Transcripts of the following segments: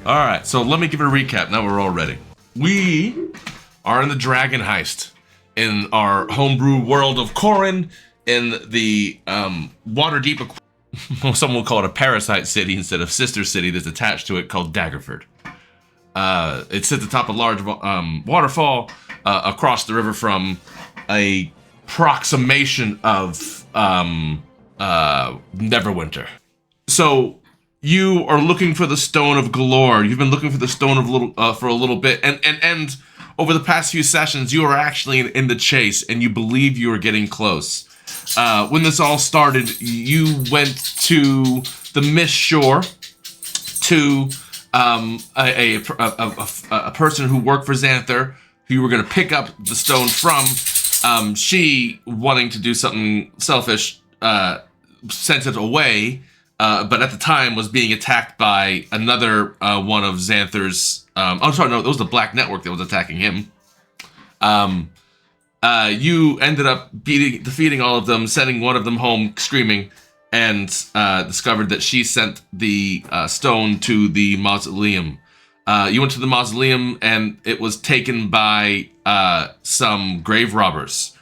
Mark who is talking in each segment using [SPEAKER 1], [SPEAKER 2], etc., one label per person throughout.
[SPEAKER 1] All right, so let me give a recap. Now we're all ready. We are in the Dragon Heist in our homebrew world of Corin in the Waterdeep. Some will call it a parasite city instead of sister city that's attached to it called Daggerford. It sits atop a large waterfall across the river from a approximation of Neverwinter. So you are looking for the Stone of Galore. You've been looking for the Stone of for a little bit, and over the past few sessions, you are actually in the chase, and you believe you are getting close. When this all started, you went to the Mist Shore to a person who worked for Xanther, who you were going to pick up the stone from. She, wanting to do something selfish, sent it away, but at the time was being attacked by another one of Xanther's... oh, sorry, no, it was the Black Network that was attacking him. You ended up defeating all of them, sending one of them home screaming, and discovered that she sent the stone to the mausoleum. You went to the mausoleum, and it was taken by some grave robbers.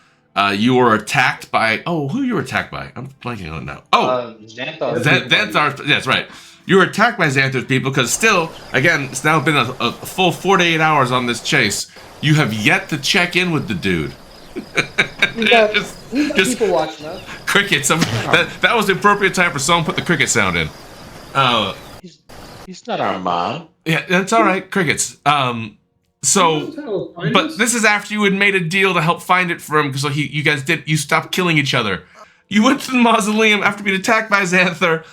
[SPEAKER 1] You were attacked by... Oh, who you were attacked by? I'm blanking on it now. Oh,
[SPEAKER 2] Xanthar.
[SPEAKER 1] Xanthar. Yes, right. You were attacked by Xanthar's people because still, again, it's now been a full 48 hours on this chase. You have yet to check in with the dude.
[SPEAKER 2] We got people watching us.
[SPEAKER 1] Crickets. That was the appropriate time for someone to put the cricket sound in.
[SPEAKER 3] He's not our mom.
[SPEAKER 1] Yeah, that's all right. Crickets. So, but this is after you had made a deal to help find it for him, because you stopped killing each other. You went to the mausoleum after being attacked by Xanther.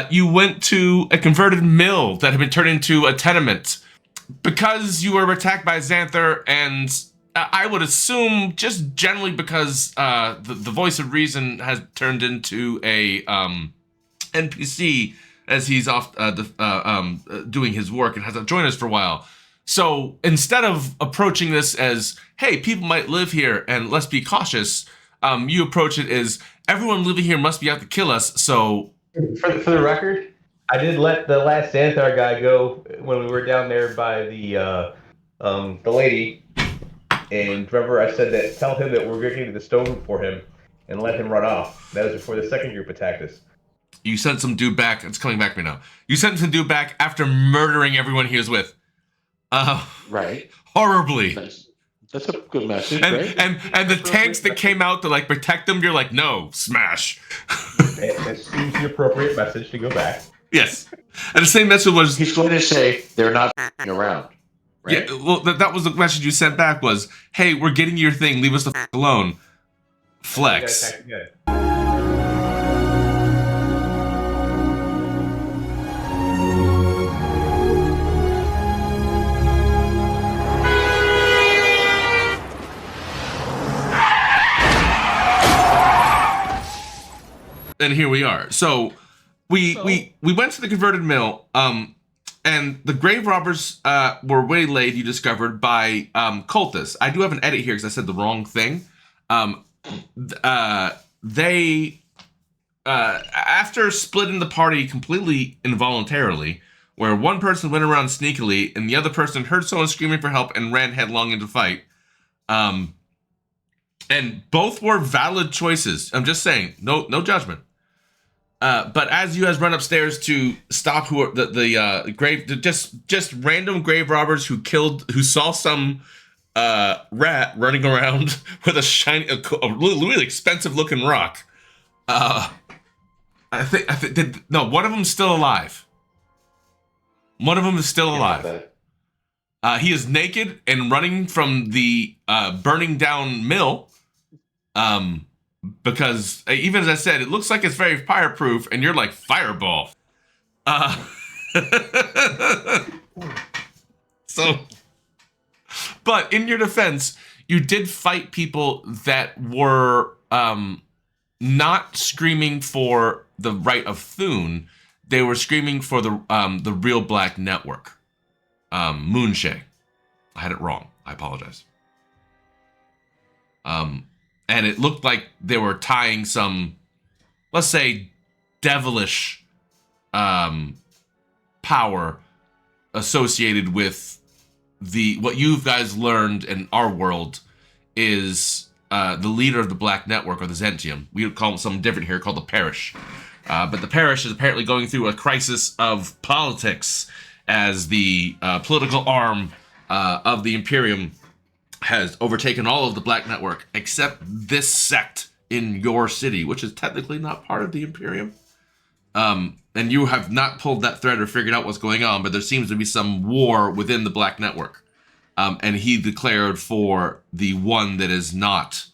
[SPEAKER 1] You went to a converted mill that had been turned into a tenement. Because you were attacked by Xanther, and I would assume just generally because the voice of reason has turned into a NPC as he's off doing his work and hasn't joined us for a while. So instead of approaching this as, hey, people might live here and let's be cautious, you approach it as, everyone living here must be out to kill us, so...
[SPEAKER 4] For the record, I did let the last Xanthar guy go when we were down there by the lady. And remember, I said that tell him that we're getting the stone for him and let him run off. That was before the second group attacked us.
[SPEAKER 1] You sent some dude back. It's coming back to me now. You sent some dude back after murdering everyone he was with.
[SPEAKER 3] Right.
[SPEAKER 1] Horribly.
[SPEAKER 3] That's a good message,
[SPEAKER 1] and,
[SPEAKER 3] right?
[SPEAKER 1] And the tanks that came out to like protect them, you're like, no, smash.
[SPEAKER 4] That seems the appropriate message to go back.
[SPEAKER 1] Yes. And the same message was...
[SPEAKER 3] He's going to say, they're not around. Right?
[SPEAKER 1] Yeah, well, that was the message you sent back was, hey, we're getting your thing, leave us the alone. Flex. And here we are. So we went to the converted mill, and the grave robbers were waylaid, you discovered, by cultists. I do have an edit here because I said the wrong thing. They, after splitting the party completely involuntarily, where one person went around sneakily and the other person heard someone screaming for help and ran headlong into fight, and both were valid choices. I'm just saying, no judgment. But as you guys run upstairs to stop the grave, just random grave robbers who saw some rat running around with a really expensive looking rock. One of them is still alive. One of them is still alive. He is naked and running from the burning down mill. Because even as I said, it looks like it's very fireproof, and you're like, fireball. So, but in your defense, you did fight people that were not screaming for the right of Thune. They were screaming for the real Black Network. Moonshay. I had it wrong. I apologize. And it looked like they were tying some, let's say, devilish power associated with what you guys learned in our world is the leader of the Black Network, or the Zentium. We would call it something different here, called the Parish. But the Parish is apparently going through a crisis of politics as the political arm of the Imperium has overtaken all of the Black Network except this sect in your city, which is technically not part of the Imperium. And you have not pulled that thread or figured out what's going on, but there seems to be some war within the Black Network. And he declared for the one that is not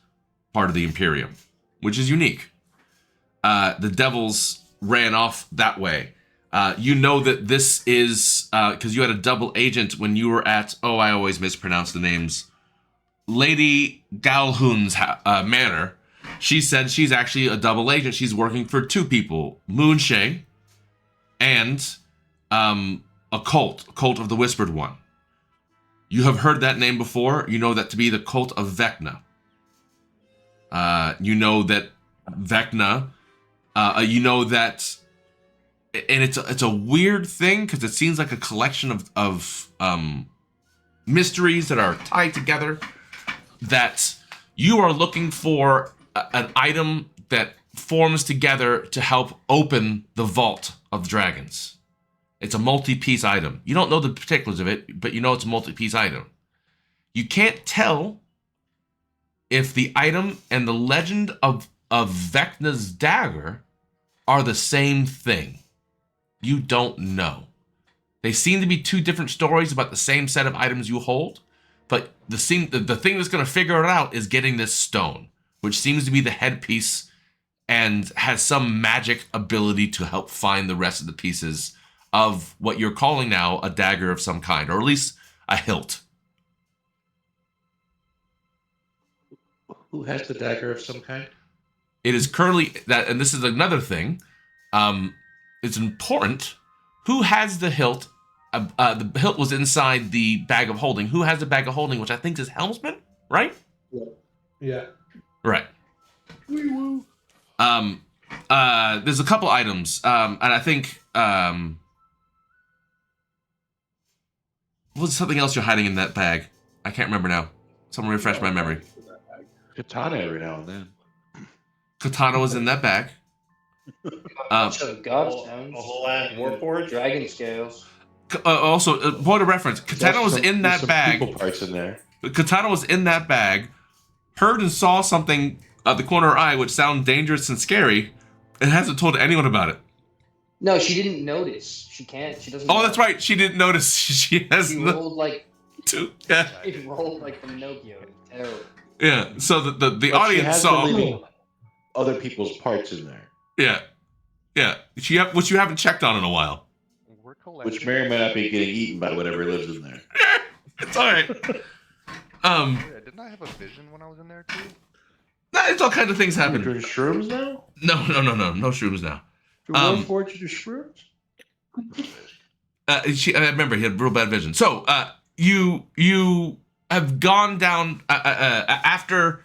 [SPEAKER 1] part of the Imperium, which is unique. The Devils ran off that way. You know that this is, because you had a double agent when you were at, I always mispronounce the names, Lady Galhoon's manor. She said she's actually a double agent. She's working for two people, Moonshay and a cult of the Whispered One. You have heard that name before. You know that to be the cult of Vecna. You know that Vecna, you know that, and it's a weird thing because it seems like a collection of mysteries that are tied together, that you are looking for an item that forms together to help open the vault of dragons. It's a multi-piece item. You don't know the particulars of it, but you know it's a multi-piece item. You can't tell if the item and the legend of Vecna's dagger are the same thing. You don't know. They seem to be two different stories about the same set of items you hold, but the thing that's going to figure it out is getting this stone, which seems to be the headpiece and has some magic ability to help find the rest of the pieces of what you're calling now a dagger of some kind, or at least a hilt.
[SPEAKER 3] Who has the dagger of some kind?
[SPEAKER 1] It is currently that, and this is another thing. It's important. Who has the hilt? The hilt was inside the bag of holding. Who has the bag of holding, which I think is Helmsman, right?
[SPEAKER 2] Yeah.
[SPEAKER 1] Right. There's a couple items, and I think what's something else you're hiding in that bag? I can't remember now. Someone refresh my memory.
[SPEAKER 3] Katana every now and then.
[SPEAKER 1] Katana was in that bag.
[SPEAKER 5] Gobstones,
[SPEAKER 6] a whole ass
[SPEAKER 5] Warforged, Dragon Scales.
[SPEAKER 1] Also, point of reference, Katana was in that bag.
[SPEAKER 3] People parts in there.
[SPEAKER 1] Katana was in that bag, heard and saw something at the corner of her eye which sounded dangerous and scary, and hasn't told anyone about it.
[SPEAKER 5] No, she didn't notice. She can't. She doesn't.
[SPEAKER 1] Oh, that's right. She didn't notice. She has.
[SPEAKER 5] She rolled like.
[SPEAKER 1] Yeah.
[SPEAKER 5] She rolled like Pinocchio. Terrible.
[SPEAKER 1] Yeah. So the audience
[SPEAKER 3] she
[SPEAKER 1] saw
[SPEAKER 3] other people's parts in there.
[SPEAKER 1] Yeah. Yeah. Which you haven't checked on in a while.
[SPEAKER 3] Which may or may not be getting eaten by whatever lives in there.
[SPEAKER 1] It's all right.
[SPEAKER 6] Didn't I have a vision when I was in there too?
[SPEAKER 1] Nah, it's all kinds of things happen.
[SPEAKER 3] You're doing shrooms now?
[SPEAKER 1] No shrooms now.
[SPEAKER 3] Warforged to shrooms?
[SPEAKER 1] I remember he had real bad vision. So you have gone down after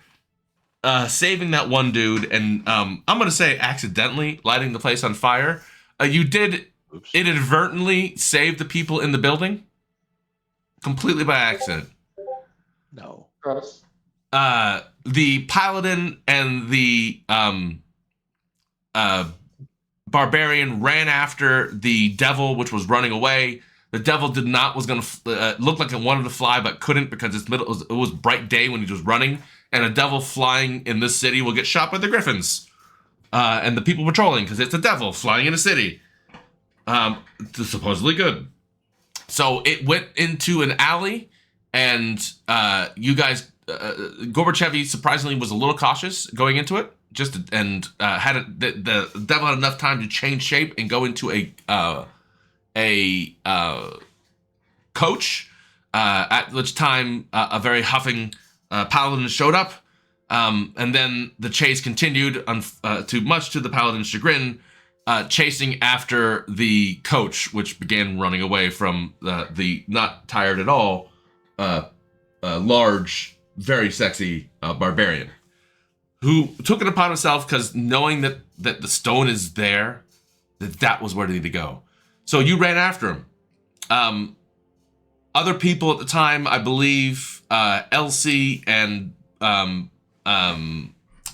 [SPEAKER 1] saving that one dude, and I'm gonna say accidentally lighting the place on fire. You did inadvertently save the people in the building completely by accident.
[SPEAKER 3] No.
[SPEAKER 5] Gross.
[SPEAKER 1] The paladin and the barbarian ran after the devil, which was running away. The devil was going to look like it wanted to fly, but couldn't because it was bright day when he was running. And a devil flying in this city will get shot by the griffins and the people patrolling because it's a devil flying in a city. It's supposedly good. So it went into an alley, and you guys, Gorbachevy surprisingly was a little cautious going into it. The devil had enough time to change shape and go into a coach. At which time a very huffing paladin showed up, and then the chase continued much to the paladin's chagrin, chasing after the coach, which began running away from the not tired at all, large, very sexy barbarian, who took it upon himself because knowing that the stone is there, that was where they need to go. So you ran after him. Other people at the time, I believe, Elsie and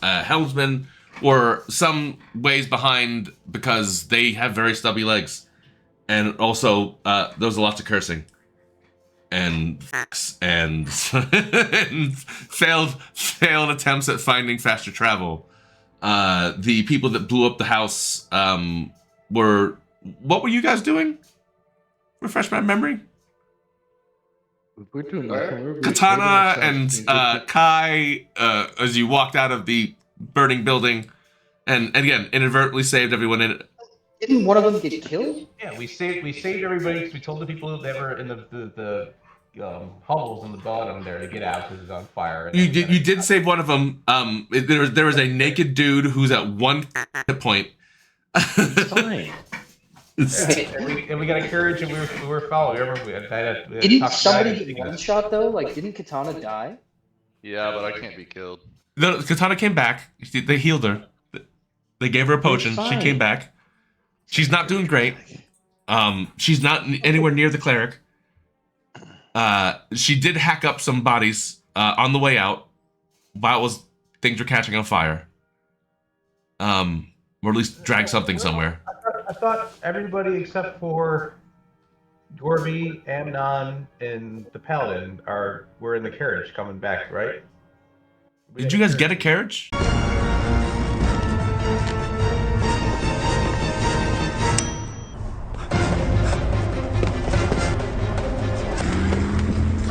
[SPEAKER 1] Helmsman were some ways behind because they have very stubby legs. And also, there was lots of cursing. And and failed attempts at finding faster travel. The people that blew up the house were... What were you guys doing? Refresh my memory.
[SPEAKER 2] We're doing nothing.
[SPEAKER 1] Katana and Kai, as you walked out of the burning building, and again inadvertently saved everyone in it.
[SPEAKER 5] Didn't one of them get killed?
[SPEAKER 4] Yeah, we saved everybody because we told the people that were in the hovels in the bottom there to get out because it's on fire. And
[SPEAKER 1] You did save one of them. There was a naked dude who's at one hit point.
[SPEAKER 3] Fine.
[SPEAKER 4] and we got a carriage and we were following. Remember, we had
[SPEAKER 5] Didn't somebody get one shot though? Like, didn't Katana die?
[SPEAKER 6] Yeah, but I can't be killed.
[SPEAKER 1] No, Katana came back. They healed her. They gave her a potion. She came back. She's not doing great. She's not anywhere near the cleric. She did hack up some bodies on the way out while things were catching on fire. Or at least drag something somewhere.
[SPEAKER 4] I thought everybody except for Gorby, Amnon, and the Paladin were in the carriage coming back, right?
[SPEAKER 1] Did you guys get a carriage?
[SPEAKER 7] Can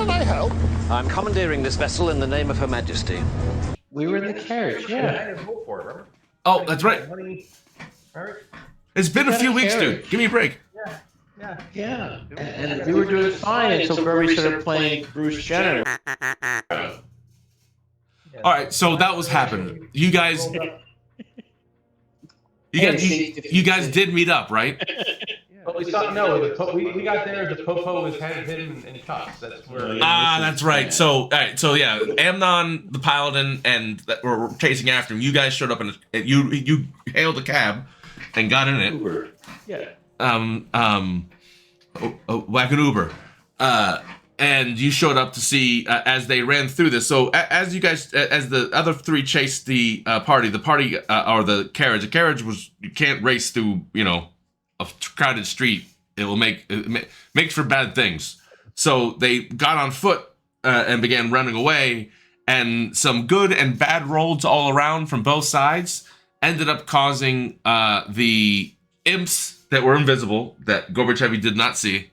[SPEAKER 7] I help?
[SPEAKER 8] I'm commandeering this vessel in the name of Her Majesty.
[SPEAKER 5] We were in the carriage.
[SPEAKER 4] I
[SPEAKER 5] Yeah.
[SPEAKER 4] had to vote for it, remember?
[SPEAKER 1] Oh, that's right. It's been a few weeks, dude. Give me a break.
[SPEAKER 7] Yeah. And we were doing fine until Gorby started playing Bruce Jenner.
[SPEAKER 1] All right, so that was happening. You guys did meet up, right?
[SPEAKER 4] But we saw we got there. The Popo was hidden in cuffs. That's where.
[SPEAKER 1] That's right. So, all right. So yeah, Amnon, the Paladin, and that were chasing after him. You guys showed up and you hailed a cab and got in it.
[SPEAKER 3] Uber.
[SPEAKER 7] Yeah.
[SPEAKER 1] Like an Uber. And you showed up to see as they ran through this. So as the other three chased the party or the carriage was, you can't race through, a crowded street. It makes for bad things. So they got on foot and began running away, and some good and bad rolls all around from both sides ended up causing the imps that were invisible, that Gorbachevy did not see.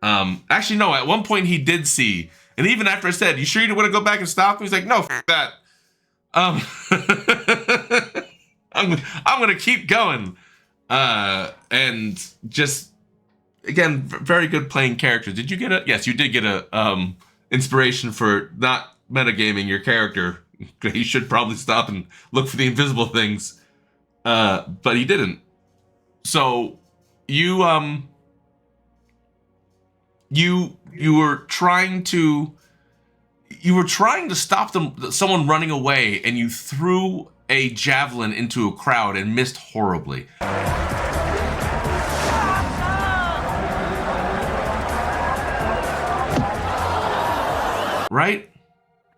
[SPEAKER 1] Actually, no, at one point he did see. And even after I said, "You sure you don't want to go back and stop him?" He's like, "No, f that. I'm going to keep going." And just, again, very good playing characters. Did you get yes, you did get a inspiration for not metagaming your character. You should probably stop and look for the invisible things. But he didn't. So you were trying to stop someone running away, and you threw a javelin into a crowd and missed horribly. Right?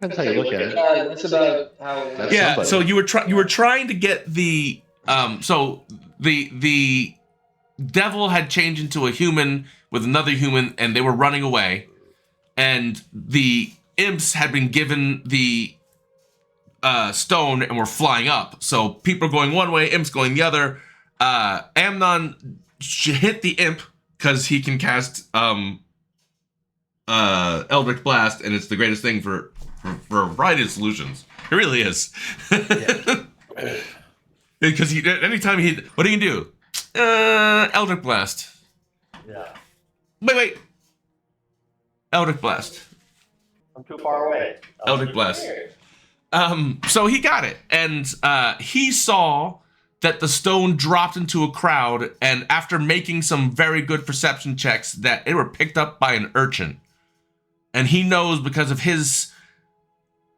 [SPEAKER 7] That's how you look at it.
[SPEAKER 5] That's about how.
[SPEAKER 1] Yeah. Somebody. So you were trying to get the so the devil had changed into a human with another human, and they were running away, and the imps had been given the stone and were flying up. So people are going one way, imps going the other. Amnon hit the imp because he can cast Eldritch Blast, and it's the greatest thing for a variety of solutions. It really is. Because anytime what do you do? Eldritch Blast.
[SPEAKER 7] Yeah.
[SPEAKER 1] Wait. Eldritch Blast.
[SPEAKER 7] I'm too far away.
[SPEAKER 1] Eldritch Blast. So he got it, and he saw that the stone dropped into a crowd, and after making some very good perception checks, that it were picked up by an urchin. And he knows, because of his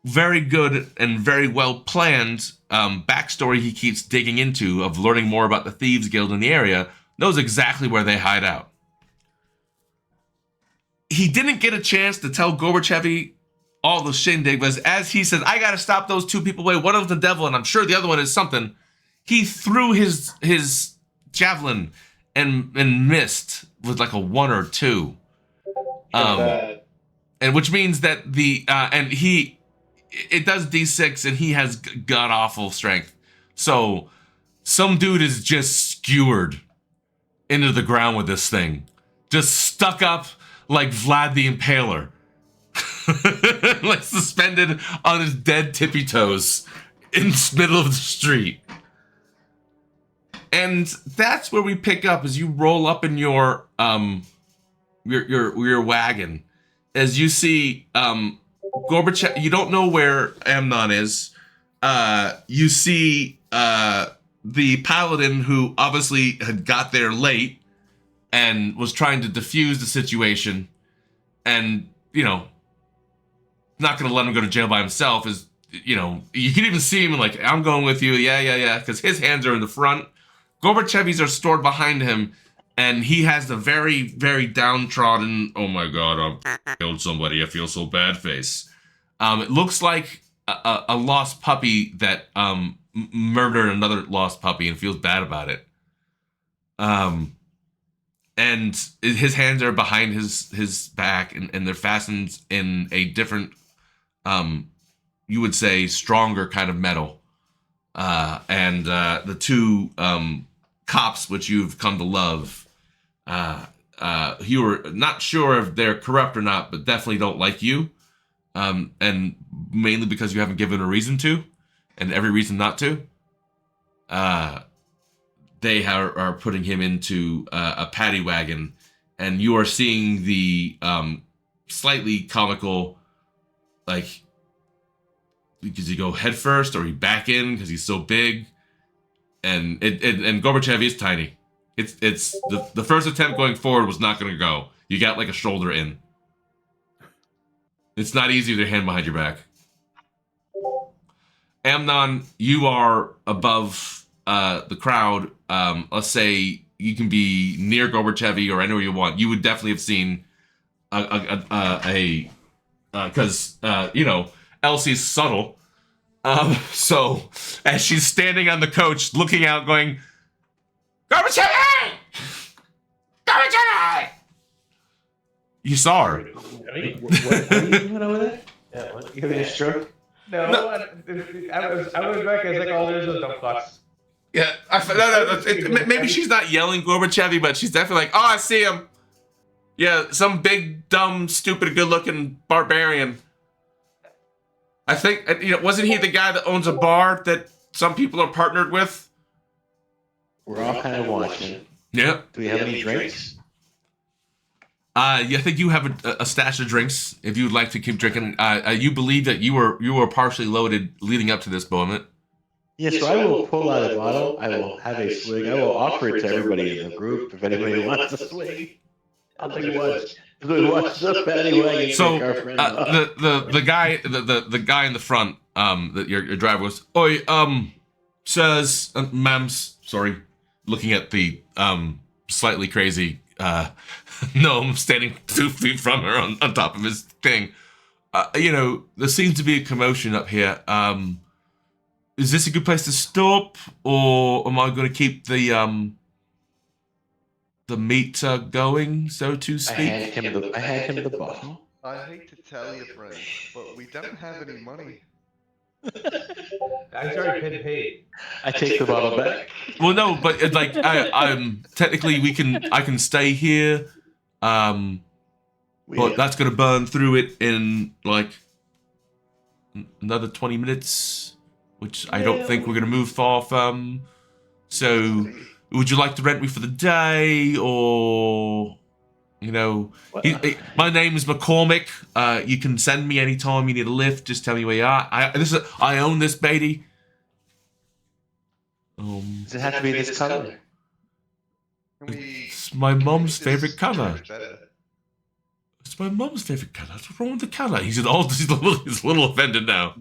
[SPEAKER 1] very good and very well planned backstory he keeps digging into of learning more about the Thieves Guild in the area, knows exactly where they hide out. he didn't get a chance to tell Gorbachevy all the shindig, but as he says, I gotta stop those two people away. One of them's the devil, and I'm sure the other one is something. He threw his javelin and missed with like a 1 or 2. And which means that it does D6 and he has god awful strength. So some dude is just skewered into the ground with this thing. Just stuck up like Vlad the Impaler. Like suspended on his dead tippy toes in the middle of the street. And that's where we pick up as you roll up in your wagon. As you see Gorbachev, you don't know where Amnon is. You see the paladin who obviously had got there late and was trying to defuse the situation, and not going to let him go to jail by himself. Is you can even see him like, I'm going with you, yeah, because his hands are in the front. Gorbachevy's are stored behind him, and he has the very, very downtrodden, oh my god, I killed somebody, I feel so bad face. It looks like a lost puppy that murdered another lost puppy and feels bad about it. And his hands are behind his back, and they're fastened in a different, you would say, stronger kind of metal. And the two cops, which you've come to love, you were not sure if they're corrupt or not, but definitely don't like you. And mainly because you haven't given a reason to, and every reason not to. They are putting him into a paddy wagon, and you are seeing the slightly comical, like, does he go head first or he back in because he's so big? And Gorbachevy is tiny. It's the first attempt going forward was not going to go. You got like a shoulder in. It's not easy with your hand behind your back. Amnon, you are above the crowd. Let's say you can be near Gorbachevy or anywhere you want. You would definitely have seen because Elsie's subtle. So as she's standing on the coach, looking out, going, Gorbachevy! Gorbachevy! You saw her.
[SPEAKER 7] What are you doing over there? Yeah, what, you having a stroke?
[SPEAKER 4] No. I was back. I was like, oh, there's a dumb fucks.
[SPEAKER 1] Yeah, maybe she's not yelling Gorbachevy, but she's definitely like, oh, I see him. Yeah, some big, dumb, stupid, good-looking barbarian. I think, wasn't he the guy that owns a bar that some people are partnered with?
[SPEAKER 7] We're all kind of watching.
[SPEAKER 1] Yeah.
[SPEAKER 7] Do we have any drinks?
[SPEAKER 1] I think you have a stash of drinks if you would like to keep drinking. You believe that you were partially loaded leading up to this moment.
[SPEAKER 7] Yes, so I will pull out a bottle. I will have a swig. I will offer it to everybody in the group if anybody wants a swig. I'll take one. What's the paddy wagon?
[SPEAKER 1] So the guy in the front, that your driver was, oi, says, ma'am's, sorry, looking at the slightly crazy gnome standing 2 feet from her on top of his thing. There seems to be a commotion up here. Is this a good place to stop, or am I going to keep the meter going, so to speak?
[SPEAKER 7] I had him the bottle.
[SPEAKER 6] I hate to tell you, friend, but we don't have any money.
[SPEAKER 4] I already been paid.
[SPEAKER 7] I take the bottle back.
[SPEAKER 1] Well, no, but I'm technically I can stay here. But that's gonna burn through it in like another 20 minutes, which I don't think we're gonna move far from. So, would you like to rent me for the day, or my name is McCormick. You can send me anytime you need a lift. Just tell me where you are. I own this baby.
[SPEAKER 7] Does it have to be this color?
[SPEAKER 1] It's my mom's favorite color. It's my mom's favorite color. What's wrong with the color? He's a little offended now.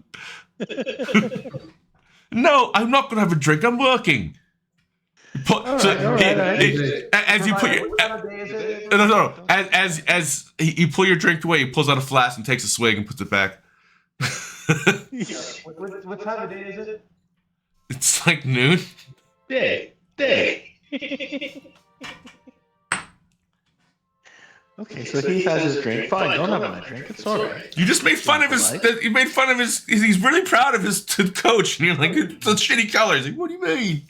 [SPEAKER 1] No, I'm not gonna have a drink. I'm working. As you put your no. As you pull your drink away, he pulls out a flask and takes a swig and puts it back.
[SPEAKER 4] What time of day is it?
[SPEAKER 1] It's like noon.
[SPEAKER 7] Day. Okay, so he has his drink. Fine, don't have my drink. It's all right.
[SPEAKER 1] You just made fun of his. You made fun of his. He's really proud of his coach, and you're like, it's a shitty color. He's like, what do you mean?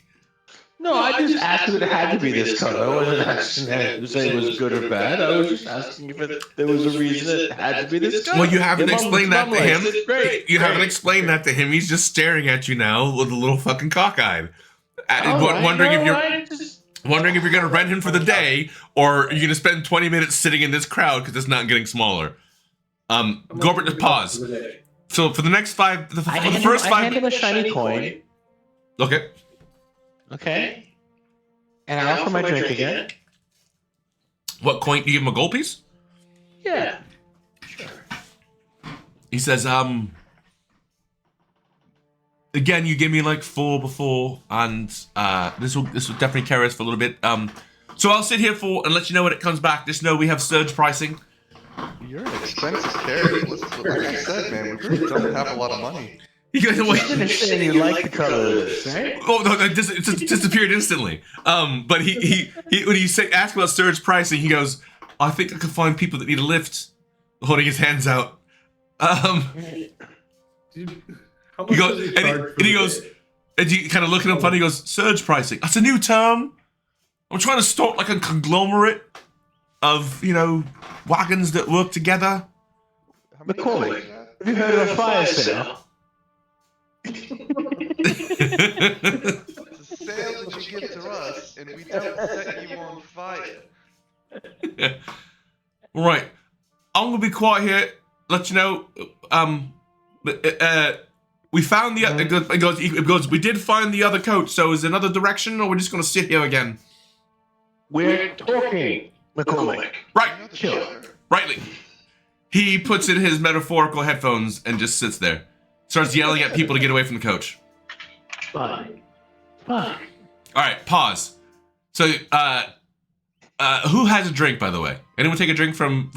[SPEAKER 7] No, I just asked if it had to be this color. I wasn't asking to say it was good or bad. I was just asking if there was a reason it had to be this color.
[SPEAKER 1] Well, you haven't explained that to him.
[SPEAKER 7] Great.
[SPEAKER 1] You haven't explained that to him. He's just staring at you now with a little fucking cockeyed, wondering if you're gonna rent him for the day or you're gonna spend 20 minutes sitting in this crowd because it's not getting smaller. Gorbert, pause. So for the next five, for the first 5,
[SPEAKER 7] I hand him a shiny coin.
[SPEAKER 1] Okay.
[SPEAKER 7] Okay. And I offer my drink again.
[SPEAKER 1] What coin? Do you give him a gold piece?
[SPEAKER 7] Yeah. Sure.
[SPEAKER 1] He says, again, you give me like 4 before, and this will definitely carry us for a little bit. So I'll sit here and let you know when it comes back. Just know we have surge pricing.
[SPEAKER 6] You're an expensive character. Like I said, man, we really don't have a lot of money.
[SPEAKER 1] You guys,
[SPEAKER 7] Saying you like the color of this, right?
[SPEAKER 1] Oh no, it just disappeared instantly. But he when you ask about surge pricing, he goes, I think I can find people that need a lift. Holding his hands out.
[SPEAKER 2] Dude,
[SPEAKER 1] He goes, and he goes, and you kind of look at him funny. He goes, surge pricing. That's a new term. I'm trying to start like a conglomerate of wagons that work together.
[SPEAKER 7] McCormick, have you heard of a fire sale?
[SPEAKER 6] It's a sale that you give to us, and we don't set you on fire.
[SPEAKER 1] All right, I'm gonna be quiet here. Let you know. We found the other. It goes. We did find the other coach. So is there another direction, or we're just gonna sit here again?
[SPEAKER 7] We're talking, McCormick.
[SPEAKER 1] Right.
[SPEAKER 7] Chill.
[SPEAKER 1] Rightly. He puts in his metaphorical headphones and just sits there. Starts yelling at people to get away from the coach.
[SPEAKER 7] Fine.
[SPEAKER 1] All right, pause. So, who has a drink, by the way? Anyone take a drink from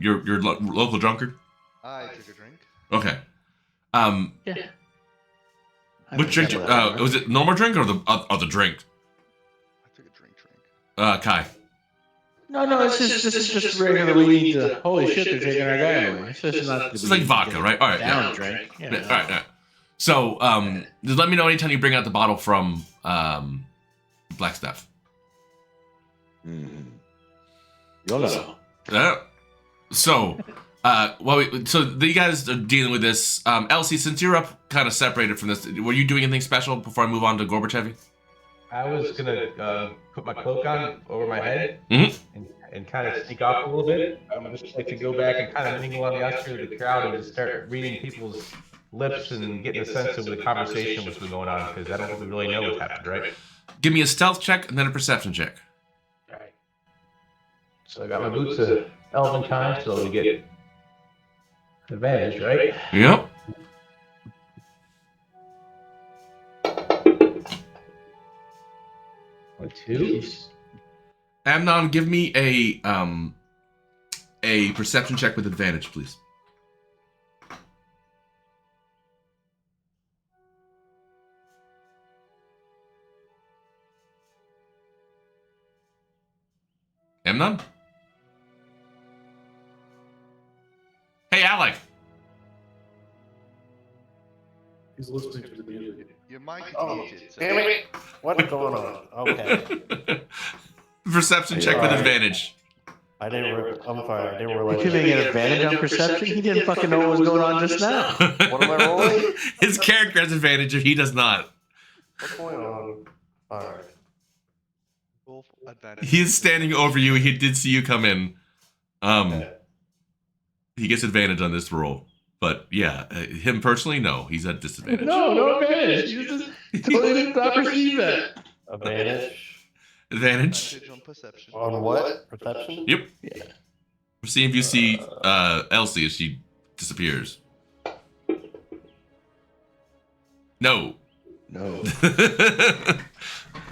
[SPEAKER 1] your local drunkard?
[SPEAKER 6] I took a drink.
[SPEAKER 1] Okay.
[SPEAKER 7] Yeah.
[SPEAKER 1] Which drink? Was it normal drink or the other drink?
[SPEAKER 6] I took a drink.
[SPEAKER 1] Kai.
[SPEAKER 7] No, this is just regular. We need to. Holy shit, they're taking our guy away. It's just not.
[SPEAKER 1] It's like vodka, right? All right.
[SPEAKER 7] Down drink.
[SPEAKER 1] All right. So, just let me know anytime you bring out the bottle from Blackstaff.
[SPEAKER 7] You'll know.
[SPEAKER 1] So, you guys are dealing with this. Elsie, since you're up kind of separated from this, were you doing anything special before I move on to Gorbachevy?
[SPEAKER 4] I was gonna put my cloak on over my head
[SPEAKER 1] Mm-hmm.
[SPEAKER 4] and kind of sneak off a little bit. I'm just like to go back and kind of mingle on the outskirts of the crowd and just start reading people's lips and getting a sense of the conversation that's been going on, because I don't think we really know what's happened, right?
[SPEAKER 1] Give me a stealth check and then a perception check.
[SPEAKER 4] All right. So I got my boots of elven time, so we get advantage, right?
[SPEAKER 1] Yep.
[SPEAKER 4] Two.
[SPEAKER 1] Amnon, give me a perception check with advantage, please. Amnon? Hey, Alec.
[SPEAKER 2] He's listening to the music.
[SPEAKER 6] You might teach it. So
[SPEAKER 9] Damn it! What's going on? Okay.
[SPEAKER 1] Perception check with advantage.
[SPEAKER 9] I didn't. I'm fine. I didn't realize.
[SPEAKER 7] You're giving an advantage on perception? He didn't fucking know what was going on just now.
[SPEAKER 9] What am I rolling?
[SPEAKER 1] His character has advantage if he does not.
[SPEAKER 9] What's going on? Alright.
[SPEAKER 6] Wolf advantage.
[SPEAKER 1] He is standing over you. He did see you come in. He gets advantage on this roll. But yeah, him personally, no, he's at disadvantage.
[SPEAKER 7] No advantage. He totally did not perceive that.
[SPEAKER 9] Advantage.
[SPEAKER 1] Advantage.
[SPEAKER 6] On perception.
[SPEAKER 9] On what? Perception?
[SPEAKER 1] Yep. Yeah. We're seeing if you see Elsie as she disappears. No.
[SPEAKER 7] No.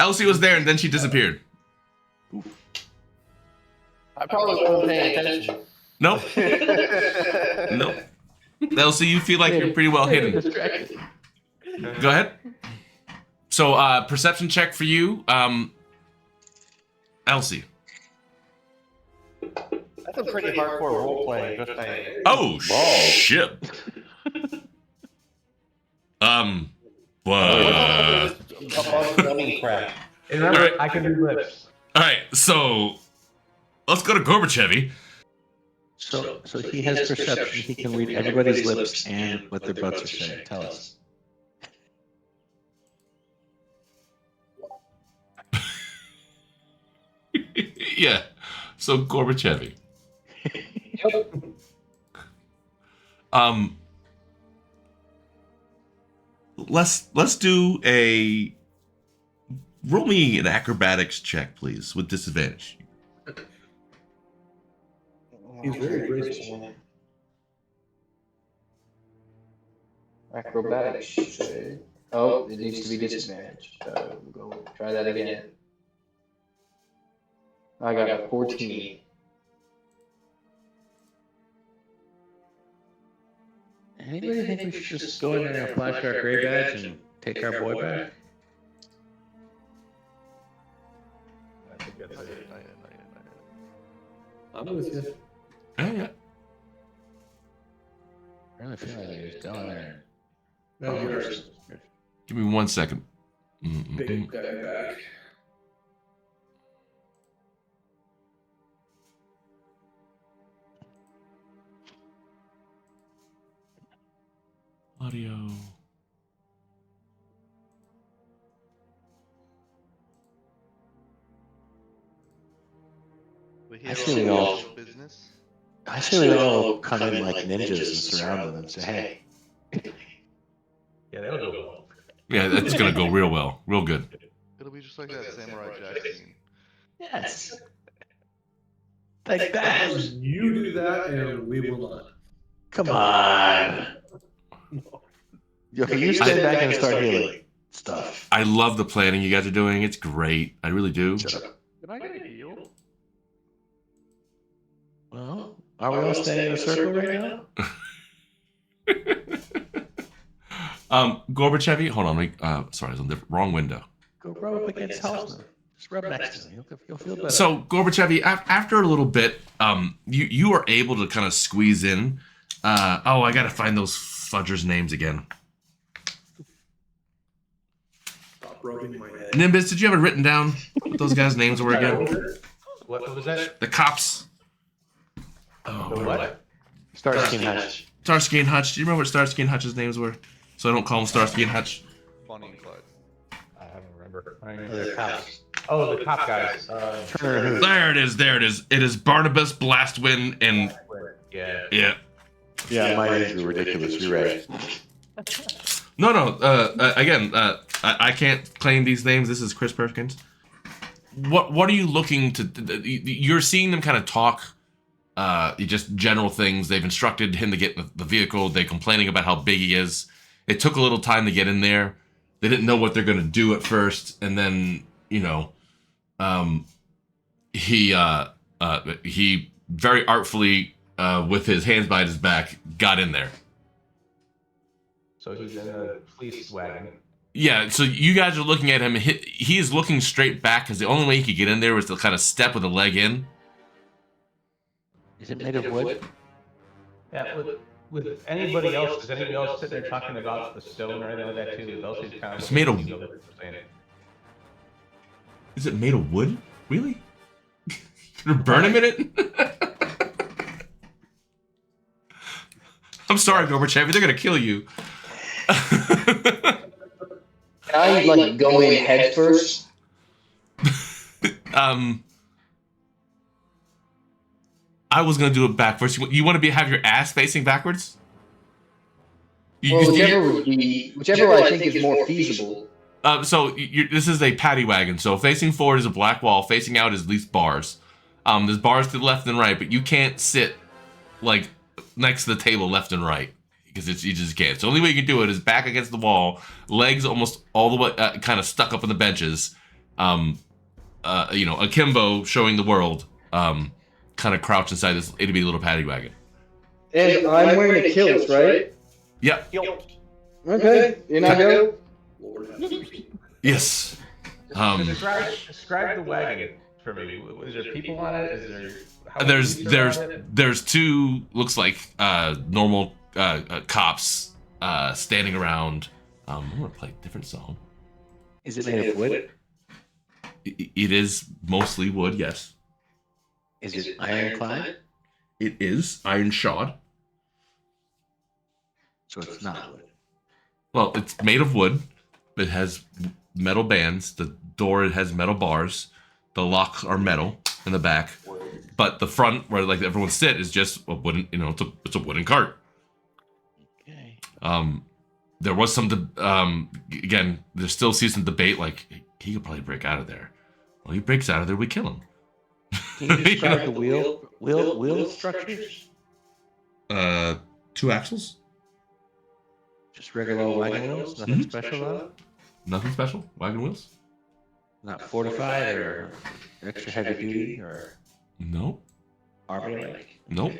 [SPEAKER 1] Elsie was there and then she disappeared.
[SPEAKER 9] I probably wasn't paying attention.
[SPEAKER 1] Nope. Nope. Elsie, you feel like you're pretty well hidden. Go ahead. So, perception check for you, Elsie.
[SPEAKER 9] That's a pretty hardcore role playing, just saying.
[SPEAKER 1] Oh, shit.
[SPEAKER 9] Above dummy crap.
[SPEAKER 4] And remember,
[SPEAKER 1] Alright.
[SPEAKER 4] I can do lips.
[SPEAKER 1] All right, so let's go to Gorbachevy.
[SPEAKER 7] So he has perception. He can read everybody's lips and what their butts are saying. Tell us.
[SPEAKER 1] Yeah. So Gorbachevy. Let's do a roll me an acrobatics check, please, with disadvantage.
[SPEAKER 2] He's very graceful.
[SPEAKER 5] Acrobatics. Oh, it needs to be disadvantaged. So we'll go try that again. I got a 14.
[SPEAKER 7] Anybody think we should just go in there and flash our gray badge and take our boy back?
[SPEAKER 4] I think that's
[SPEAKER 6] Not
[SPEAKER 4] it.
[SPEAKER 6] yet, not yet, not yet, not yet.
[SPEAKER 2] I'm with you.
[SPEAKER 1] Yeah.
[SPEAKER 7] I really feel like they just go in there.
[SPEAKER 2] No, yours.
[SPEAKER 1] Give me 1 second.
[SPEAKER 2] Big guy back.
[SPEAKER 1] Audio.
[SPEAKER 6] We
[SPEAKER 7] I
[SPEAKER 6] hear
[SPEAKER 7] say we
[SPEAKER 6] all
[SPEAKER 7] all-
[SPEAKER 6] the business.
[SPEAKER 7] I say we all come in like ninjas and surround them and say, hey.
[SPEAKER 4] Yeah, that'll go well.
[SPEAKER 1] Yeah, that's gonna go real well, real good.
[SPEAKER 6] It'll be just like that Samurai Jack scene.
[SPEAKER 7] Yes. Like that.
[SPEAKER 2] You do that, and we will not.
[SPEAKER 7] Come on. Okay, you stand back and start healing stuff.
[SPEAKER 1] I love the planning you guys are doing. It's great. I really do.
[SPEAKER 6] Can I get a heal?
[SPEAKER 7] Well, are we all standing in a circle right now?
[SPEAKER 1] Gorbachevy, hold on. Sorry, I was on the wrong window.
[SPEAKER 7] Go rub up against Halsman. Just rub next to him. You'll feel better.
[SPEAKER 1] So Gorbachevy, after a little bit, you are able to kind of squeeze in. I gotta find those fudgers' names again.
[SPEAKER 2] Stop rubbing my head.
[SPEAKER 1] Nimbus, did you have it written down? What those guys' names were again?
[SPEAKER 4] What was that?
[SPEAKER 1] The cops. Oh,
[SPEAKER 4] The what?
[SPEAKER 7] Starsky and Hutch.
[SPEAKER 1] Starsky and Hutch. Do you remember what Starsky and Hutch's names were? So I don't call them Starsky and Hutch.
[SPEAKER 6] Bonnie and Clyde.
[SPEAKER 4] I don't remember.
[SPEAKER 7] Oh, they're cops.
[SPEAKER 4] Oh, the cop guys.
[SPEAKER 7] Turner who?
[SPEAKER 1] There it is. There it is. It is Barnabas, Blastwind, and
[SPEAKER 4] Yeah.
[SPEAKER 1] yeah.
[SPEAKER 7] Yeah, my names are ridiculous. You're right.
[SPEAKER 1] No. Again, I can't claim these names. This is Chris Perkins. What are you looking to? You're seeing them kind of talk. Just general things. They've instructed him to get in the vehicle. They're complaining about how big he is. It took a little time to get in there. They didn't know what they're going to do at first, and then he very artfully, with his hands behind his back, got in there.
[SPEAKER 4] So he's in a police wagon.
[SPEAKER 1] Yeah, so you guys are looking at him. He is looking straight back because the only way he could get in there was to kind of step with a leg in.
[SPEAKER 7] Is it made of wood?
[SPEAKER 4] Yeah, with anybody else, is anybody else sitting there talking about the stone or anything like that too? Those two kind of.
[SPEAKER 1] It's made of- Is it made of wood? Really? You're gonna burn him in it? I'm sorry, Gorbachevy. They're gonna kill you.
[SPEAKER 5] Can I go in head first?
[SPEAKER 1] I was gonna do it back first. You want to have your ass facing backwards?
[SPEAKER 5] Well, whichever I think is more feasible.
[SPEAKER 1] So this is a paddy wagon. So facing forward is a black wall. Facing out is at least bars. There's bars to the left and right, but you can't sit next to the table left and right. because you just can't. So the only way you can do it is back against the wall, legs almost all the way kind of stuck up on the benches. Akimbo showing the world, kind of crouched inside this itty bitty little paddy wagon.
[SPEAKER 2] And I'm wearing a kilt, right?
[SPEAKER 1] Yep.
[SPEAKER 2] Okay. You know go.
[SPEAKER 1] Yes.
[SPEAKER 4] Describe the wagon for me. Is there people on it? Is there?
[SPEAKER 1] There's two looks like normal cops standing around. I'm gonna play a different song.
[SPEAKER 7] Is it made of wood?
[SPEAKER 1] It is mostly wood, yes.
[SPEAKER 7] Is it ironclad?
[SPEAKER 1] It is iron shod.
[SPEAKER 7] So it's not wood.
[SPEAKER 1] Well, it's made of wood. It has metal bands. The door, it has metal bars. The locks are metal in the back. But the front, where like everyone sit, is just a wooden. It's a wooden cart.
[SPEAKER 7] Okay.
[SPEAKER 1] There was some. Again, there's still season debate. Like he could probably break out of there. Well, he breaks out of there, we kill him.
[SPEAKER 7] Can you describe the wheel structures?
[SPEAKER 1] 2 axles.
[SPEAKER 7] Just regular wagon wheels? Nothing special about it?
[SPEAKER 1] Nothing special. Wagon wheels.
[SPEAKER 7] Not fortified or extra heavy duty or
[SPEAKER 1] No.
[SPEAKER 7] army-like?
[SPEAKER 1] Nope.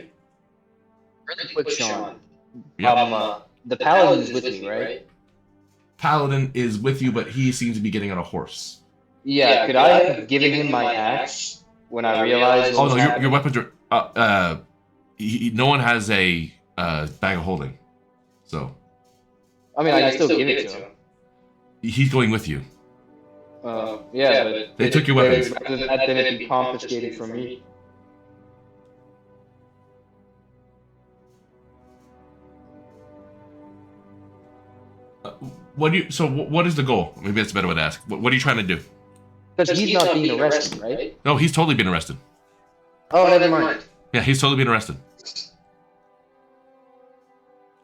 [SPEAKER 5] Really quick, Sean.
[SPEAKER 1] Yep.
[SPEAKER 5] The paladin's with me, right?
[SPEAKER 1] Paladin is with you, but he seems to be getting on a horse.
[SPEAKER 5] Yeah, could I have given him my axe when I realized?
[SPEAKER 1] Oh no, your weapons are. No one has a bag of holding, so.
[SPEAKER 5] I mean, I can still give it to him.
[SPEAKER 1] He's going with you.
[SPEAKER 5] Yeah, but
[SPEAKER 1] They took your weapons.
[SPEAKER 5] Then it'd be confiscated from me.
[SPEAKER 1] What is the goal? Maybe that's a better way to ask. What are you trying to do?
[SPEAKER 5] Because he's not being arrested, right?
[SPEAKER 1] No, he's totally been arrested.
[SPEAKER 5] Oh, never mind.
[SPEAKER 1] Yeah, he's totally been arrested.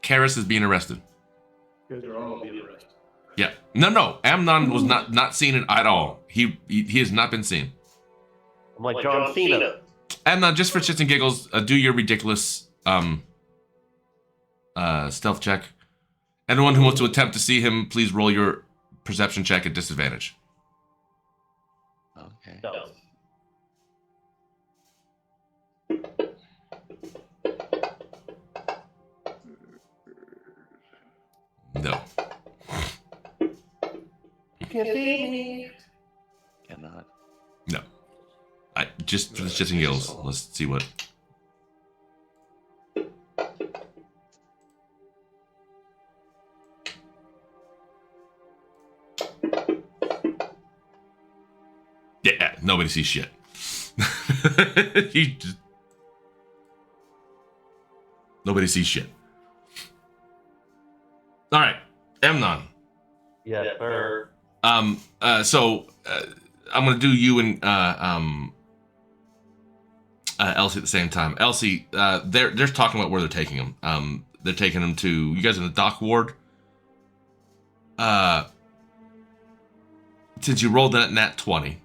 [SPEAKER 1] Karis is being arrested.
[SPEAKER 9] You guys are all being arrested.
[SPEAKER 1] Yeah. No. Amnon was not seen at all. He has not been seen.
[SPEAKER 9] I'm like John Cena.
[SPEAKER 1] Amnon, just for shits and giggles, do your ridiculous stealth check. Anyone who wants to attempt to see him, please roll your perception check at disadvantage.
[SPEAKER 7] Okay.
[SPEAKER 9] No.
[SPEAKER 1] No.
[SPEAKER 9] You can't see me.
[SPEAKER 7] Cannot.
[SPEAKER 1] No. Just for the shits and giggles. Let's see what. Yeah, nobody sees shit. Nobody sees shit. All right, Amnon.
[SPEAKER 9] Yes, sir.
[SPEAKER 1] So I'm gonna do you and Elsie at the same time. Elsie, they're talking about where they're taking him. They're taking him to you guys in the dock ward. Since you rolled that nat 20,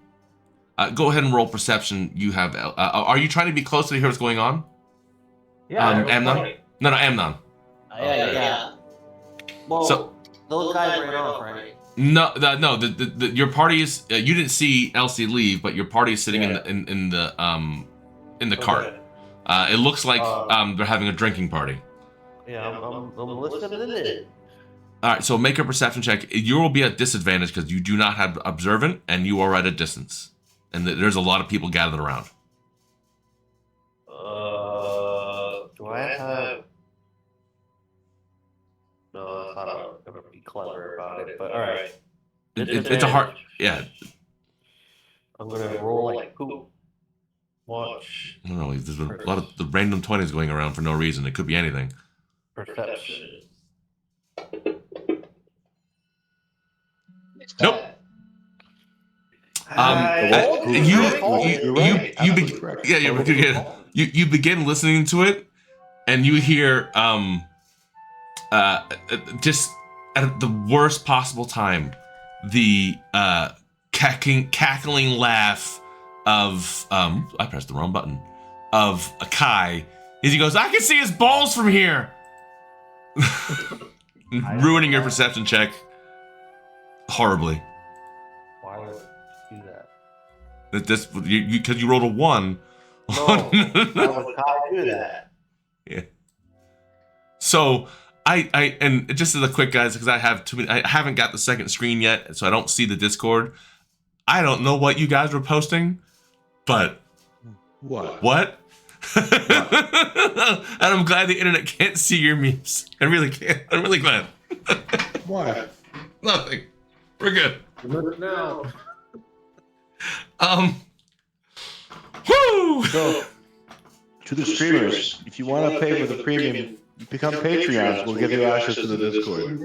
[SPEAKER 1] go ahead and roll perception. You have. Are you trying to be close to hear what's going on?
[SPEAKER 4] Yeah.
[SPEAKER 1] Amnon. No, Amnon.
[SPEAKER 9] Yeah. Well,
[SPEAKER 1] So-
[SPEAKER 9] those guys ran off, right?
[SPEAKER 1] No. Your party is. You didn't see Elsie leave, but your party is sitting
[SPEAKER 9] Yeah.
[SPEAKER 1] in the cart.
[SPEAKER 9] Okay.
[SPEAKER 1] It looks like they're having a drinking party.
[SPEAKER 9] Yeah, I'm listening in it.
[SPEAKER 1] All right, so make a perception check. You will be at disadvantage because you do not have observant, and you are at a distance, and there's a lot of people gathered around.
[SPEAKER 9] Do I have? No, I thought I was gonna be clever about it, but all right.
[SPEAKER 1] It's a hard. Yeah.
[SPEAKER 9] I'm gonna roll like poop. Watch
[SPEAKER 1] I don't know. There's been a lot of the random 20s going around for no reason. It could be anything.
[SPEAKER 9] perception.
[SPEAKER 1] Nope. You begin listening to it, and you hear just at the worst possible time the cackling laugh of I pressed the wrong button, of Akai as he goes, "I can see his balls from here." Ruining your perception check horribly.
[SPEAKER 9] Why would you do that?
[SPEAKER 1] This because you rolled a 1.
[SPEAKER 7] No, why would Kai do that?
[SPEAKER 1] Yeah. So and just as a quick guys, because I haven't got the second screen yet, so I don't see the Discord. I don't know what you guys were posting, but what? And I'm glad the internet can't see your memes. I really can't. I'm really glad.
[SPEAKER 7] Why?
[SPEAKER 1] Nothing. We're good.
[SPEAKER 2] No.
[SPEAKER 1] Whoo!
[SPEAKER 7] So, to the streamers, if you want to pay for the premium, become Patreons. We'll give you access to the Discord.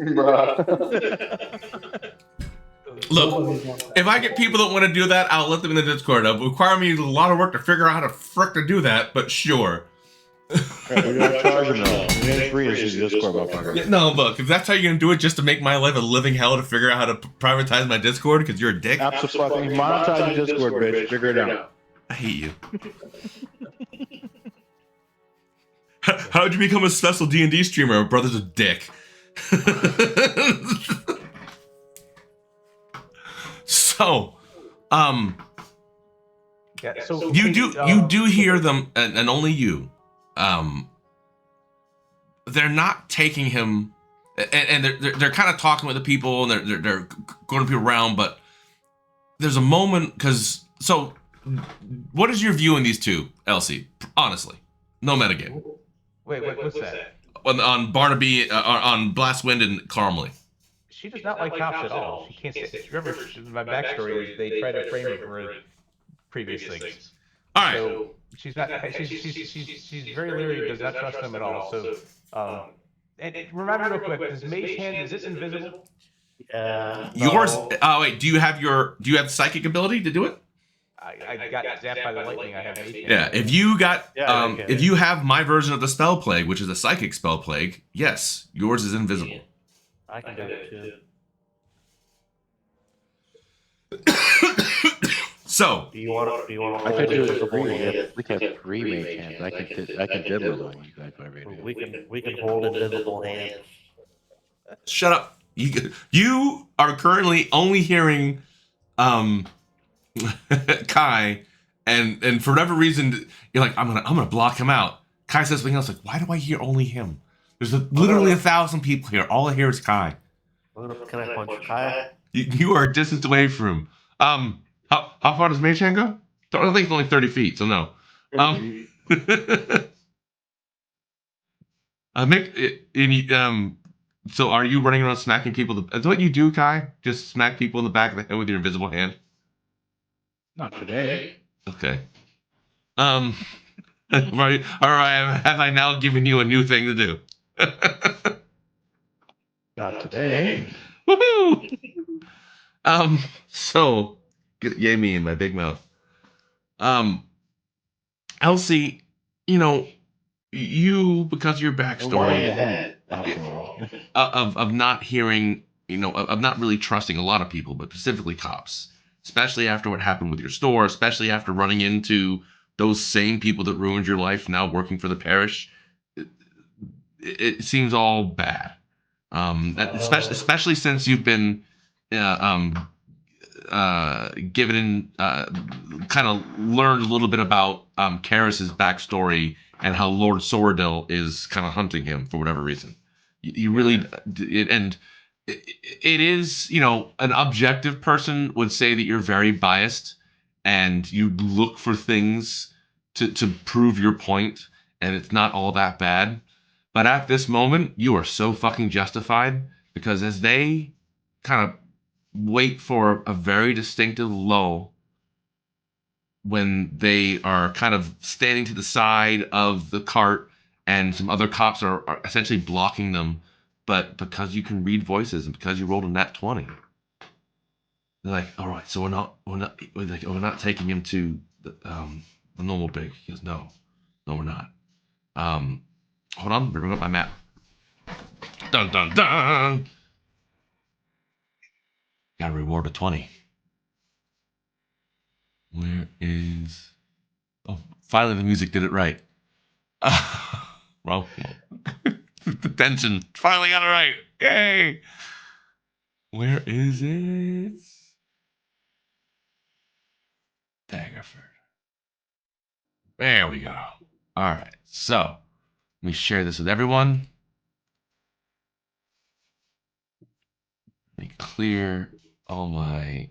[SPEAKER 1] Look, if I get people that want to do that, I'll let them in the Discord. It'll require me a lot of work to figure out how to frick to do that, but sure.
[SPEAKER 7] Right, we're gonna charge them though. We ain't free to use the Discord, motherfucker.
[SPEAKER 1] Yeah, no, look, if that's how you're gonna do it, just to make my life a living hell to figure out how to privatize my Discord, because you're a dick.
[SPEAKER 7] Absolutely. Monetize your Discord, bitch. Figure it out.
[SPEAKER 1] I hate you. How'd you become a special D&D streamer? My brother's a dick. So,
[SPEAKER 4] Yeah, so
[SPEAKER 1] you do hear them, and only you. They're not taking him, and they're kind of talking with the people, and they're going to people around. But there's a moment because what is your view on these two, Elsie? Honestly, no metagame.
[SPEAKER 4] Wait, what's that?
[SPEAKER 1] On Barnaby, on Blastwind and Carmely.
[SPEAKER 4] She does not like cops at all. She can't say. Remember, my backstory is they tried to frame her for previous things.
[SPEAKER 1] All right.
[SPEAKER 4] So she's not. She's very leery. Does not trust them at all. So, and remind me real quick. Does Mage Hand, is this invisible?
[SPEAKER 1] Yours. Oh wait. Do you have the psychic ability to do it?
[SPEAKER 4] I got zapped by the lightning. I have Mage Hand.
[SPEAKER 1] Yeah. If you got if you have my version of the spell plague, which is a psychic spell plague, yes, yours is invisible.
[SPEAKER 9] I can do it too.
[SPEAKER 1] So,
[SPEAKER 9] Do you want
[SPEAKER 7] I could do it for free. We can have 3 mage hands. I can dibble on you guys.
[SPEAKER 9] We can hold invisible hands.
[SPEAKER 1] shut up. You are currently only hearing Kai, and for whatever reason you're like, I'm gonna block him out. Kai says something else like, why do I hear only him? There's literally 1,000 people here. All I hear is Kai.
[SPEAKER 9] Can I punch Kai?
[SPEAKER 1] You are a distance away from him. How far does Mage Hand go? I think it's only 30 feet, so no. So are you running around smacking people? Is what you do, Kai? Just smack people in the back of the head with your invisible hand?
[SPEAKER 7] Not today.
[SPEAKER 1] Okay. Right. All right. Have I now given you a new thing to do?
[SPEAKER 7] Not today.
[SPEAKER 1] Woohoo! So, yay me in my big mouth. Elsie, you, because of your backstory of not hearing, of not really trusting a lot of people, but specifically cops, especially after what happened with your store, especially after running into those same people that ruined your life now working for the parish, it seems all bad. Especially since you've been given kind of learned a little bit about Karis's backstory and how Lord Soradil is kind of hunting him for whatever reason. You really, and it is, an objective person would say that you're very biased and you look for things to prove your point, and it's not all that bad. But at this moment, you are so fucking justified, because as they kind of wait for a very distinctive lull when they are kind of standing to the side of the cart and some other cops are essentially blocking them, but because you can read voices and because you rolled a nat 20, they're like, all right, so we're not taking him to the normal big. He goes, no, we're not. Hold on, bring up my map. Dun dun dun. Got a reward of 20. Where is? Oh, finally the music did it right. Well, The tension finally got it right. Yay! Where is it? Daggerford. There we go. All right. So let me share this with everyone. Let me clear all my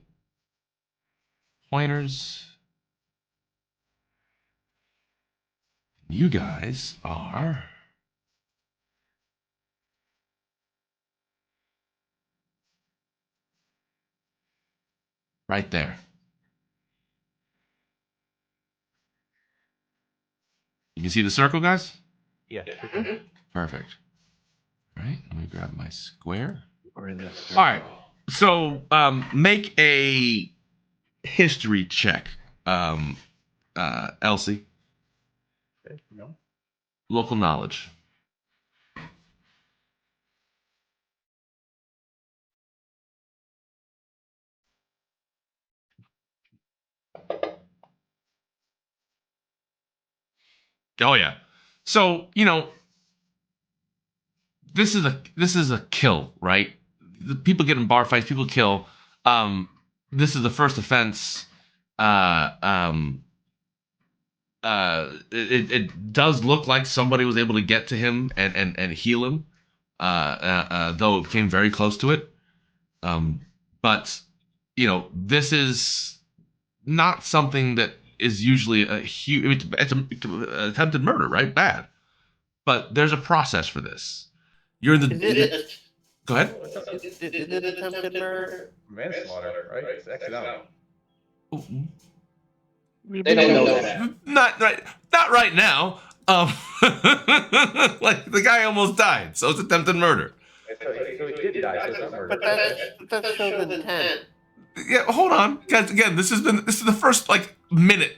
[SPEAKER 1] pointers. You guys are right there. You can see the circle, guys?
[SPEAKER 4] Yeah.
[SPEAKER 1] Perfect. All right, let me grab my square.
[SPEAKER 7] Or in this.
[SPEAKER 1] All right. So make a history check, Elsie.
[SPEAKER 4] Okay, no.
[SPEAKER 1] Local knowledge. Oh yeah. So this is a kill, right? The people get in bar fights, people kill. This is the first offense. It does look like somebody was able to get to him and heal him, though it came very close to it. But this is not something that is usually a huge. It's attempted murder, right? Bad, but there's a process for this. You're in the. Go ahead.
[SPEAKER 9] Is it attempted murder?
[SPEAKER 4] Manslaughter, right? It's accidental.
[SPEAKER 5] They don't know that.
[SPEAKER 1] Not right now. Like the guy almost died, so it's attempted murder.
[SPEAKER 4] So he did die, so it's not murder.
[SPEAKER 9] But that shows intent.
[SPEAKER 1] Yeah, hold on, guys. Again, this is the first minute.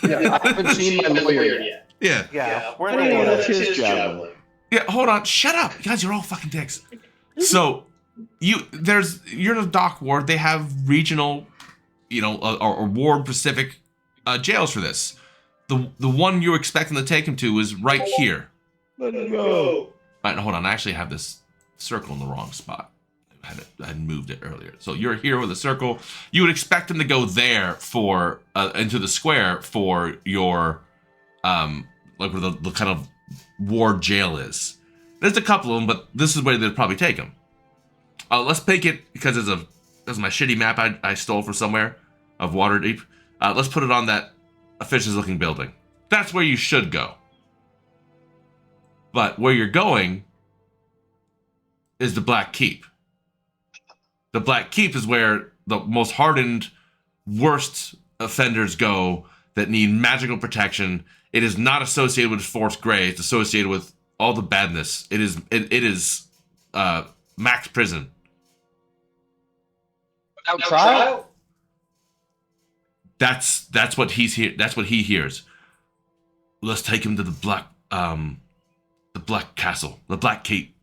[SPEAKER 5] Yeah, I haven't seen my lawyer yet.
[SPEAKER 1] Yeah.
[SPEAKER 9] Yeah,
[SPEAKER 7] What do you know that's his job?
[SPEAKER 1] Yeah, hold on. Shut up. You guys, you're all fucking dicks. So, you're in a dock ward. They have regional, or ward specific jails for this. The one you're expecting to take him to is right here.
[SPEAKER 7] Let him go.
[SPEAKER 1] Right, hold on. I actually have this circle in the wrong spot. I had moved it earlier. So you're here with a circle. You would expect him to go there for into the square for your where the kind of ward jail is. There's a couple of them, but this is where they'd probably take him. Let's pick it because there's my shitty map I stole from somewhere of Waterdeep. Let's put it on that officious looking building. That's where you should go. But where you're going is the Black Keep. The Black Keep is where the most hardened, worst offenders go that need magical protection. It is not associated with Force Grey. It's associated with all the badness. It is max prison.
[SPEAKER 5] Without trial?
[SPEAKER 1] That's what he's here. That's what he hears. Let's take him to the Black Castle, the Black Keep.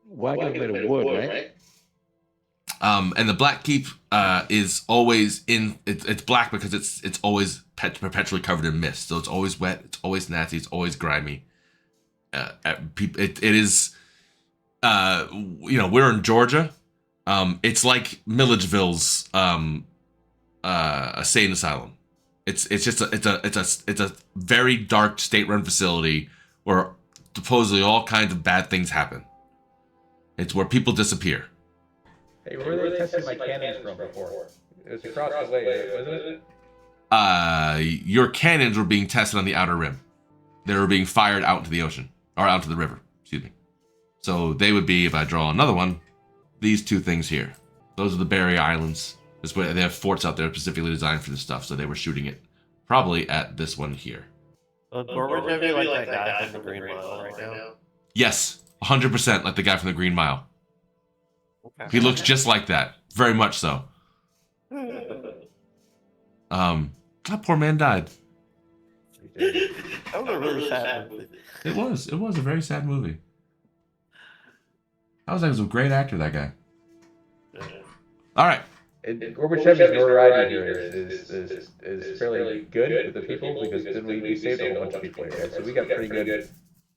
[SPEAKER 7] Wagon made of wood, right?
[SPEAKER 1] And the Black Keep is always it's black because it's always perpetually covered in mist. So it's always wet, it's always nasty, it's always grimy. It is we're in Georgia. It's like Milledgeville's a sane asylum. It's a very dark state-run facility where supposedly all kinds of bad things happen. It's where people disappear.
[SPEAKER 4] Hey, where were they testing my cannons from before? It was across the way, wasn't it?
[SPEAKER 1] Your cannons were being tested on the outer rim. They were being fired out into the ocean, or out into the river, excuse me. So they would be, if I draw another one, these two things here. Those are the Barrier Islands. This way, they have forts out there specifically designed for this stuff, so they were shooting it probably at this one here.
[SPEAKER 9] Gorbachevy like that guy from the Green Mile right now?
[SPEAKER 1] Yes, 100% like the guy from the Green Mile.
[SPEAKER 9] Okay.
[SPEAKER 1] He looks just like that, very much so. That poor man died.
[SPEAKER 9] That was a really sad movie.
[SPEAKER 1] It was a very sad movie. I was a great actor, that guy. All right.
[SPEAKER 4] Gorbachevy's notoriety here is fairly good with the people because we saved a whole bunch of people here, so we got pretty good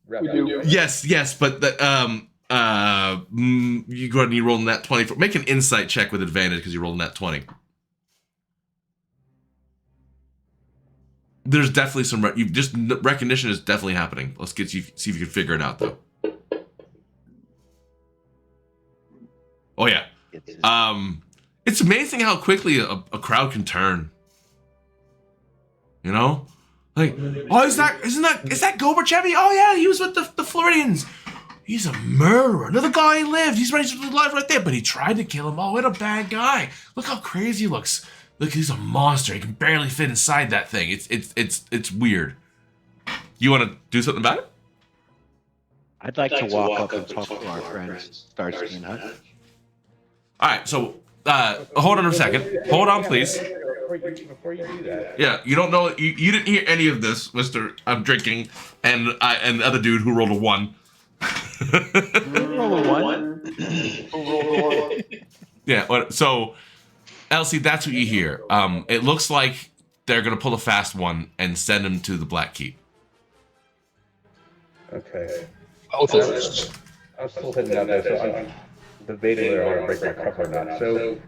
[SPEAKER 2] We do.
[SPEAKER 1] Yes, but the you go ahead and you roll in that 20. Make an insight check with advantage because you rolled in that 20. There's definitely some recognition is definitely happening. Let's see if you can figure it out though. Oh yeah. It's amazing how quickly a crowd can turn. You know? Like, oh, is that Gorbachevy? Oh yeah, he was with the Floridians. He's a murderer. Another guy lived. He's ready to live right there, but he tried to kill him. Oh, what a bad guy. Look how crazy he looks. Look, he's a monster. He can barely fit inside that thing. It's weird. You want to do something about it?
[SPEAKER 7] I'd like to walk up and talk to our friends, Starsky and Hutch.
[SPEAKER 1] All right, so hold on a second. Hold on, please.
[SPEAKER 4] Before you do that.
[SPEAKER 1] Yeah, you don't know. You didn't hear any of this, Mister. I'm drinking, and the other dude who rolled a 1.
[SPEAKER 7] Roll a 1.
[SPEAKER 1] Yeah. So, Elsie, that's what you hear. It looks like they're gonna pull a fast one and send him to the Black Keep.
[SPEAKER 4] Okay. I'm still heading out there, so I'm debating whether I want to break my cup or not. So,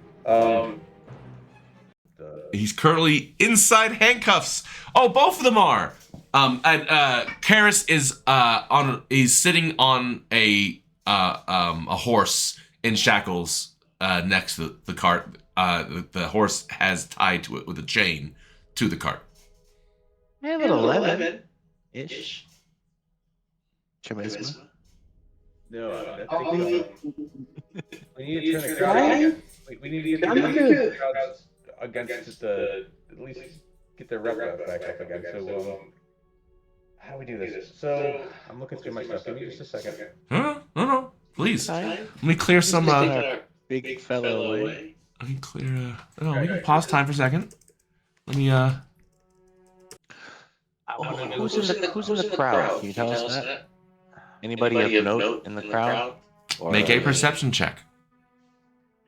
[SPEAKER 1] he's currently inside handcuffs. Oh, both of them are. And Karis is he's sitting on a horse in shackles next to the cart. The horse has tied to it with a chain to the cart.
[SPEAKER 7] I have an 11-ish. Charisma.
[SPEAKER 4] no, I think we need to turn the crowd. We need to get the crowds against just at least get their rep back up again. So, how do we do this? So, I'm looking through my stuff. Give me just a second.
[SPEAKER 1] No, please. Let me clear some.
[SPEAKER 7] Big fellow away.
[SPEAKER 1] Let me clear. We can pause time for a second. Let me.
[SPEAKER 7] Who's in the crowd? Can you tell us that? Anybody of note in the crowd? Or
[SPEAKER 1] Make a perception check.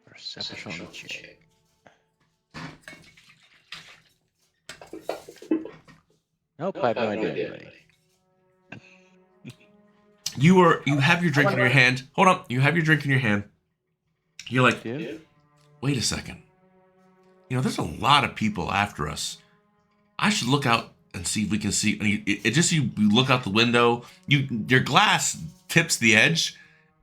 [SPEAKER 7] Perception check. Nope, I have no idea anybody.
[SPEAKER 1] You have your drink in your hand. Hold on. You have your drink in your hand. You're like, wait a second. There's a lot of people after us. I should look out and see if we can see. You look out the window. Your glass tips the edge,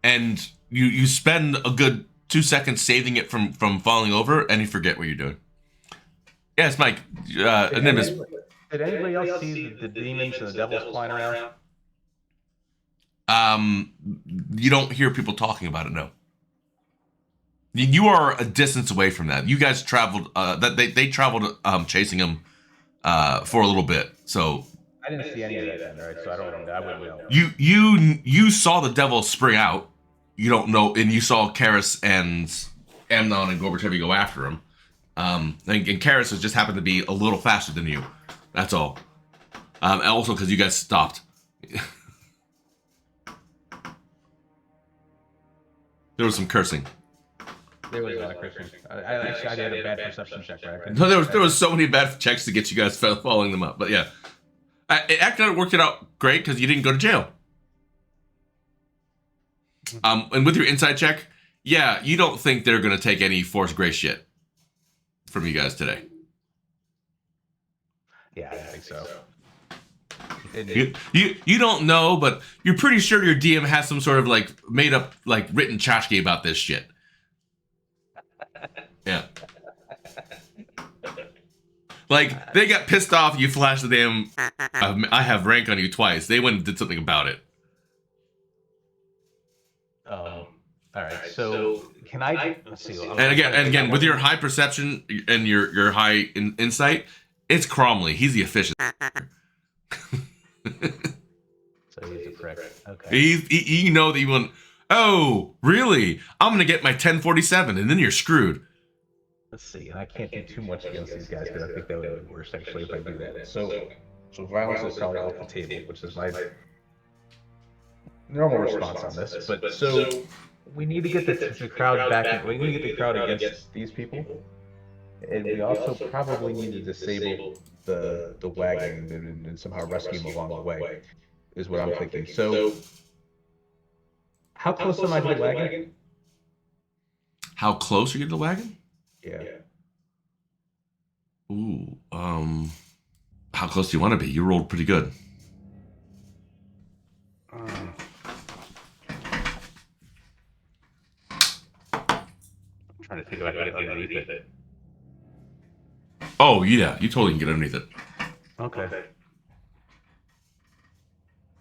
[SPEAKER 1] and you spend a good 2 seconds saving it from falling over, and you forget what you're doing. Yes, Mike. Nimbus.
[SPEAKER 4] Did anybody else see the demons and the devils flying around?
[SPEAKER 1] You don't hear people talking about it. No. You are a distance away from that. You guys traveled. They traveled chasing him for a little bit. So
[SPEAKER 4] I didn't see any of that then, right? So I don't know. I wouldn't know.
[SPEAKER 1] You saw the devil spring out. You don't know, and you saw Karis and Amnon and Gorbachevy go after him. And Karis has just happened to be a little faster than you. That's all. And also because you guys stopped. There was some cursing.
[SPEAKER 4] There was a lot of cursing. I did a bad perception check, right?
[SPEAKER 1] No, there was so many bad checks to get you guys following them up. But yeah, it actually worked it out great because you didn't go to jail. And with your inside check, yeah, you don't think they're gonna take any forced grace shit from you guys today.
[SPEAKER 4] Yeah, I don't think so.
[SPEAKER 1] You don't know, but you're pretty sure your DM has some sort of made up written tchotchke about this shit. Yeah. They got pissed off. You flashed the damn. I have rank on you twice. They went and did something about it.
[SPEAKER 4] All right. So can I? Let's see.
[SPEAKER 1] And again, with your high perception and your high insight, it's Cromley. He's the efficient.
[SPEAKER 4] So he's a prick. Okay.
[SPEAKER 1] You know that you want. Oh, really? I'm gonna get my 1047, and then you're screwed.
[SPEAKER 4] Let's see. And I can't do too much against these guys because I think that would be worse actually if I do that. So violence is probably off the table, which is my normal response on this. But so we need to get the crowd back. We need to get the crowd against these people, and we also probably need to disable the wagon and somehow rescue them along the way. is what I'm thinking. So, how close am I to the wagon?
[SPEAKER 1] How close are you to the wagon?
[SPEAKER 4] Yeah.
[SPEAKER 1] Ooh, how close do you want to be? You rolled pretty good.
[SPEAKER 4] I'm trying to think if I can get underneath it.
[SPEAKER 1] Oh, yeah, you totally can get underneath it.
[SPEAKER 4] Okay.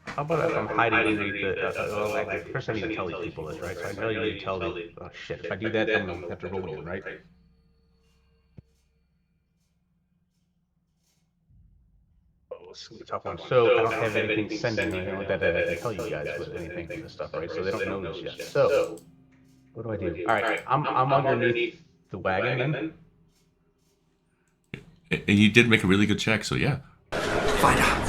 [SPEAKER 4] How about if I'm hiding underneath the first I need to tell these people this, right? So I really need to tell them, oh shit, if I do that, I'm gonna have to roll again, right? Oh, this is a tough one. So I don't have anything sending or anything like that I can tell you guys with anything from this stuff, right? So they don't know this yet. So what do I do? All right, I'm underneath the wagon then.
[SPEAKER 1] And you did make a really good check, so yeah. Find out.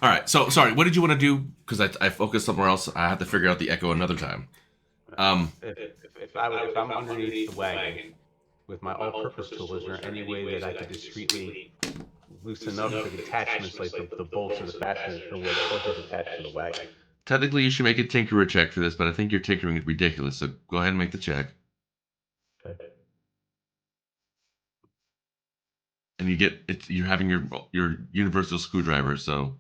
[SPEAKER 1] All right, so sorry, what did you want to do? Because I focused somewhere else. I have to figure out the echo another time.
[SPEAKER 4] If I'm underneath the wagon with my all-purpose tool, is there any way that I could discreetly loosen up the attachments, like the bolts or the fasteners for where the horse is attached to the wagon?
[SPEAKER 1] Technically, you should make a tinkerer check for this, but I think your tinkering is ridiculous. So go ahead and make the check.
[SPEAKER 4] Okay.
[SPEAKER 1] And you get it. You're having your universal screwdriver, so.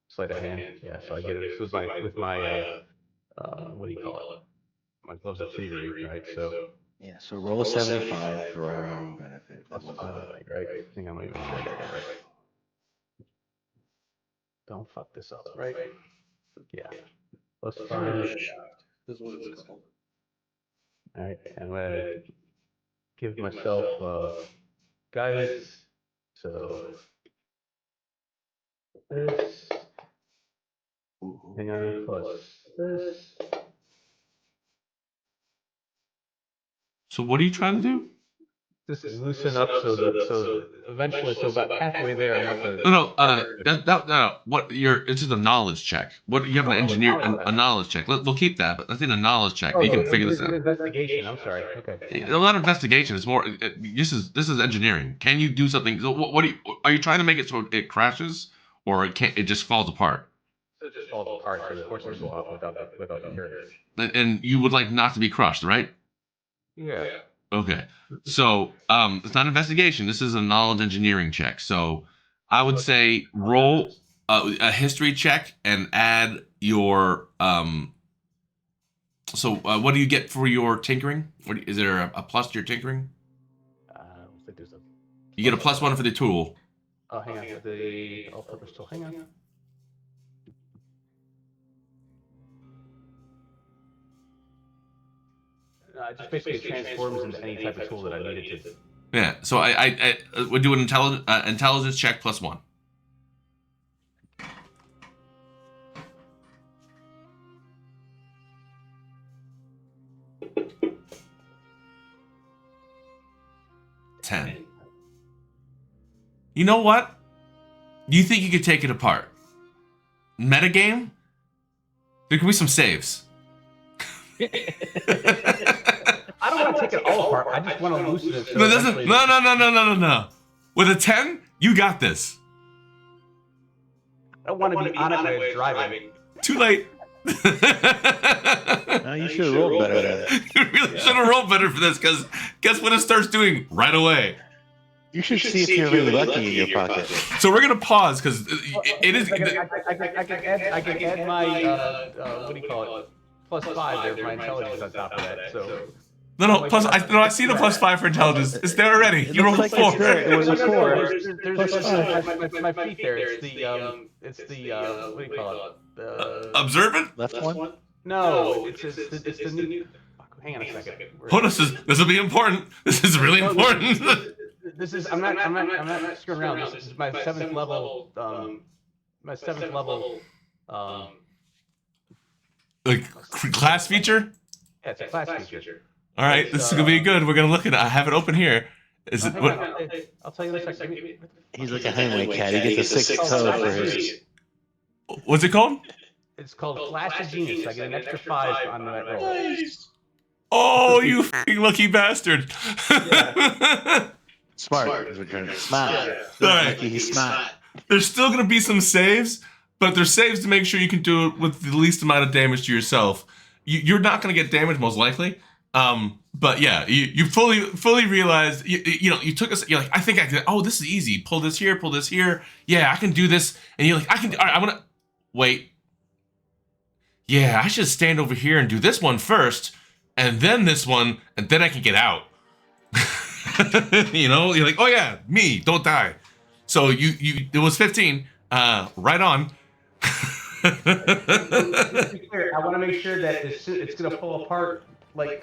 [SPEAKER 4] Sleight of hand. Yeah, so I get it with my what do you call it? My gloves of thievery, right? So
[SPEAKER 7] Yeah, so roll a 75 for our own benefit.
[SPEAKER 4] that's right? I think I'm even sure I got that right. Don't fuck this up, right? Yeah. Plus 5.
[SPEAKER 2] This is what it's called.
[SPEAKER 4] All right, and I'm gonna give myself guidance. So this. Hang on, plus this.
[SPEAKER 1] So what are you trying to do?
[SPEAKER 4] This is loosen up so eventually, so about halfway there, I want to.
[SPEAKER 1] No. What it's just a knowledge check. What you have a knowledge check. We'll keep that, but I think a knowledge check. You can figure this out.
[SPEAKER 4] Investigation. I'm sorry. Okay.
[SPEAKER 1] It's not investigation. It's more. This is engineering. Can you do something? So what are you trying to make it so it crashes, or it can't? It just falls apart.
[SPEAKER 4] So it just falls apart, so the horses go off without the carriage.
[SPEAKER 1] And you would like not to be crushed, right?
[SPEAKER 4] Yeah.
[SPEAKER 1] Okay. So it's not an investigation. This is a knowledge engineering check. So I would say roll a history check and add your So what do you get for your tinkering? Is there a plus to your tinkering?
[SPEAKER 4] I think there's a.
[SPEAKER 1] You get a +1 for the tool.
[SPEAKER 4] Oh, hang on. The all-purpose tool. Hang on. Just basically transforms into any type of tool that I needed to.
[SPEAKER 1] Yeah. So I would do an intelligence check +1. You know what? Do you think you could take it apart? Metagame? There could be some saves.
[SPEAKER 4] I don't want to take it all apart. I just want to loosen it. So
[SPEAKER 1] No. With a 10, you got this.
[SPEAKER 4] I don't want to be on it when it's driving.
[SPEAKER 1] Too late.
[SPEAKER 7] You should have rolled better than that.
[SPEAKER 1] You really should have rolled better for this, because guess what it starts doing right away?
[SPEAKER 7] You should see if you're really lucky in your pocket.
[SPEAKER 1] So we're gonna pause because it is.
[SPEAKER 4] I can add my what do you call it? +5 there for my intelligence on top of that. So.
[SPEAKER 1] No. Plus, I see the +5 for intelligence. It's there already. You rolled a 4.
[SPEAKER 7] It was a 4.
[SPEAKER 4] There's my feet there. It's the what do you call it?
[SPEAKER 1] Observant?
[SPEAKER 7] Left one?
[SPEAKER 4] No, it's the new. Hang on a second.
[SPEAKER 1] Oh, this will be important. This is really important.
[SPEAKER 4] This is I'm not screwing around. This is my 7th level.
[SPEAKER 1] Like class feature?
[SPEAKER 4] Yeah, it's a class feature.
[SPEAKER 1] All right, this is gonna be good. We're gonna look at it. I have it open here. Is it? What?
[SPEAKER 4] I'll tell you in a second.
[SPEAKER 7] He's like a highway cat. He gets a 6 toe for his.
[SPEAKER 1] What's it called?
[SPEAKER 4] It's called Flash of Genius. I get an extra 5 on that roll.
[SPEAKER 1] Oh, you fucking lucky bastard.
[SPEAKER 7] Smart. Is what you're smart.
[SPEAKER 1] All right.
[SPEAKER 7] Lucky he's smart.
[SPEAKER 1] There's still going to be some saves, but there's saves to make sure you can do it with the least amount of damage to yourself. You're not going to get damage, most likely. But yeah, you fully realized, you took us, you're like, I think I can, oh, this is easy. Pull this here. Yeah, I can do this. And you're like, all right, I'm going to, wait. Yeah, I should stand over here and do this one first, and then this one, and then I can get out. You're like, oh yeah, me, don't die. So it was 15, right on.
[SPEAKER 4] To be clear, I want to make sure that it's going to pull apart like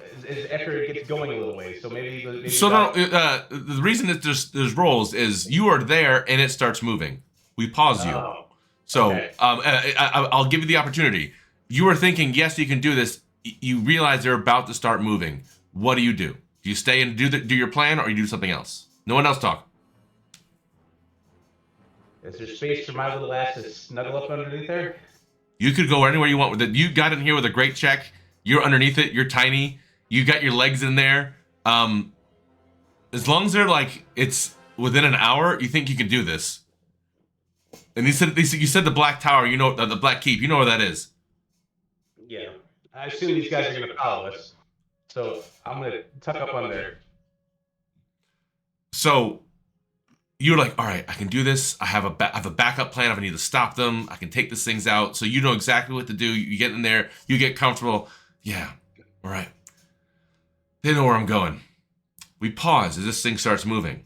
[SPEAKER 4] after it gets going a little way. So maybe
[SPEAKER 1] so the reason that there's rolls is you are there and it starts moving. We pause you. So
[SPEAKER 4] okay.
[SPEAKER 1] I'll give you the opportunity. You were thinking, yes, you can do this. You realize they're about to start moving. What do? Do you stay and do your plan, or you do something else? No one else talk.
[SPEAKER 4] Is there space for my little ass to snuggle up underneath there?
[SPEAKER 1] You could go anywhere you want with it. You got in here with a great check. You're underneath it. You're tiny. You got your legs in there. As long as they're like it's within an hour, you think you can do this. And you said the Black Tower. You know the Black Keep. You know where that is.
[SPEAKER 4] Yeah, I assume these guys are going to follow us. So I'm going to tuck up on there.
[SPEAKER 1] So you're like, all right, I can do this. I have a backup plan if I need to stop them. I can take these things out. So you know exactly what to do. You get in there. You get comfortable. Yeah, all right. They know where I'm going. We pause as this thing starts moving.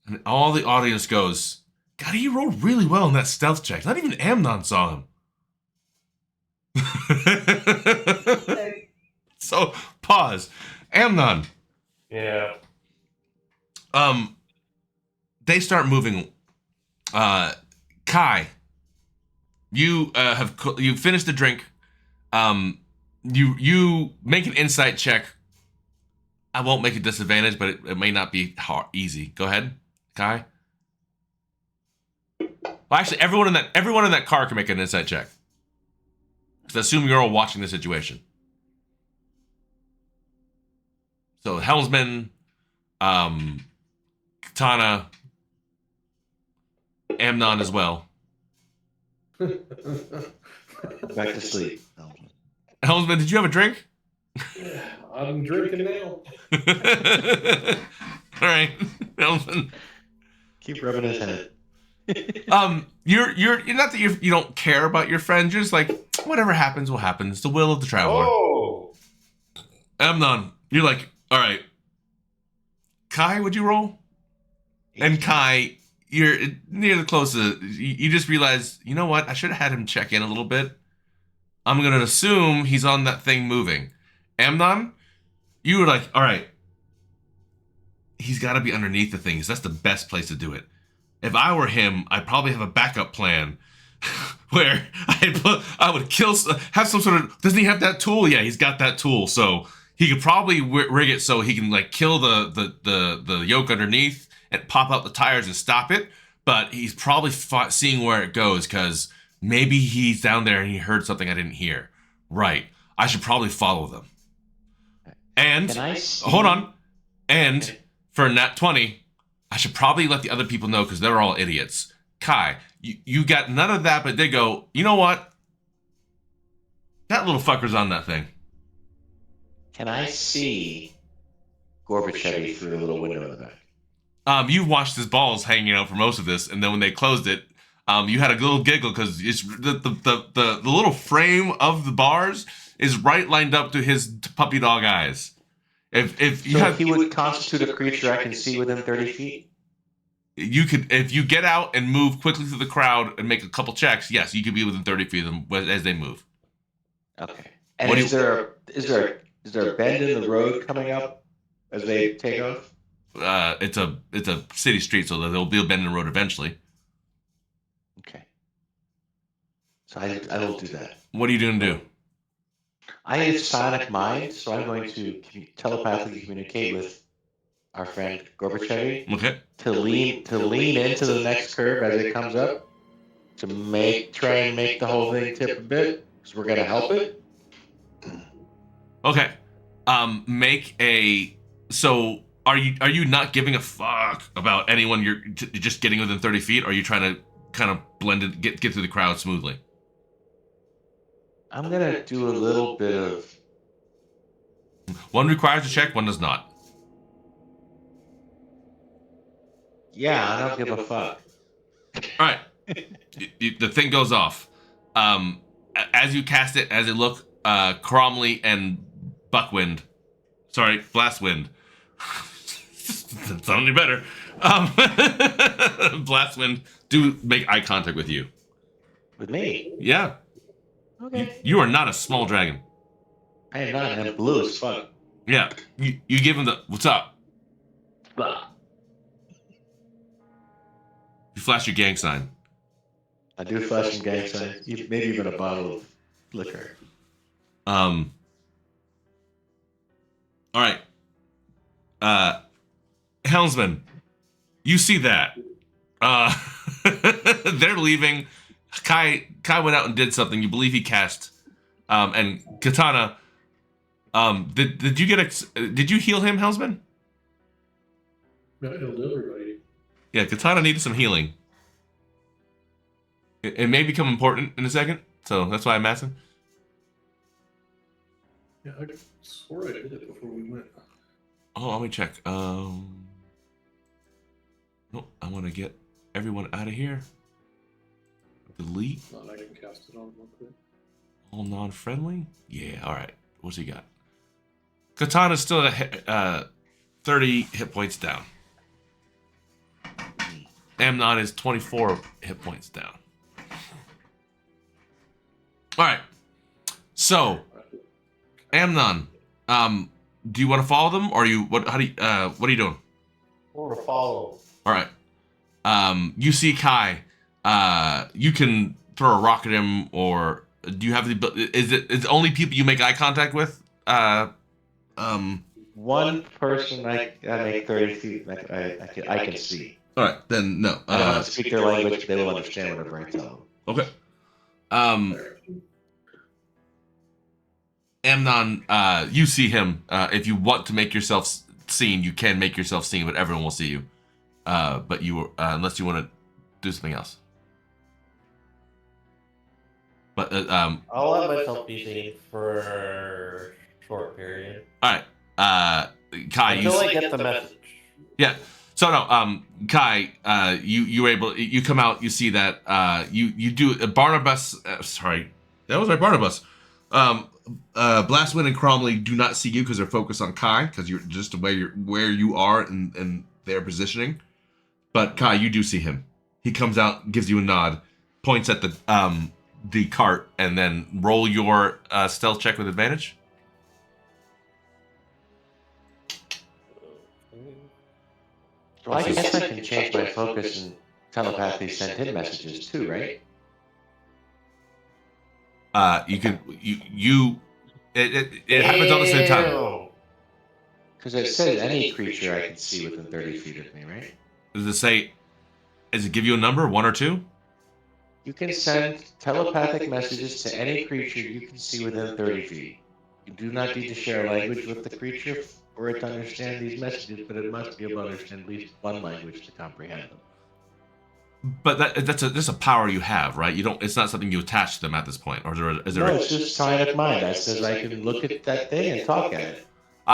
[SPEAKER 1] And all the audience goes, God, he rolled really well in that stealth check. Not even Amnon saw him. So pause. Amnon.
[SPEAKER 4] Yeah.
[SPEAKER 1] They start moving. Kai, you you finished the drink. You make an insight check. I won't make a disadvantage, but it may not be easy. Go ahead, Kai. Well, actually, everyone in that car can make an insight check. So assume you're all watching the situation. So Helmsman, Katana, Amnon as well.
[SPEAKER 7] Back to sleep.
[SPEAKER 1] Helmsman, did you have a drink?
[SPEAKER 2] I'm drinking now.
[SPEAKER 1] All right, Helmsman.
[SPEAKER 7] Keep rubbing his head.
[SPEAKER 1] You're not that you don't care about your friend. You're just like, whatever happens will happen. It's the will of the traveler.
[SPEAKER 2] Oh.
[SPEAKER 1] Amnon, you're like, all right. Kai, would you roll? And Kai, you're near the closest. You just realize, you know what? I should have had him check in a little bit. I'm going to assume he's on that thing moving. Amnon, you were like, all right. He's got to be underneath the things. That's the best place to do it. If I were him, I'd probably have a backup plan where I would have some sort of, doesn't he have that tool? Yeah, he's got that tool. So he could probably rig it so he can like kill the yoke underneath and pop out the tires and stop it. But he's probably seeing where it goes because maybe he's down there and he heard something I didn't hear. Right. I should probably follow them. And hold on. And for nat 20, I should probably let the other people know because they're all idiots. Kai, you got none of that, but they go, you know what? That little fucker's on that thing.
[SPEAKER 7] Can I see Gorbachevy through the little window in the back?
[SPEAKER 1] You've watched his balls hanging out for most of this, and then when they closed it, you had a little giggle because it's the little frame of the bars is right lined up to his puppy dog eyes. If he would constitute a creature I can see within 30 feet. You could, if you get out and move quickly through the crowd and make a couple checks, yes, you could be within 30 feet of them as they move.
[SPEAKER 7] Okay. And is there a bend in the road coming up as they take off?
[SPEAKER 1] It's a city street, so there'll be a bend in the road eventually.
[SPEAKER 7] Okay. So I will do that.
[SPEAKER 1] What are you going to do?
[SPEAKER 7] I have sonic mind, so I'm going to telepathically communicate with our friend Gorbachevy.
[SPEAKER 1] Okay.
[SPEAKER 7] To lean into the next curve as it comes up, to try and make the whole thing tip a bit, because we're gonna help it.
[SPEAKER 1] Okay. Make a. So are you not giving a fuck about anyone? You're just getting within 30 feet. Or are you trying to kind of blend it, get through the crowd smoothly?
[SPEAKER 7] I'm gonna do a little bit of.
[SPEAKER 1] One requires a check, one does not.
[SPEAKER 7] Yeah, I don't give a fuck.
[SPEAKER 1] All right. The thing goes off. As you cast it, as it look, Cromley and Blastwind. That's not any better. Blastwind do make eye contact with you.
[SPEAKER 7] With me?
[SPEAKER 1] Yeah.
[SPEAKER 7] Okay.
[SPEAKER 1] You are not a small dragon.
[SPEAKER 7] I am not. I'm blue as fuck.
[SPEAKER 1] Yeah. You give him the what's up.
[SPEAKER 7] Blah.
[SPEAKER 1] You flash your gang sign.
[SPEAKER 7] I do flash some gang signs. Maybe even a bottle of liquor.
[SPEAKER 1] All right. Helmsman, you see that. They're leaving. Kai went out and did something. You believe he cast. And Katana, did you did you heal him, Helmsman?
[SPEAKER 2] I healed everybody.
[SPEAKER 1] Yeah, Katana needed some healing. It may become important in a second, so that's why I'm asking.
[SPEAKER 2] Yeah, I swore I did it before we went.
[SPEAKER 1] Oh, let me check. No, I want to get everyone out of here. Delete.
[SPEAKER 2] I can cast it on real quick.
[SPEAKER 1] All non-friendly? Yeah, alright. What's he got? Katana's still at 30 hit points down. Amnon is 24 hit points down. Alright. So, Amnon, do you want to follow them, or what are you doing?
[SPEAKER 9] Or to follow.
[SPEAKER 1] Alright. You see Kai. You can throw a rock at him, or do you have the? Is it only people you make eye contact with?
[SPEAKER 7] One person I make 30 feet. I can see.
[SPEAKER 1] All right, then no.
[SPEAKER 7] I don't have to speak their language. They will understand whatever I tell them.
[SPEAKER 1] Okay. Amnon, you see him. If you want to make yourself seen, you can make yourself seen, but everyone will see you. But you, unless you want to do something else. But
[SPEAKER 9] I'll let myself be seen for a short period.
[SPEAKER 1] All right, Kai,
[SPEAKER 9] Until I get the message.
[SPEAKER 1] Yeah. So no, Kai, you were able. You come out. You see that. You do Barnabas. Sorry, that was my Barnabas. Blastwind and Cromley do not see you because they're focused on Kai because you're just where you are in their positioning. But Kai, you do see him. He comes out, gives you a nod, points at the cart, and then roll your stealth check with advantage.
[SPEAKER 7] So I guess I can change my focus and telepathy send him messages too, right?
[SPEAKER 1] You can it happens all the same time.
[SPEAKER 7] Because it says any creature I can see within 30 feet of me, right?
[SPEAKER 1] Does it give you a number, 1 or 2?
[SPEAKER 7] You can send telepathic messages to any creature you can see within 30 feet. You do not need to share language with the creature for it to understand these messages, but it must be able to understand at least one language to comprehend them.
[SPEAKER 1] But that's a power you have, right? You don't. It's not something you attach to them at this point, or is there?
[SPEAKER 7] No, it's just psionic mind. That says I can look at that thing and talk at it.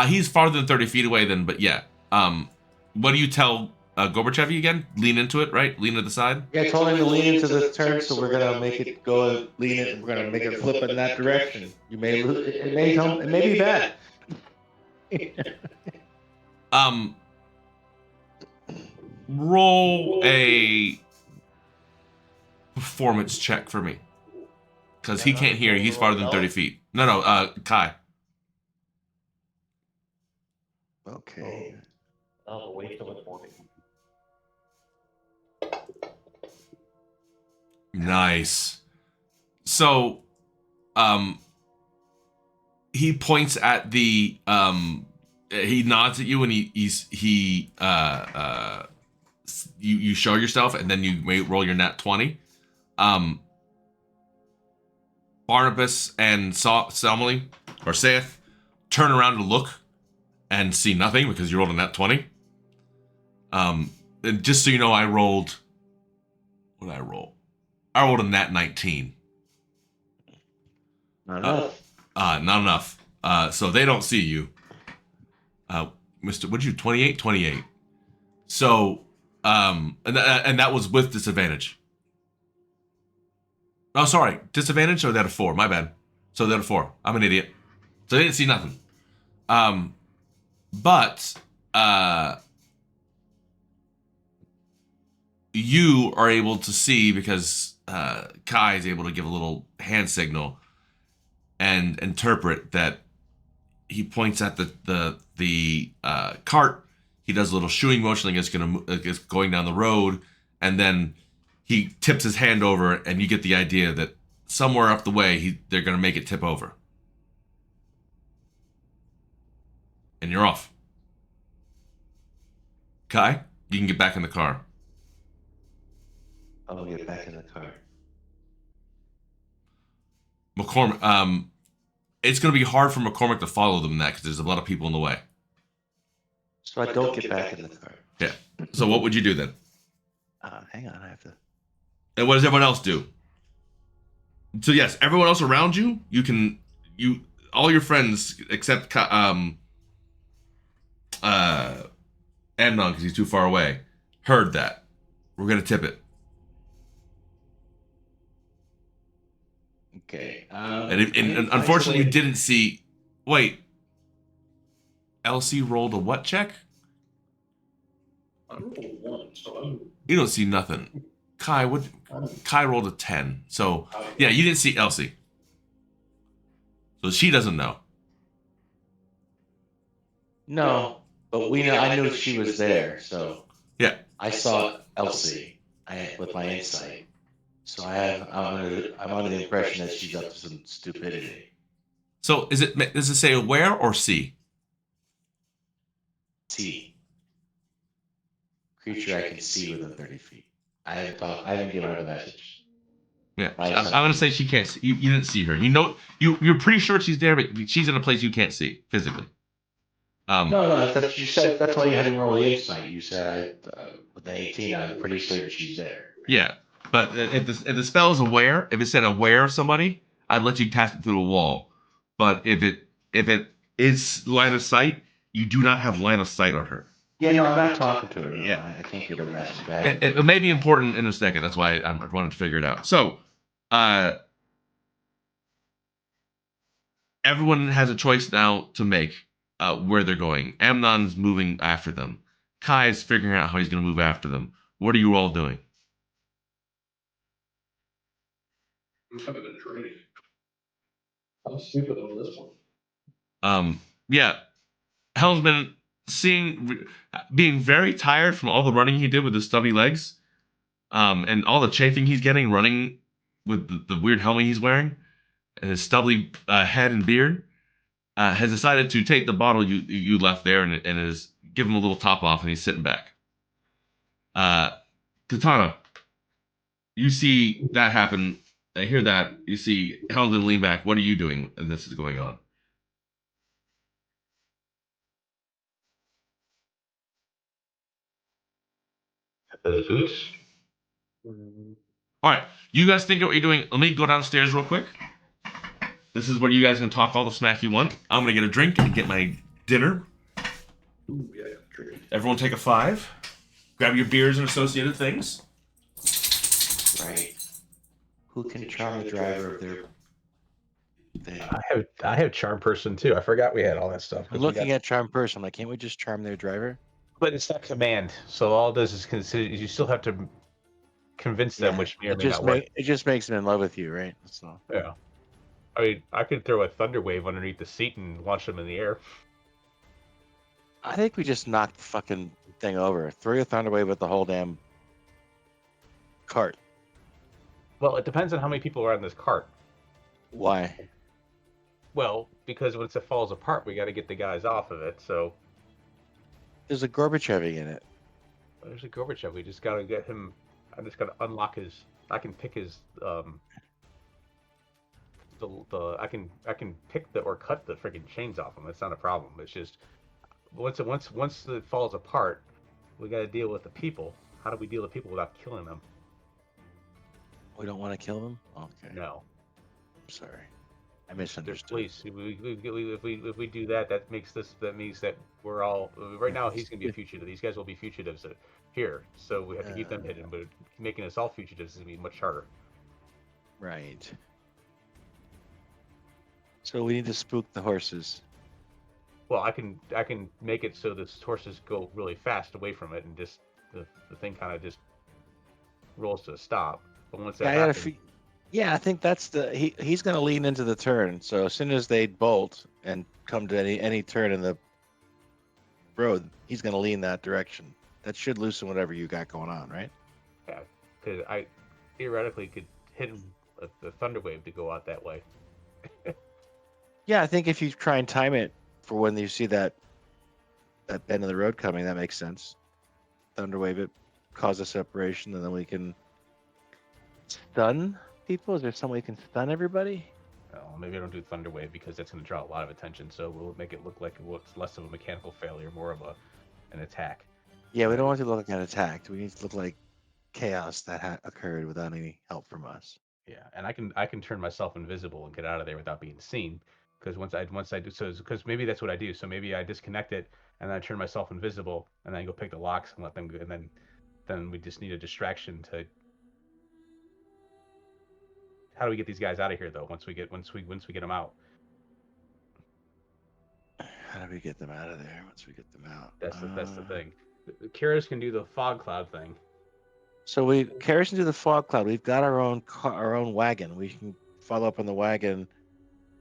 [SPEAKER 1] He's farther than 30 feet away. Then, but yeah. What do you tell Gorbachevy again? Lean into it, right? Lean to the side.
[SPEAKER 7] Yeah, I told him to lean into the turn, so we're gonna make it go and lean it, and we're gonna make it flip in that direction. You may lose. It may be bad.
[SPEAKER 1] Roll a performance check for me, because he can't hear you. He's farther than 30 feet. No, Kai.
[SPEAKER 7] Okay.
[SPEAKER 9] I'll wait till it's morning.
[SPEAKER 1] Nice. So, he points at the he nods at you, and you show yourself, and then you may roll your nat 20. Barnabas and Salmali or Seth turn around to look and see nothing because you rolled a nat 20. And just so you know, I rolled. What did I roll? I rolled a nat 19.
[SPEAKER 7] Not enough.
[SPEAKER 1] Not enough. So they don't see you. Mr. What'd you 28? 28. So, and that was with disadvantage. Oh, sorry. Disadvantage? So that a 4. My bad. So that a 4. I'm an idiot. So they didn't see nothing. But you are able to see because Kai is able to give a little hand signal and interpret that he points at the cart. He does a little shooing motion like it's going down the road, and then he tips his hand over, and you get the idea that somewhere up the way they're going to make it tip over, and you're off. Kai, you can get back in the car.
[SPEAKER 7] I'll get back in the car.
[SPEAKER 1] McCormick, it's going to be hard for McCormick to follow them in that because there's a lot of people in the way.
[SPEAKER 7] So I don't get back in the car.
[SPEAKER 1] Yeah. So what would you do then?
[SPEAKER 7] Hang on, I have to.
[SPEAKER 1] And what does everyone else do? So yes, everyone else around you, all your friends except Amnon because he's too far away, heard that. We're going to tip it.
[SPEAKER 7] Okay.
[SPEAKER 1] And unfortunately, you didn't see. Wait. Elsie rolled a what check?
[SPEAKER 2] I rolled 1, so
[SPEAKER 1] You don't see nothing. Kai rolled a 10. So yeah, you didn't see Elsie. So she doesn't know.
[SPEAKER 7] No, but I knew she was there, so
[SPEAKER 1] Yeah.
[SPEAKER 7] I saw Elsie with my insight. So I'm under the impression that she's up to some stupidity.
[SPEAKER 1] So does it say aware or see?
[SPEAKER 7] See. Creature I can see within 30 feet. I haven't given her a message.
[SPEAKER 1] Yeah. I'm gonna say she can't see. You didn't see her. You know you're pretty sure she's there, but she's in a place you can't see physically.
[SPEAKER 7] No, that's you said. That's why you had to roll the insight. You said with the 18, I'm pretty certain she's there.
[SPEAKER 1] Yeah, but if the spell is aware, if it said aware of somebody, I'd let you cast it through the wall. But if it is line of sight, you do not have line of sight on her.
[SPEAKER 7] Yeah, no, I'm not talking to her.
[SPEAKER 1] Yeah.
[SPEAKER 7] I can't give her a message back.
[SPEAKER 1] It may be important in a second. That's why I wanted to figure it out. So, everyone has a choice now to make where they're going. Amnon's moving after them. Kai is figuring out how he's going to move after them. What are you all doing?
[SPEAKER 2] I'm having a drink. I'm stupid on this one.
[SPEAKER 1] Yeah. Helm's been being very tired from all the running he did with his stubby legs, and all the chafing he's getting running with the weird helmet he's wearing, and his stubbly head and beard. Has decided to take the bottle you left there and is give him a little top off, and he's sitting back. Katana, you see that happen. I hear that. You see Helden lean back. What are you doing? And this is going on.
[SPEAKER 4] Those boots.
[SPEAKER 1] All right, you guys think of what you're doing. Let me go downstairs real quick. This is where you guys can talk all the smack you want. I'm gonna get a drink and get my dinner.
[SPEAKER 2] Ooh, yeah, drink.
[SPEAKER 1] Everyone take a 5. Grab your beers and associated things.
[SPEAKER 7] Right. Who can charm the driver of their thing?
[SPEAKER 4] I have charm person too. I forgot we had all that stuff.
[SPEAKER 7] I'm looking at charm person. Like, can't we just charm their driver?
[SPEAKER 4] But it's not command. So all it does is consider. You still have to convince them, which may or may not work.
[SPEAKER 7] It just makes them in love with you, right? So.
[SPEAKER 4] Yeah. I mean, I could throw a thunder wave underneath the seat and launch them in the air.
[SPEAKER 7] I think we just knocked the fucking thing over. Throw your thunder wave at the whole damn cart.
[SPEAKER 4] Well, it depends on how many people are on this cart.
[SPEAKER 7] Why?
[SPEAKER 4] Well, because once it falls apart, we got to get the guys off of it. So
[SPEAKER 7] there's a Gorbachevy in it.
[SPEAKER 4] There's a Gorbachevy. We just got to get him. I just got to unlock his. I can pick his the I can pick or cut the freaking chains off them. That's not a problem. It's just once it falls apart, we got to deal with the people. How do we deal with people without killing them?
[SPEAKER 7] We don't want to kill them? Okay.
[SPEAKER 4] No.
[SPEAKER 7] I'm sorry. I misunderstood.
[SPEAKER 4] Please, if we do that, that means that we're all right now. He's gonna be a fugitive. These guys will be fugitives here, so we have to keep them hidden. But making us all fugitives is gonna be much harder.
[SPEAKER 7] Right. So we need to spook the horses.
[SPEAKER 4] Well, I can make it so the horses go really fast away from it, and just the thing kind of just rolls to a stop. But once that happens,
[SPEAKER 7] I think that's he's going to lean into the turn. So as soon as they bolt and come to any turn in the road, he's going to lean that direction. That should loosen whatever you got going on, right?
[SPEAKER 4] yeah, because I theoretically could hit the thunder wave to go out that way.
[SPEAKER 7] Yeah, I think if you try and time it for when you see that bend of the road coming, that makes sense. Thunderwave it, cause a separation, and then we can stun people. Is there some way you can stun everybody?
[SPEAKER 4] Well, maybe I don't do thunder wave because that's going to draw a lot of attention. So we'll make it look like it's less of a mechanical failure, more of an attack.
[SPEAKER 7] Yeah, we don't want it to look like an attack. We need it to look like chaos that occurred without any help from us.
[SPEAKER 4] Yeah, and I can turn myself invisible and get out of there without being seen. Because once I do so, because maybe that's what I do. So maybe I disconnect it and then I turn myself invisible and then I go pick the locks and let them go. And then we just need a distraction to. How do we get these guys out of here though? Once we get them out.
[SPEAKER 7] How do we get them out of there once we get them out?
[SPEAKER 4] That's the thing. Kira's can do the fog cloud thing.
[SPEAKER 7] So Karis can do the fog cloud. We've got our own wagon. We can follow up on the wagon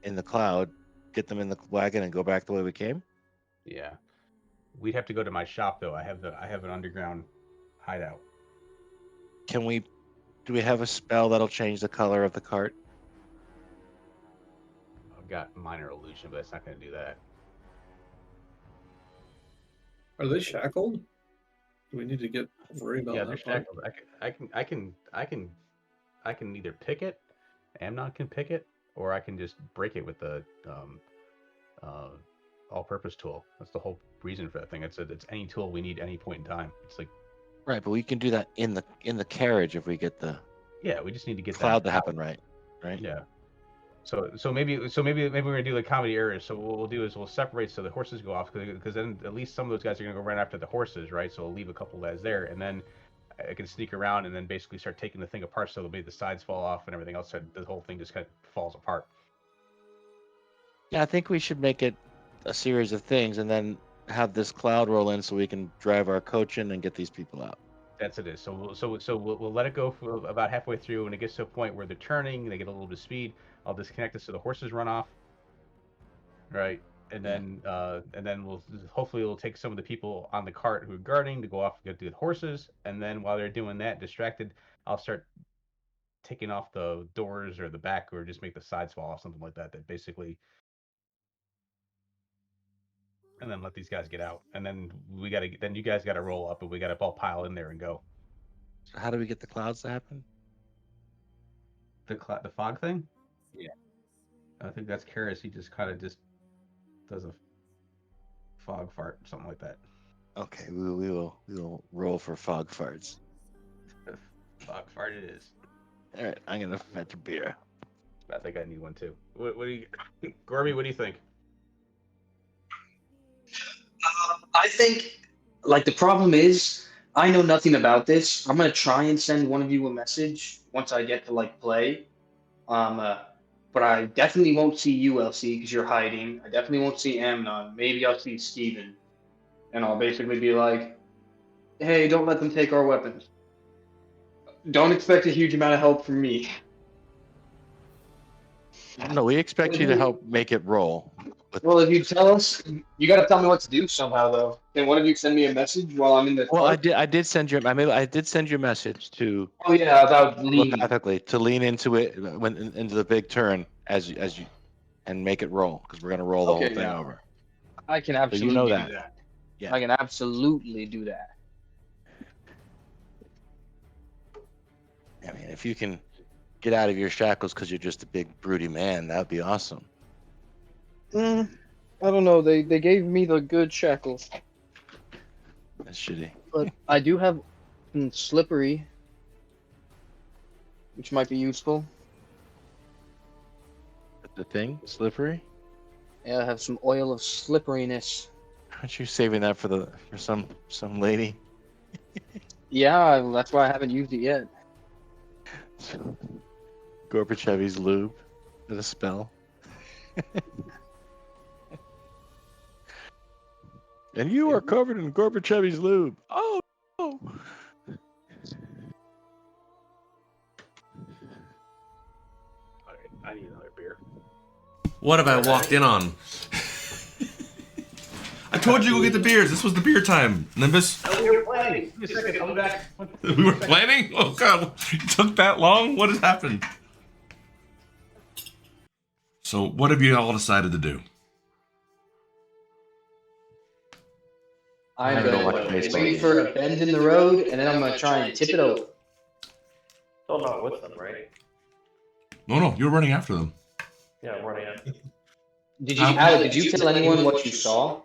[SPEAKER 7] in the cloud, get them in the wagon, and go back the way we came.
[SPEAKER 4] Yeah, we'd have to go to my shop though. I have an underground hideout.
[SPEAKER 7] Do we have a spell that'll change the color of the cart?
[SPEAKER 4] I've got minor illusion, but it's not going to do that.
[SPEAKER 2] Are they shackled? Do we need to get worried about
[SPEAKER 4] Yeah,
[SPEAKER 2] that?
[SPEAKER 4] they're shackled. I can either pick it, Amnon can pick it, or I can just break it with the all-purpose tool. That's the whole reason for that thing. It's any tool we need at any point in time. It's like
[SPEAKER 7] Right, but we can do that in the carriage if we get the
[SPEAKER 4] we just need to get
[SPEAKER 7] cloud
[SPEAKER 4] that
[SPEAKER 7] to happen right.
[SPEAKER 4] Yeah. So maybe we're gonna do like comedy errors. So what we'll do is we'll separate so the horses go off because then at least some of those guys are gonna go right after the horses, right? So we'll leave a couple guys there, and then I can sneak around and then basically start taking the thing apart so maybe the sides fall off and everything else. So the whole thing just kind of falls apart.
[SPEAKER 7] Yeah, I think we should make it a series of things and then have this cloud roll in so we can drive our coach in and get these people out.
[SPEAKER 4] That's it is. So we'll let it go for about halfway through. When it gets to a point where they're turning, they get a little bit of speed. I'll disconnect it so the horses run off. Right, and then we'll hopefully it'll take some of the people on the cart who are guarding to go off and get the horses. And then while they're doing that, distracted, I'll start taking off the doors or the back or just make the sides fall off, something like that. That basically. And then let these guys get out, and then you guys gotta roll up, and we gotta all pile in there and go.
[SPEAKER 7] So how do we get the clouds to happen?
[SPEAKER 4] The fog thing?
[SPEAKER 7] Yeah.
[SPEAKER 4] I think that's Karis. He just kind of just does a fog fart, something like that.
[SPEAKER 7] Okay, we will roll for fog farts.
[SPEAKER 4] Fog fart it is.
[SPEAKER 7] All right, I'm gonna fetch a beer.
[SPEAKER 4] I think I need one too. What do you, Gorby? What do you think?
[SPEAKER 5] I think, like, the problem is, I know nothing about this. I'm gonna try and send one of you a message once I get to like play. But I definitely won't see you, LC, because you're hiding. I definitely won't see Amnon. Maybe I'll see Steven. And I'll basically be like, hey, don't let them take our weapons. Don't expect a huge amount of help from me.
[SPEAKER 7] No, we expect you to help make it roll.
[SPEAKER 5] Well, if you tell us, you gotta tell me what to do somehow, though. Can one of you send me a message while I'm in the?
[SPEAKER 7] Well,
[SPEAKER 5] park?
[SPEAKER 7] I did send you. I did send you a message to.
[SPEAKER 5] Oh yeah, about leaning.
[SPEAKER 7] Telepathically to lean into it into the big turn as you, and make it roll because we're gonna roll the whole thing over.
[SPEAKER 5] I can absolutely
[SPEAKER 7] you know
[SPEAKER 5] do
[SPEAKER 7] that.
[SPEAKER 5] that.
[SPEAKER 7] Yeah.
[SPEAKER 5] I can absolutely do that.
[SPEAKER 7] I mean, if you can get out of your shackles because you're just a big broody man, that would be awesome.
[SPEAKER 5] I don't know. They gave me the good shackles,
[SPEAKER 7] That's shitty.
[SPEAKER 5] but I do have some slippery, which might be useful.
[SPEAKER 7] The thing, slippery.
[SPEAKER 5] Yeah, I have some oil of slipperiness.
[SPEAKER 7] Aren't you saving that for some lady?
[SPEAKER 5] Yeah, that's why I haven't used it yet.
[SPEAKER 7] Gorbachevy's lube, with a spell. And you are covered in Gorbachevy's lube. Oh no!
[SPEAKER 4] I need another beer.
[SPEAKER 1] What have I walked in on? I told you to go get the beers. This was the beer time, Nimbus.
[SPEAKER 4] We were planning. Give me a second. I'll be back.
[SPEAKER 1] We were planning? Oh god, it took that long? What has happened? So, what have you all decided to do?
[SPEAKER 5] I'm
[SPEAKER 7] gonna watch
[SPEAKER 5] going to
[SPEAKER 7] baseball
[SPEAKER 5] wait
[SPEAKER 7] games.
[SPEAKER 5] for a bend in the road, and then I'm going to try and tip it over.
[SPEAKER 9] Still not with them, right?
[SPEAKER 1] No, you're running after them.
[SPEAKER 9] Yeah, I'm running out.
[SPEAKER 5] Did you tell anyone what you saw?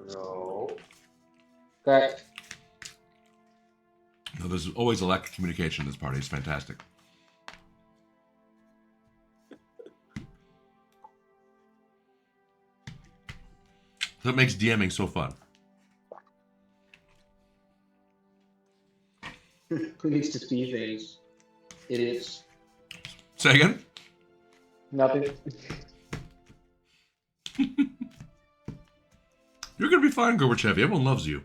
[SPEAKER 9] No.
[SPEAKER 5] Okay.
[SPEAKER 1] No, there's always a lack of communication in this party. It's fantastic. That makes DMing so fun.
[SPEAKER 5] Who needs to see things? Idiots.
[SPEAKER 1] Say again?
[SPEAKER 5] Nothing.
[SPEAKER 1] You're gonna be fine, Gorbachevy. Everyone loves you.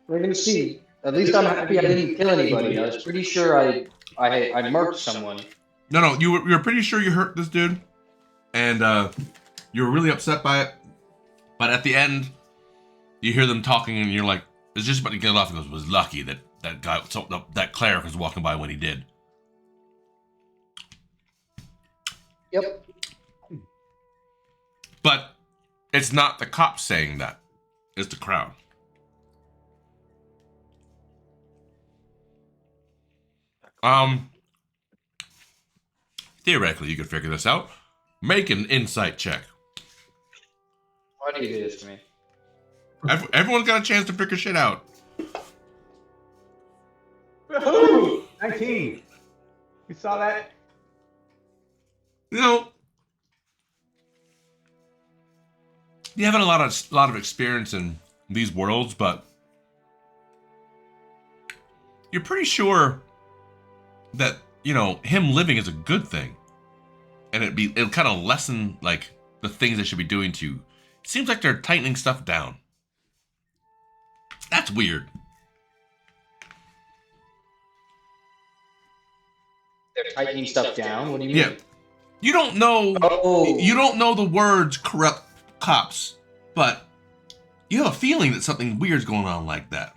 [SPEAKER 5] We're going to see. At least I'm happy I didn't kill anybody. I was pretty sure I murked someone.
[SPEAKER 1] No, you were pretty sure you hurt this dude, and you were really upset by it. But at the end, you hear them talking, and you're like, "It's just about to get off." And goes, "Was lucky that guy, that cleric was walking by when he did."
[SPEAKER 5] Yep.
[SPEAKER 1] But it's not the cops saying that; it's the crowd. Theoretically, you could figure this out. Make an insight check.
[SPEAKER 5] Why do you do this to me?
[SPEAKER 1] Everyone's got a chance to figure shit out.
[SPEAKER 4] Woohoo! 19. You saw that?
[SPEAKER 1] You know, you haven't a lot of experience in these worlds, but you're pretty sure that, you know, him living is a good thing, and it'll kind of lessen like the things they should be doing to you. It seems like they're tightening stuff down. That's weird.
[SPEAKER 5] They're tightening stuff down? What do you mean?
[SPEAKER 1] Yeah. You don't know.
[SPEAKER 5] Oh.
[SPEAKER 1] You don't know the words corrupt cops, but you have a feeling that something weird's going on like that.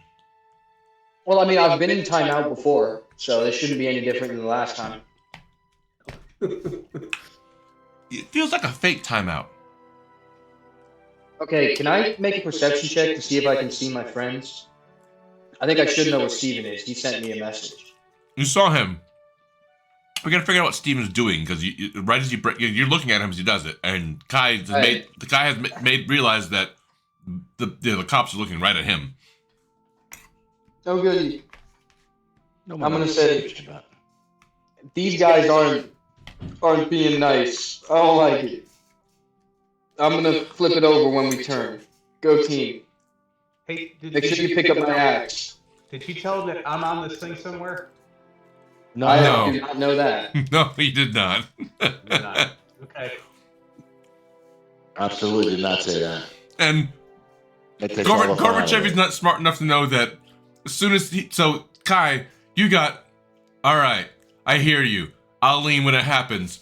[SPEAKER 5] Well, I mean, I've been in timeout before, so this shouldn't be any different than the last time.
[SPEAKER 1] It feels like a fake timeout.
[SPEAKER 5] Okay, can I make a perception check to see if I can see my friends? I think I should know where Steven is. He sent me a message.
[SPEAKER 1] You saw him. We gotta figure out what Steven's doing, because right as you're looking at him as he does it, and Kai has made realize that the cops are looking right at him.
[SPEAKER 5] Oh, goody.
[SPEAKER 7] No
[SPEAKER 5] I'm gonna say these guys aren't being nice. I don't like it. I'm gonna flip it over when we turn. Go team.
[SPEAKER 4] Hey,
[SPEAKER 5] Make sure you pick up my axe.
[SPEAKER 4] Did you tell them that I'm on this thing somewhere?
[SPEAKER 5] I
[SPEAKER 1] No.
[SPEAKER 5] did not know that.
[SPEAKER 1] No, he did not.
[SPEAKER 4] You're not. Okay.
[SPEAKER 7] Absolutely did not say that.
[SPEAKER 1] And
[SPEAKER 7] It takes all the fun out of
[SPEAKER 1] Gorbachevy's
[SPEAKER 7] it.
[SPEAKER 1] not smart enough to know that as soon as so Kai, you got, all right, I hear you. I'll lean when it happens.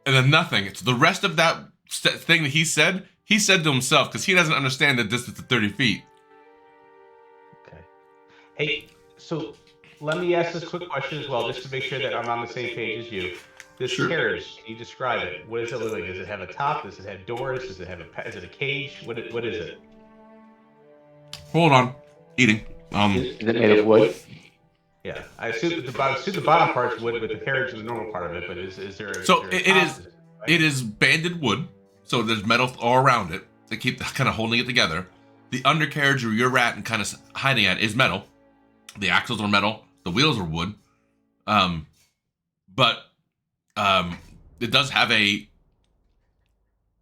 [SPEAKER 1] And then nothing. It's the rest of that thing that he said to himself, because he doesn't understand the distance of 30 feet.
[SPEAKER 4] Okay. Hey, so let me ask this quick question as well, just to make sure that I'm on the same page as you. This carriage, can you describe it? What does it look like? Does it have a top? Does it have doors? Does it have is it a cage? What is it?
[SPEAKER 1] Hold on. Eating.
[SPEAKER 7] Is it made of wood?
[SPEAKER 4] Yeah, I assume the bottom part's wood with the carriage and the normal part of it, but is there?
[SPEAKER 1] So
[SPEAKER 4] is there a
[SPEAKER 1] it
[SPEAKER 4] top
[SPEAKER 1] is.
[SPEAKER 4] to it, right?
[SPEAKER 1] It is banded wood, so there's metal all around it to keep kind of holding it together. The undercarriage where you're at and kind of hiding at is metal. The axles are metal. The wheels are wood. But it does have a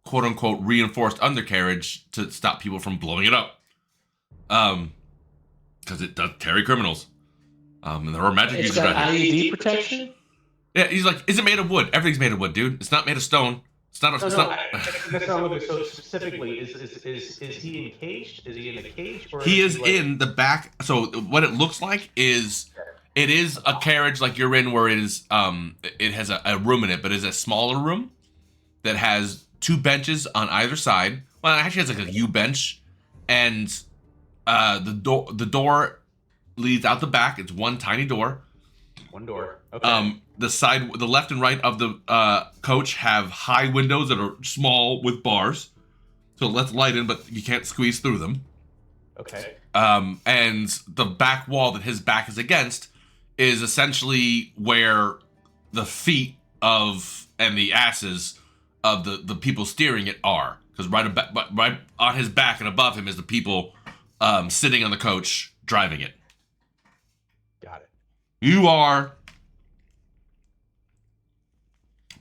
[SPEAKER 1] quote unquote reinforced undercarriage to stop people from blowing it up. Because it does carry criminals. And there are magic
[SPEAKER 7] It's
[SPEAKER 1] users
[SPEAKER 7] got
[SPEAKER 1] out here.
[SPEAKER 7] IED protection?
[SPEAKER 1] Yeah, he's like, is it made of wood? Everything's made of wood, dude. It's not made of stone. It's not. It's not.
[SPEAKER 4] That's not looking so specifically. Is he encaged? Is he in a cage? Or
[SPEAKER 1] He is
[SPEAKER 4] like,
[SPEAKER 1] in the back. So what it looks like is, it is a carriage like you're in, where it is. It has a room in it, but it's a smaller room that has 2 benches on either side. Well, it actually has like a U bench, and the door leads out the back. It's one tiny door.
[SPEAKER 4] one door. Okay.
[SPEAKER 1] The left and right of the coach have high windows that are small with bars, so it lets light in, but you can't squeeze through them.
[SPEAKER 4] Okay.
[SPEAKER 1] And the back wall that his back is against is essentially where the feet of and the asses of the people steering it are, because right on his back and above him is the people sitting on the coach driving it.
[SPEAKER 4] Got it.
[SPEAKER 1] You are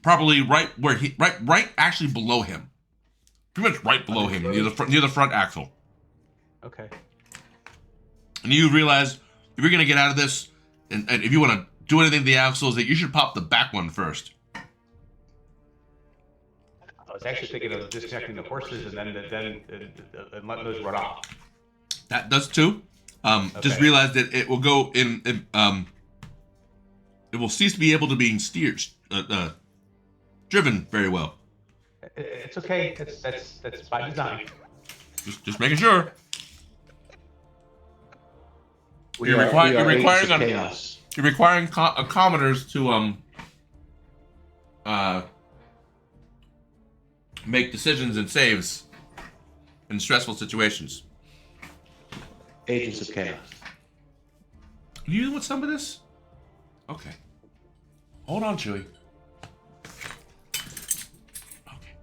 [SPEAKER 1] probably right where right actually below him, pretty much right below him, near the front axle.
[SPEAKER 4] Okay.
[SPEAKER 1] And you realize if you're gonna get out of this, and if you want to do anything to the axles, that you should pop the back one first.
[SPEAKER 4] I was actually thinking of disconnecting the horses and then letting those run off.
[SPEAKER 1] That does too. Just
[SPEAKER 4] Okay.
[SPEAKER 1] realize that it will go in. It will cease to be able to be steered, driven very well.
[SPEAKER 4] It's okay. That's by design.
[SPEAKER 1] Just making sure.
[SPEAKER 7] We
[SPEAKER 1] You're
[SPEAKER 7] are
[SPEAKER 1] requiring
[SPEAKER 7] agents of chaos.
[SPEAKER 1] You're requiring commoners to make decisions and saves in stressful situations.
[SPEAKER 7] Agents of chaos.
[SPEAKER 1] You want some of this? Okay. Hold on, Chewie. Okay.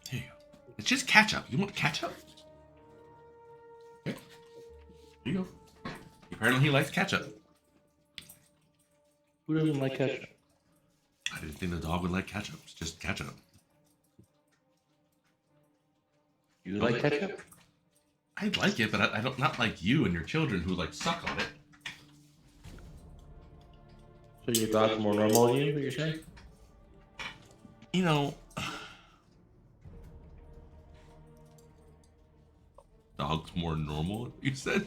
[SPEAKER 1] Here you go. It's just ketchup. You want ketchup? Okay. Here you go. Apparently he likes ketchup.
[SPEAKER 7] Who doesn't like ketchup?
[SPEAKER 1] I didn't think the dog would like ketchup. It's just ketchup.
[SPEAKER 7] You like ketchup?
[SPEAKER 1] I like it, but I don't, not like you and your children who like suck on it.
[SPEAKER 7] So your dog's more normal than you, what you're saying?
[SPEAKER 1] You know, dog's more normal, you said?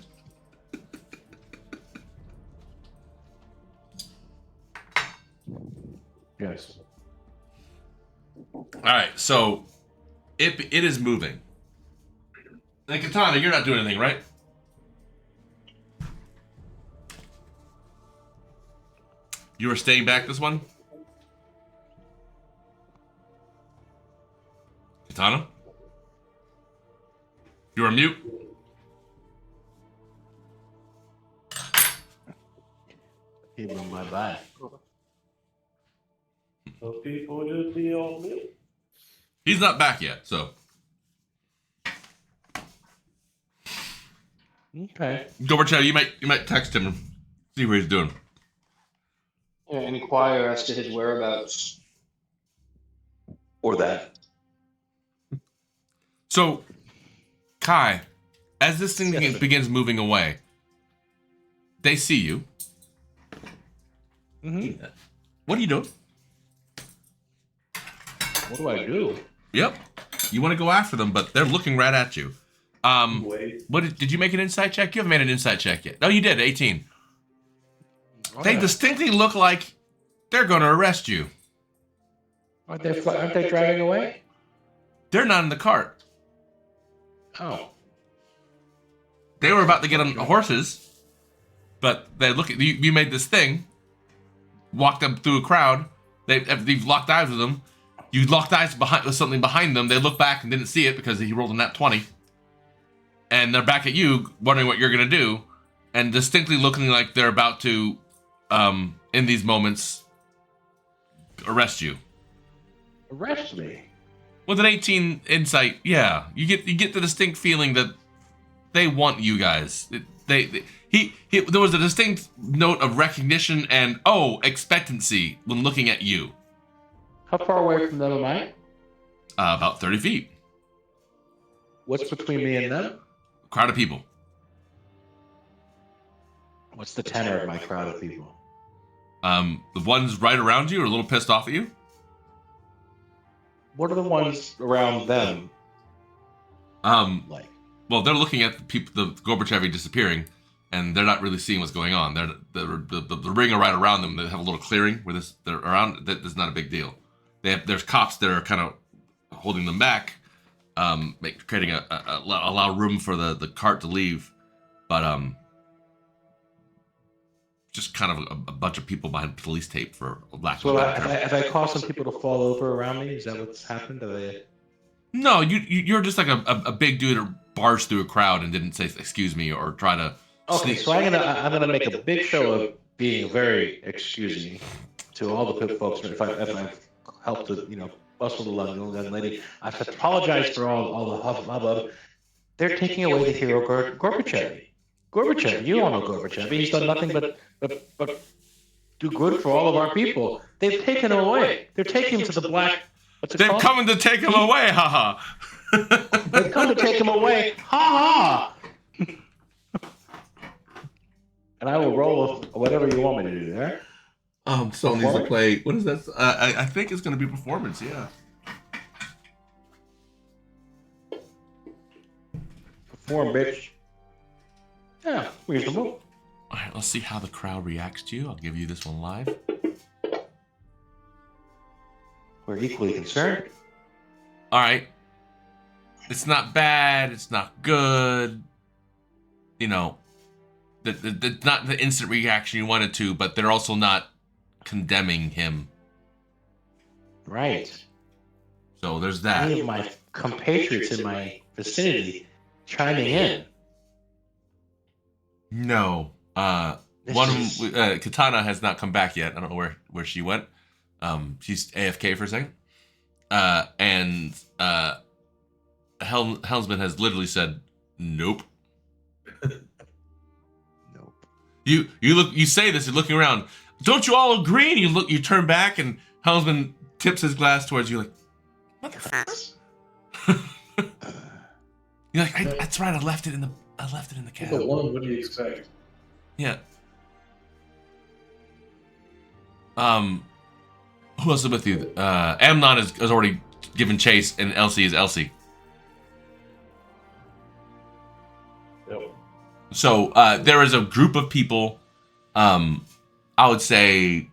[SPEAKER 7] Yes.
[SPEAKER 1] All right, so it is moving. And Katana, you're not doing anything, right? You were staying back this one? Katana? You are mute?
[SPEAKER 7] He went bye-bye.
[SPEAKER 9] So people just be on me.
[SPEAKER 1] He's not back yet, so.
[SPEAKER 7] Okay.
[SPEAKER 1] Gorbachevy, you might text him and see what he's doing.
[SPEAKER 5] Yeah, inquire as to his whereabouts.
[SPEAKER 3] Or that.
[SPEAKER 1] So, Kai, as this thing begins moving away, they see you.
[SPEAKER 7] Mm-hmm.
[SPEAKER 1] What are you doing?
[SPEAKER 7] What do I do?
[SPEAKER 1] Yep. You want to go after them, but they're looking right at you.
[SPEAKER 9] Wait.
[SPEAKER 1] What did you make an insight check? You haven't made an insight check yet. No, you did. 18. They
[SPEAKER 7] Okay.
[SPEAKER 1] distinctly look like they're going to arrest you.
[SPEAKER 7] Aren't they driving away?
[SPEAKER 1] They're not in the cart.
[SPEAKER 7] Oh.
[SPEAKER 1] They were about to get on horses, but they look at you. You made this thing, walked up through a crowd. You've locked eyes with them. You locked eyes with something behind them. They looked back and didn't see it because he rolled a nat 20. And they're back at you, wondering what you're gonna do. and distinctly looking like they're about to, in these moments, arrest you.
[SPEAKER 7] Arrest me?
[SPEAKER 1] With an 18 insight, yeah, you get the distinct feeling that they want you guys. There was a distinct note of recognition and expectancy when looking at you.
[SPEAKER 7] How far away from them am I?
[SPEAKER 1] About 30 feet.
[SPEAKER 7] What's between me and them?
[SPEAKER 1] Crowd of people.
[SPEAKER 7] What's the tenor of my crowd of people?
[SPEAKER 1] The ones right around you are a little pissed off at you.
[SPEAKER 7] What are the ones around them like?
[SPEAKER 1] Well, they're looking at the Gorbachevy disappearing, and they're not really seeing what's going on. The ring are right around them. They have a little clearing where they're around. That's not a big deal. There's cops that are kind of holding them back, creating allow room for the cart to leave, but just kind of a bunch of people behind police tape for lack of a better term.
[SPEAKER 7] Have I caused some people to fall over around me? Is that what's happened?
[SPEAKER 1] No, you're just like a big dude that barged through a crowd and didn't say excuse me or try to.
[SPEAKER 7] Okay, so I'm gonna make a big show of being very excusing to all the folks if I've helped to bustle the young lady. I have to apologize for all the hubbub. They're taking away the hero Gorbachevy. Gorbachevy, you all know Gorbachevy. He's done nothing but do good for all of our people. They've taken him away. They're taking him to the black.
[SPEAKER 1] They're coming to take him away, haha.
[SPEAKER 7] They've come to take him away, ha ha. And I will roll with whatever you want me to do there.
[SPEAKER 1] Still needs to play. What is that? I think it's going to be performance. Yeah.
[SPEAKER 7] Perform, bitch. Yeah, reasonable.
[SPEAKER 1] All right, let's see how the crowd reacts to you. I'll give you this one live.
[SPEAKER 7] We're equally concerned.
[SPEAKER 1] All right. It's not bad. It's not good. That's not the instant reaction you wanted to, but they're also not condemning him.
[SPEAKER 7] Right.
[SPEAKER 1] So there's that.
[SPEAKER 7] Any of my compatriots in my vicinity chiming in.
[SPEAKER 1] No. Katana has not come back yet. I don't know where she went. She's AFK for a second. And Helmsman has literally said, nope.
[SPEAKER 7] Nope.
[SPEAKER 1] You say this, you're looking around. Don't you all agree? And you turn back and Helmsman tips his glass towards you like, motherfuckers. You're like, that's right, I left it in the cab.
[SPEAKER 2] But one, what do you expect?
[SPEAKER 1] Yeah. Who else is with you? Amnon has already given chase, and Elsie is Elsie.
[SPEAKER 2] Yep.
[SPEAKER 1] So there is a group of people. I would say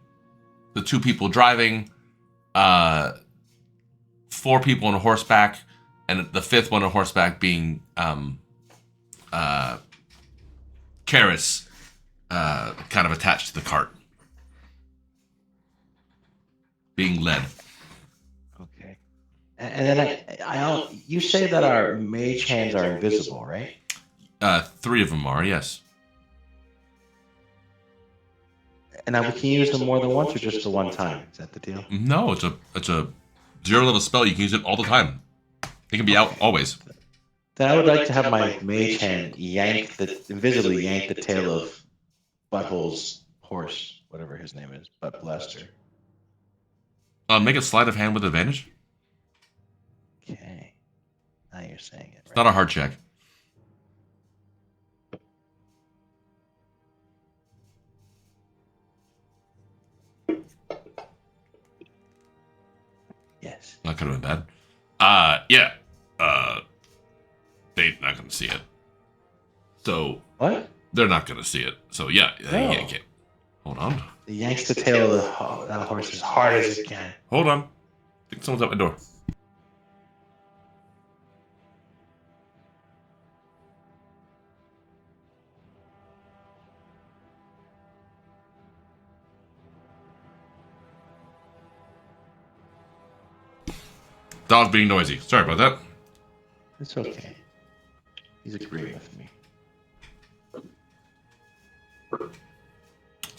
[SPEAKER 1] the 2 people driving, 4 people on a horseback, and the 5th one on horseback being Karis, kind of attached to the cart. Being led.
[SPEAKER 7] Okay. And then you say that our mage hands are invisible, right?
[SPEAKER 1] 3 of them are, yes.
[SPEAKER 7] And now we can use them more than once or just the one time? Is that the deal?
[SPEAKER 1] No, it's a 0-level spell. You can use it all the time. It can be out always.
[SPEAKER 7] Then I would like to have my mage hand invisibly yank the tail of Butthole's horse, whatever his name is, Butt Blaster.
[SPEAKER 1] Make a sleight of hand with advantage.
[SPEAKER 7] Okay. Now you're saying it. Right?
[SPEAKER 1] It's not a hard check.
[SPEAKER 7] Yes.
[SPEAKER 1] That could have been bad. Yeah. They're not going to see it. So.
[SPEAKER 7] What?
[SPEAKER 1] They're not going to see it. So, yeah.
[SPEAKER 7] No.
[SPEAKER 1] Yank it. Hold on.
[SPEAKER 7] He yanks the tail of that horse as hard as he can.
[SPEAKER 1] Hold on. I think someone's at my door. Dog's being noisy. Sorry about that.
[SPEAKER 7] It's okay. He's agreeing with me.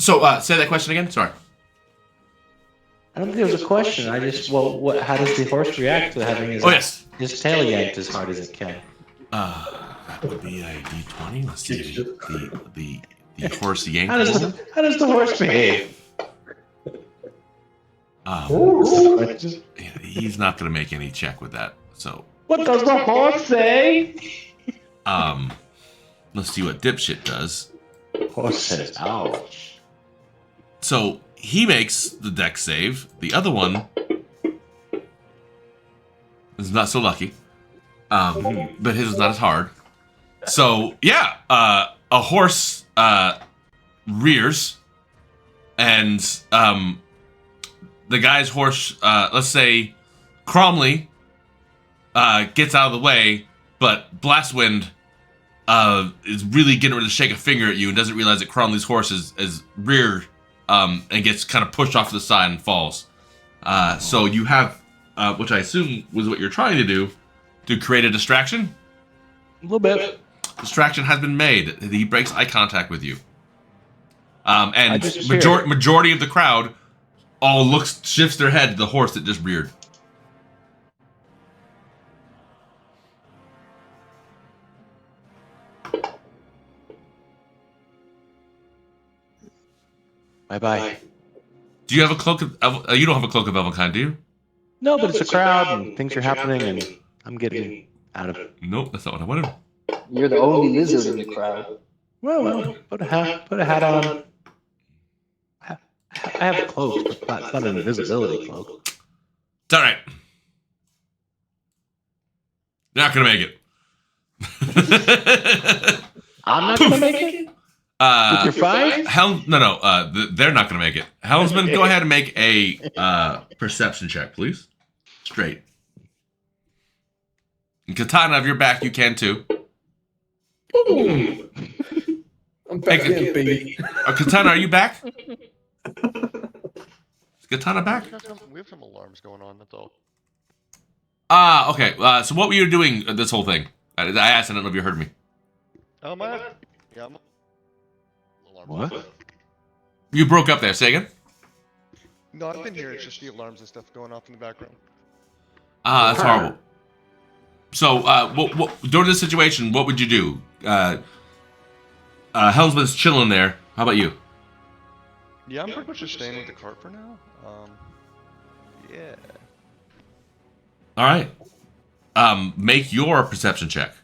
[SPEAKER 1] So, say that question again. Sorry.
[SPEAKER 7] I don't think there was a question. I just, how does the horse react to having his tail yanked as hard as it can?
[SPEAKER 1] That would be a D20. Let's see. The horse yanked.
[SPEAKER 7] How does the horse behave?
[SPEAKER 1] He's not going to make any check with that. So.
[SPEAKER 7] What does the horse say?
[SPEAKER 1] Let's see what dipshit does.
[SPEAKER 7] Horse says, ouch.
[SPEAKER 1] So he makes the dex save. The other one is not so lucky. But his is not as hard. So yeah, a horse rears, and the guy's horse, let's say Cromley, gets out of the way, but Blastwind is really getting ready to shake a finger at you and doesn't realize that Cromley's horse is reared and gets kind of pushed off to the side and falls. So you have, which I assume was what you're trying to do, to create a distraction?
[SPEAKER 7] A little bit.
[SPEAKER 1] Distraction has been made. He breaks eye contact with you. And
[SPEAKER 7] hear
[SPEAKER 1] majority of the crowd all shifts their head to the horse that just reared.
[SPEAKER 7] Bye-bye.
[SPEAKER 1] Do you have a cloak of you don't have a cloak of Elvenkind, do you?
[SPEAKER 7] No, but it's a crowd and things are happening and I'm getting out of it.
[SPEAKER 1] Nope, that's not what I wanted.
[SPEAKER 5] You're the only lizard in the crowd.
[SPEAKER 7] Well, put a hat on. I have a cloak, but it's not an invisibility cloak.
[SPEAKER 1] It's all right. You're not gonna make it.
[SPEAKER 7] I'm not gonna make it? With your 5?
[SPEAKER 1] They're not gonna make it. Helmsman, go ahead and make a perception check, please. Straight. And Katana, if you're back, you can too.
[SPEAKER 2] I'm back in, baby.
[SPEAKER 1] Katana, are you back? Is Katana back?
[SPEAKER 6] We have some alarms going on, that's all.
[SPEAKER 1] Okay. So what were you doing this whole thing? I asked, I don't know if you heard me.
[SPEAKER 6] Oh, my. Yeah, I'm... Alarm.
[SPEAKER 7] What?
[SPEAKER 1] You broke up there. Say again?
[SPEAKER 6] No, I've been here. It's just the alarms and stuff going off in the background.
[SPEAKER 1] That's horrible. So, during this situation, what would you do? Helmsman's chilling there. How about you?
[SPEAKER 6] Yeah, I'm pretty much just staying with the cart for now. Yeah.
[SPEAKER 1] All right. Make your perception check.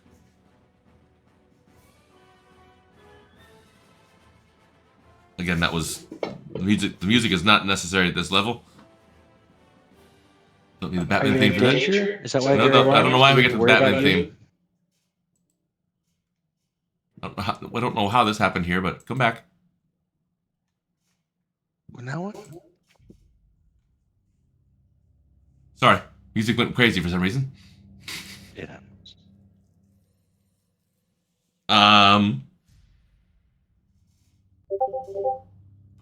[SPEAKER 1] Again, that was the music. The music is not necessary at this level. Don't need the Batman theme for that.
[SPEAKER 7] Is that why
[SPEAKER 1] I don't know why we get the Batman theme. I don't know how this happened here, but come back.
[SPEAKER 7] Well, now what?
[SPEAKER 1] Sorry, music went crazy for some reason.
[SPEAKER 7] It happens.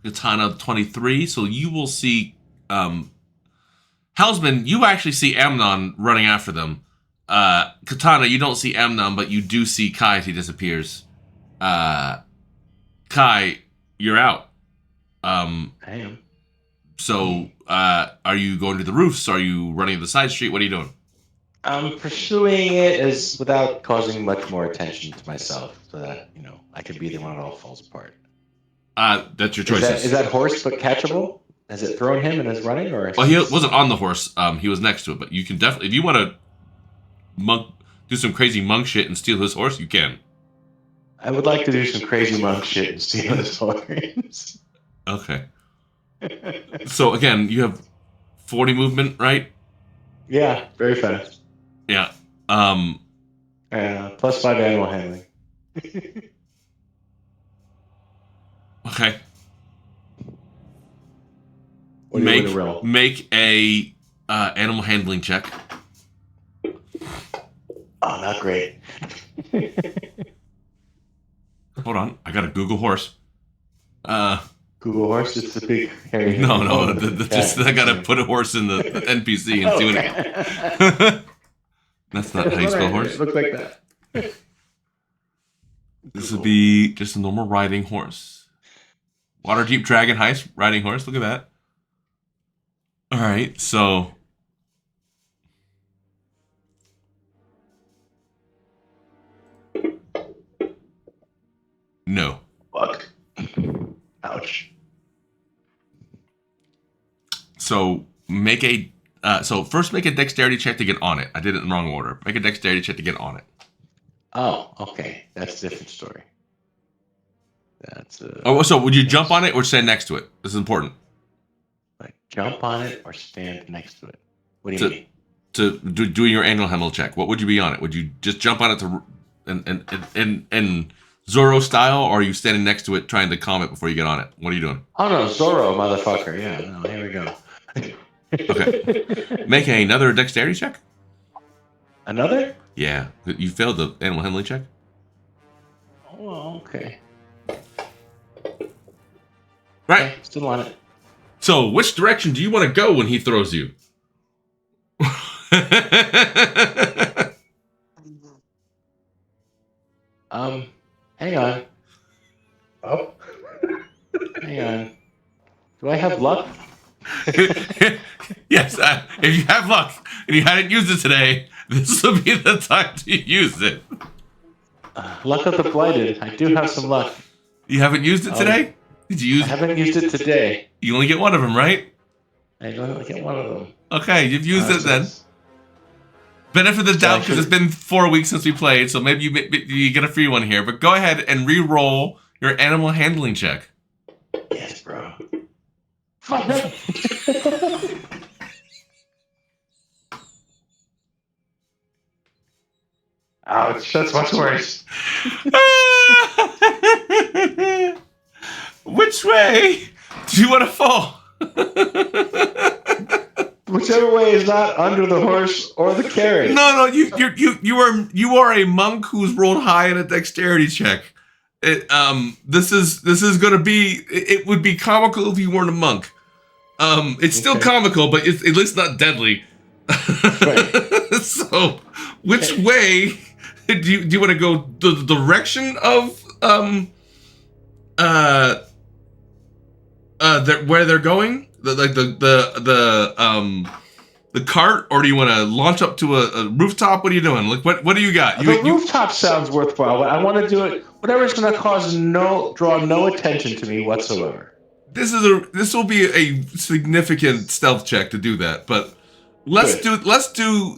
[SPEAKER 1] Katana 23, so you will see Helmsman, you actually see Amnon running after them. Katana, you don't see Amnon, but you do see Kai as he disappears. Kai, you're out.
[SPEAKER 7] I am.
[SPEAKER 1] So, are you going to the roofs? Are you running to the side street? What are you doing?
[SPEAKER 7] I'm pursuing it as without causing much more attention to myself, so that I could be the one that all falls apart.
[SPEAKER 1] That's your choice.
[SPEAKER 7] Is that horse but catchable? Has it thrown him and is running, or?
[SPEAKER 1] Well, he wasn't on the horse. He was next to it, but you can definitely, if you want to do some crazy monk shit and steal his horse, you can.
[SPEAKER 7] I would like to do some crazy monk shit and steal his horse.
[SPEAKER 1] Okay. So again, you have 40 movement, right?
[SPEAKER 7] Yeah, very fast.
[SPEAKER 1] Yeah.
[SPEAKER 7] Plus 5 animal handling.
[SPEAKER 1] Okay.
[SPEAKER 7] What do you want to roll?
[SPEAKER 1] Make a animal handling check.
[SPEAKER 7] Oh, not great.
[SPEAKER 1] Hold on, I got a Google horse.
[SPEAKER 7] Google horse? It's the big hairy.
[SPEAKER 1] No, I gotta put a horse in the NPC and do it. That's not how you spell horse.
[SPEAKER 7] It looks like that.
[SPEAKER 1] This would be just a normal riding horse. Waterdeep Dragon Heist, riding horse. Look at that. All right, so. No.
[SPEAKER 7] Fuck. Ouch.
[SPEAKER 1] So make a. So first make a dexterity check to get on it. I did it in the wrong order. Make a dexterity check to get on it.
[SPEAKER 7] Oh, okay. That's a different story. That's.
[SPEAKER 1] Oh, so would you jump on it or stand next to it? This is important.
[SPEAKER 7] Like jump on it or stand next to it. What do you mean?
[SPEAKER 1] To do your anal handle check, what would you be on it? Would you just jump on it to in Zorro style, or are you standing next to it trying to calm it before you get on it? What are you doing?
[SPEAKER 7] Oh no, Zorro, motherfucker. Yeah, no, here we go.
[SPEAKER 1] Okay. Make another dexterity check.
[SPEAKER 7] Another?
[SPEAKER 1] Yeah. You failed the animal handling check.
[SPEAKER 7] Oh, okay.
[SPEAKER 1] Right.
[SPEAKER 7] Okay, still on it.
[SPEAKER 1] So, which direction do you want to go when he throws you?
[SPEAKER 7] Hang on.
[SPEAKER 4] Oh.
[SPEAKER 7] Hang on. Do I have luck?
[SPEAKER 1] Yes, if you have luck and you hadn't used it today, this will be the time to use it.
[SPEAKER 7] Luck of the blighted. I do have some luck.
[SPEAKER 1] You haven't used it today? Did you use
[SPEAKER 7] I haven't used it today.
[SPEAKER 1] You only get one of them, right?
[SPEAKER 7] I only get one of them.
[SPEAKER 1] Okay, you've used it then. Benefit of the doubt because it's been 4 weeks since we played, so maybe you get a free one here. But go ahead and re-roll your animal handling check.
[SPEAKER 7] Yes, bro. Fuck no. Ouch, that's much worse.
[SPEAKER 1] Which way do you want to fall?
[SPEAKER 7] Whichever way is not under the horse or the carriage.
[SPEAKER 1] No, you are a monk who's rolled high in a dexterity check. This is gonna be. It would be comical if you weren't a monk. It's still comical, but it's at least not deadly. Right. So, which way do you want to go? The direction of where they're going? The cart, or do you want to launch up to a rooftop? What are you doing? Like, what do you got?
[SPEAKER 7] The rooftop sounds worthwhile, but I want to do it. Whatever's going to draw no attention to me whatsoever.
[SPEAKER 1] This will be a significant stealth check to do that, but let's do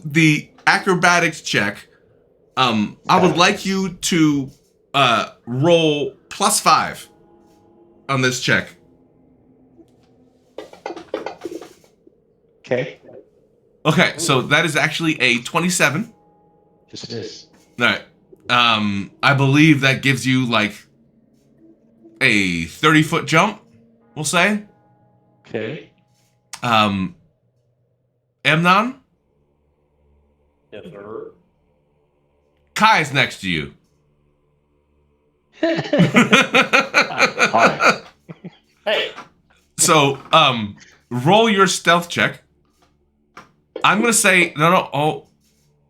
[SPEAKER 1] the acrobatics check. I would like you to roll +5 on this check. Okay, so that is actually a 27.
[SPEAKER 7] Yes, it is.
[SPEAKER 1] All right. I believe that gives you like a 30-foot jump, we'll say.
[SPEAKER 7] Okay.
[SPEAKER 1] Amnon?
[SPEAKER 9] Yes, sir.
[SPEAKER 1] Kai's next to you.
[SPEAKER 7] Hi.
[SPEAKER 9] Hey.
[SPEAKER 1] So, roll your stealth check. I'm gonna say no. Oh,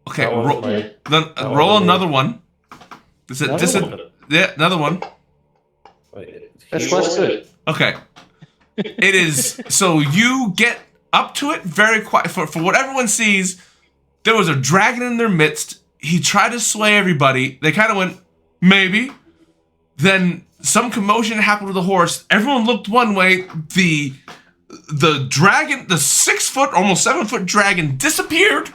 [SPEAKER 1] okay. Roll another one. Yeah, another one.
[SPEAKER 9] Wait,
[SPEAKER 7] That's less good.
[SPEAKER 1] Okay. It is. So you get up to it very quiet. For what everyone sees, there was a dragon in their midst. He tried to sway everybody. They kind of went, maybe. Then some commotion happened with the horse. Everyone looked one way. The dragon, the 6-foot, almost 7-foot dragon disappeared.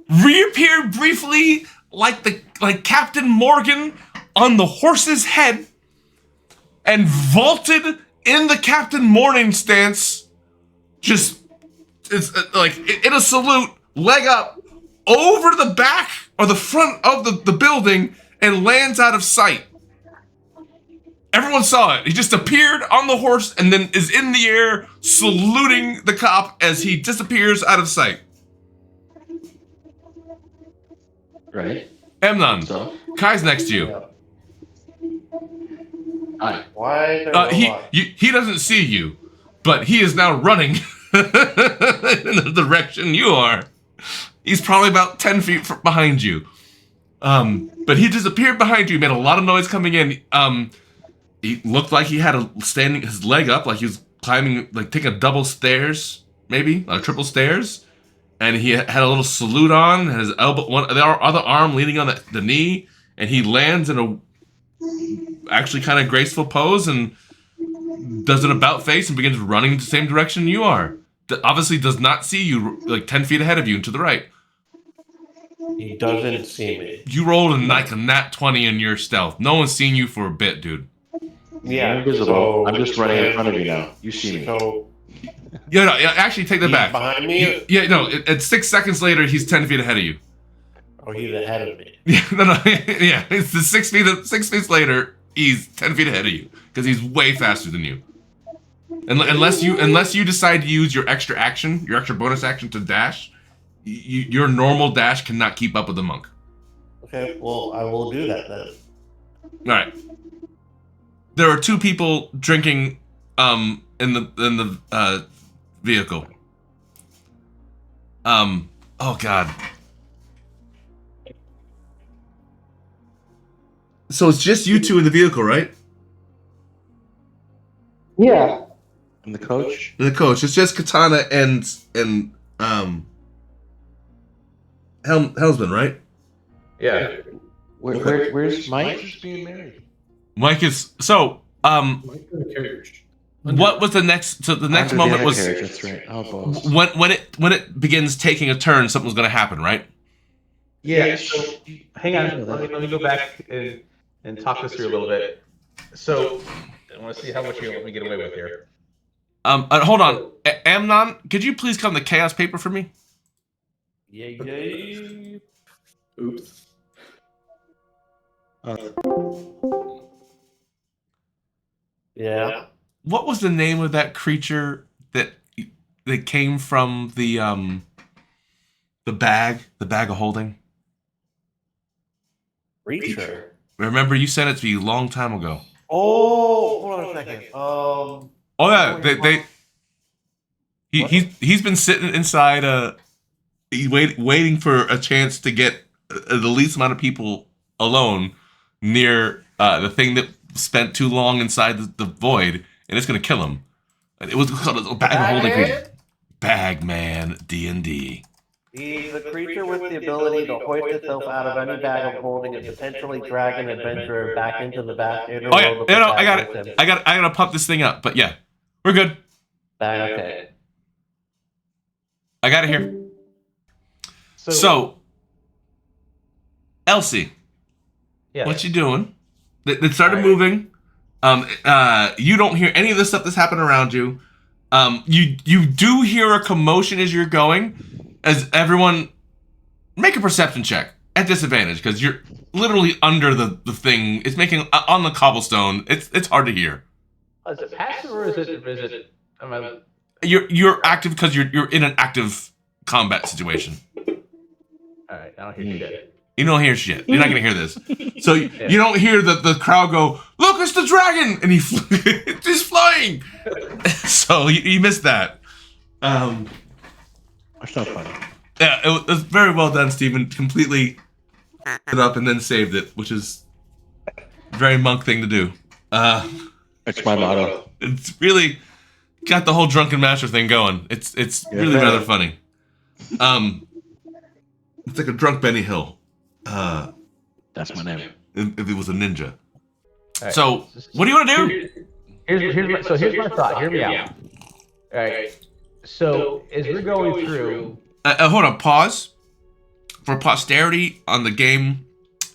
[SPEAKER 1] Reappeared briefly like Captain Morgan on the horse's head and vaulted in the Captain Morning stance. Just, it's like in a salute, leg up, over the back or the front of the building and lands out of sight. Everyone saw it. He just appeared on the horse and then is in the air saluting the cop as he disappears out of sight.
[SPEAKER 7] Right.
[SPEAKER 1] Amnon,
[SPEAKER 7] So?
[SPEAKER 1] Kai's next to you.
[SPEAKER 7] Hi.
[SPEAKER 9] Why?
[SPEAKER 1] He doesn't see you, but he is now running in the direction you are. He's probably about 10 feet behind you. But he disappeared behind you, made a lot of noise coming in. He looked like he had his leg up, like he was climbing, like taking a double stairs, maybe a triple stairs, and he had a little salute on, had his the other arm leaning on the knee, and he lands in a actually kind of graceful pose and does an about face and begins running the same direction you are. Obviously does not see you, like 10 feet ahead of you and to the right.
[SPEAKER 9] He doesn't see me.
[SPEAKER 1] You rolled like a nat 20 in your stealth. No one's seen you for a bit, dude.
[SPEAKER 7] Yeah, I'm invisible. I'm just running in front of you now. You see me.
[SPEAKER 9] So
[SPEAKER 1] Yeah, actually take that
[SPEAKER 9] he's
[SPEAKER 1] back.
[SPEAKER 9] behind me?
[SPEAKER 1] Yeah, no, at 6 seconds later, he's 10 feet ahead of you.
[SPEAKER 9] Oh, he's ahead of me.
[SPEAKER 1] Yeah, no, yeah, it's the 6 feet later, he's 10 feet ahead of you, because he's way faster than you. Unless you decide to use your extra action, your extra bonus action to dash, your normal dash cannot keep up with the monk.
[SPEAKER 9] Okay, well, I will do that then.
[SPEAKER 1] Alright. There are 2 people drinking in the vehicle. Oh god. So it's just you 2 in the vehicle, right?
[SPEAKER 2] Yeah.
[SPEAKER 7] I'm the coach.
[SPEAKER 1] The coach. It's just Katana and Hellsman, right?
[SPEAKER 4] Yeah.
[SPEAKER 7] Where's Mike? He's being married.
[SPEAKER 1] Mike is what was the next? So the next moment was
[SPEAKER 7] That's right. Oh, boss.
[SPEAKER 1] when it begins taking a turn, something's going to happen, right?
[SPEAKER 4] Yeah. So hang on. Let me go back and talk this through a little bit. So I want to see how much you let me get away with here.
[SPEAKER 1] Hold on, Amnon, could you please come to chaos paper for me?
[SPEAKER 9] Yeah.
[SPEAKER 3] Oops.
[SPEAKER 9] Yeah.
[SPEAKER 1] What was the name of that creature that came from the bag of holding?
[SPEAKER 9] Reacher.
[SPEAKER 1] Remember, you sent it to me a long time ago.
[SPEAKER 9] Oh, hold on a second.
[SPEAKER 1] Oh yeah, he's been sitting inside waiting for a chance to get the least amount of people alone near the thing that spent too long inside the void, and it's gonna kill him. It was called a bag of holding creature. Bagman D&D.
[SPEAKER 9] He's a creature with the ability to hoist itself out of any bag of holding and potentially drag an adventurer back into the back.
[SPEAKER 1] Oh yeah, I got it. I gotta pump this thing up, but yeah, we're good.
[SPEAKER 9] Okay.
[SPEAKER 1] I got it here. So Elsie,
[SPEAKER 4] yeah.
[SPEAKER 1] What you doing? It started moving. You don't hear any of the stuff that's happening around you. You do hear a commotion as you're going. As everyone, make a perception check at disadvantage because you're literally under the thing. It's making on the cobblestone. It's hard to hear.
[SPEAKER 4] Is it passive or is it?
[SPEAKER 1] You're active because you're in an active combat situation.
[SPEAKER 4] All right, I don't hear shit.
[SPEAKER 1] You don't hear shit. You're not gonna hear this. So you don't hear the crowd go, "Look, it's the dragon!" and he's flying. So you missed that.
[SPEAKER 7] That's not funny.
[SPEAKER 1] Yeah, it was very well done, Stephen. Completely it up and then saved it, which is a very monk thing to do.
[SPEAKER 7] It's my motto.
[SPEAKER 1] It's really got the whole drunken master thing going. It's really rather funny. It's like a drunk Benny Hill.
[SPEAKER 7] That's my name.
[SPEAKER 1] If it was a ninja.
[SPEAKER 4] Right.
[SPEAKER 1] So, what do you want to do?
[SPEAKER 4] Here's my thought. Hear me out. All right. So as we're going through,
[SPEAKER 1] hold on. Pause. For posterity on the game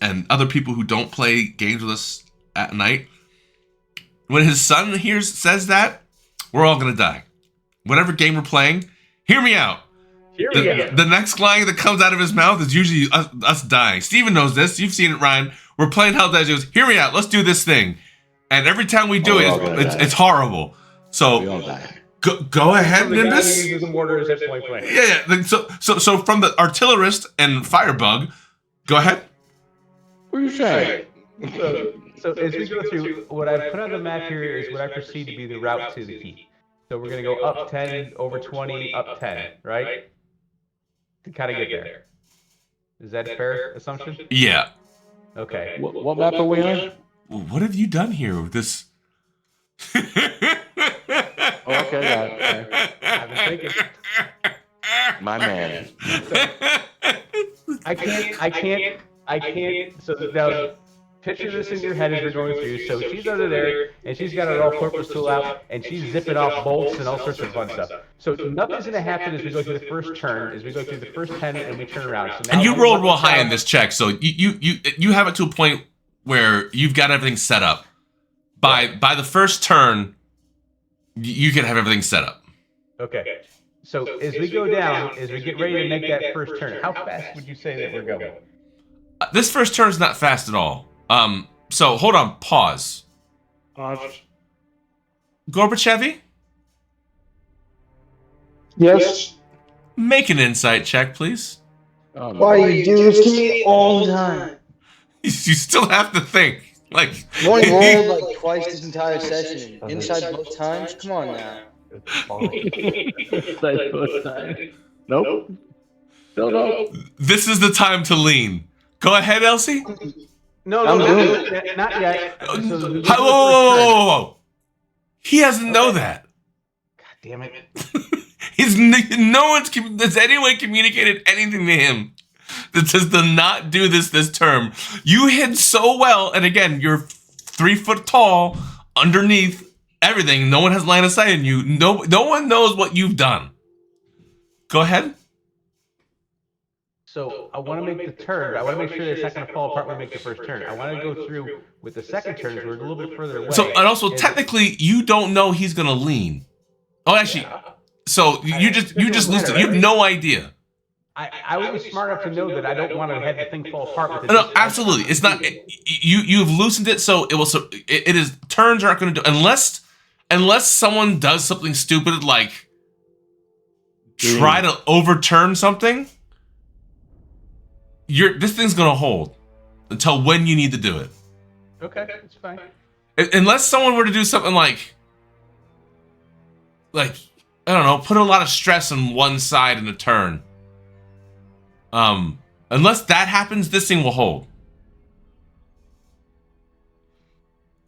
[SPEAKER 1] and other people who don't play games with us at night, when his son says that, we're all gonna die. Whatever game we're playing, hear me out. The next line that comes out of his mouth is usually us dying. Steven knows this. You've seen it, Ryan. We're playing Hell Dice. He goes, hear me out. Let's do this thing. And every time we do it's horrible. So
[SPEAKER 7] We all die.
[SPEAKER 1] go ahead, Nimbus. Yeah. So from the artillerist and Firebug, go ahead.
[SPEAKER 7] What are you saying?
[SPEAKER 4] So as we go through, what I put on the map here is what I perceive to be the route to the key. So we're gonna go up 10, over 20, up 10, right? To kind of get there. Is that a fair assumption?
[SPEAKER 1] Yeah.
[SPEAKER 4] Okay.
[SPEAKER 7] What map are we on?
[SPEAKER 1] What have you done here with this?
[SPEAKER 7] Okay,
[SPEAKER 4] I've been thinking.
[SPEAKER 7] my man.
[SPEAKER 4] I can't. So now, picture this in your head as we're going through. So she's under there, and she's got her all-purpose tool out, and she's zipping off bolts and all sorts of fun stuff. So nothing's going to happen as we go through the first turn, as we go through the first 10, and we turn around. So now
[SPEAKER 1] And you rolled real high in this check, so you have it to a point where you've got everything set up. By the first turn, you can have everything set up.
[SPEAKER 4] Okay. So as we go down, as we get ready to make that first turn, how fast would you say that we're going?
[SPEAKER 1] This first turn is not fast at all. So hold on, pause. Gorbachevy,
[SPEAKER 2] Yes.
[SPEAKER 1] make an insight check, please.
[SPEAKER 2] Why you do this to me all the time?
[SPEAKER 1] You still have to think. Like
[SPEAKER 5] You only rolled like twice this entire session. Inside both times? Come on now.
[SPEAKER 7] Nope. Still no.
[SPEAKER 1] this is the time to lean. Go ahead, Elsie.
[SPEAKER 4] No, not yet.
[SPEAKER 1] Whoa. He doesn't know that.
[SPEAKER 4] God damn it.
[SPEAKER 1] Has anyone communicated anything to him that says to not do this term? You hid so well, and again, you're 3 foot tall, underneath everything. No one has line of sight on you. No one knows what you've done. Go ahead.
[SPEAKER 4] So I want to make the turn. I want to make sure that it's not going to fall apart when we make the first turn. I want to go through with the second turn, so we're a little bit further away.
[SPEAKER 1] So, and also, technically, you don't know he's going to lean. Oh, actually, so you just lose it. You have no idea.
[SPEAKER 4] I would be smart enough to know that I don't want to have the thing fall apart. With
[SPEAKER 1] No, absolutely. It's not. You've loosened it, so it will. So it is. Turns aren't going to do unless someone does something stupid like try to overturn something. This thing's going to hold until when you need to do it.
[SPEAKER 4] Okay, that's fine.
[SPEAKER 1] Unless someone were to do something like I don't know, put a lot of stress on one side in a turn. Unless that happens, this thing will hold.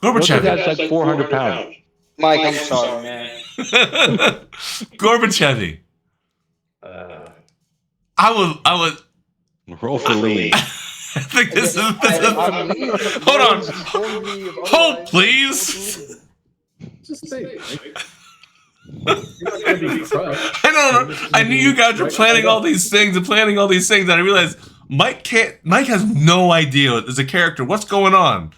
[SPEAKER 1] Gorbachevy.
[SPEAKER 7] That's like 400 pounds.
[SPEAKER 5] Mike, I'm sorry, man.
[SPEAKER 1] Gorbachevy. I would
[SPEAKER 3] Roll for lean.
[SPEAKER 1] I think this is hold on. Hold, please.
[SPEAKER 2] Just think. You're not gonna be crushed.
[SPEAKER 1] I don't know. I knew you guys were planning all these things, and I realized Mike has no idea as a character what's going on.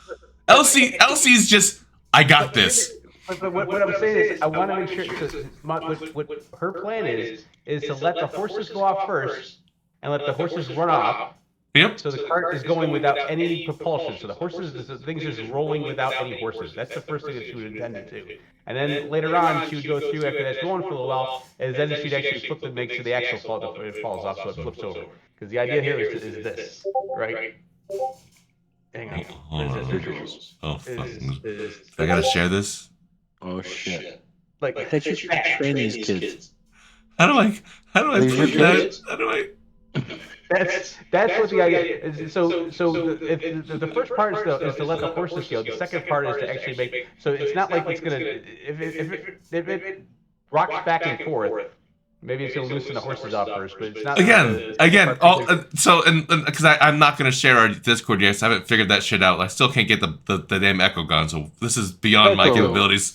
[SPEAKER 1] Elsie's just, I got this.
[SPEAKER 4] But what I'm saying is, I want to make sure. What her plan is to let the horses go off first, and let the horses run off.
[SPEAKER 1] Yep.
[SPEAKER 4] So the cart is going without any propulsion. So the thing's just rolling without any horses. That's the first thing that she would intend to do. And then later on, she would go through after that's going for a little while, and then she'd actually flip it, make sure the axle falls off, so it flips over. Because the idea here is this, right? Hang on.
[SPEAKER 1] Oh, fuck. I gotta share this?
[SPEAKER 3] Oh shit.
[SPEAKER 4] Like,
[SPEAKER 3] I think you should train these kids.
[SPEAKER 1] How do I put that? How do I?
[SPEAKER 4] That's what the idea is. So if the first part is to let the horses go. The second part is to actually make. So it's not like it's gonna. If it rocks back and forth, maybe it's gonna loosen the horses off first. But it's not.
[SPEAKER 1] Again. So because I'm not gonna share our Discord yet. So I haven't figured that shit out. I still can't get the damn echo gun. So this is beyond my capabilities.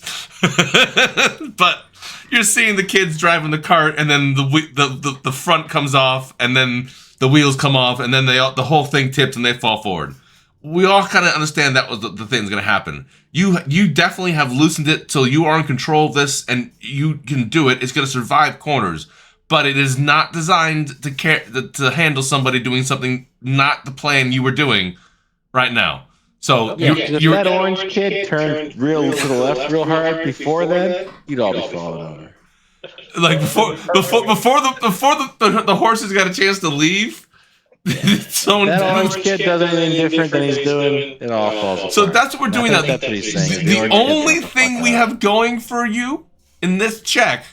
[SPEAKER 1] But you're seeing the kids driving the cart, and then the front comes off, and then the wheels come off, and then the whole thing tips and they fall forward. We all kind of understand that was the thing's going to happen. You definitely have loosened it so you are in control of this, and you can do it. It's going to survive corners, but it is not designed to handle somebody doing something not the plan you were doing right now. So
[SPEAKER 3] If that orange kid turned real to the left real hard before then, you'd all be falling over.
[SPEAKER 1] Like before the horses got a chance to leave.
[SPEAKER 3] That orange kid does anything different than he's doing, it all falls apart.
[SPEAKER 1] So that's what we're doing now.
[SPEAKER 3] That's what he's saying.
[SPEAKER 1] The only thing we have going for you in this check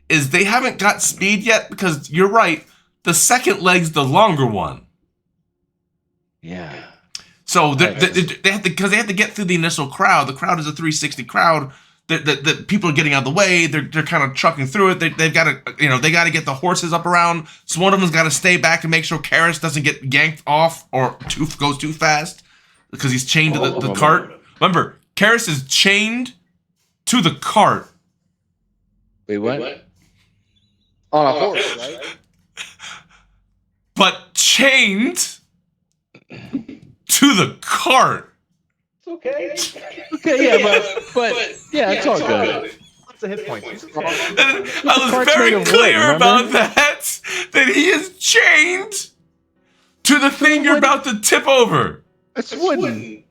[SPEAKER 1] is they haven't got speed yet, because you're right, the second leg's the longer one.
[SPEAKER 3] Yeah.
[SPEAKER 1] So they have to get through the initial crowd. The crowd is a 360 crowd. the people are getting out of the way. They're kind of trucking through it. They've got to, they got to get the horses up around. So one of them's got to stay back and make sure Karis doesn't get yanked off or goes too fast because he's chained to the cart. Remember, Karis is chained to the cart.
[SPEAKER 3] Wait, what?
[SPEAKER 5] On a horse, right?
[SPEAKER 1] But chained to the cart.
[SPEAKER 4] It's okay.
[SPEAKER 3] Okay, yeah, but yeah, it's all good.
[SPEAKER 4] What's the hit point?
[SPEAKER 1] I was very clear about that he is chained to the thing you're about to tip over.
[SPEAKER 3] It's wooden.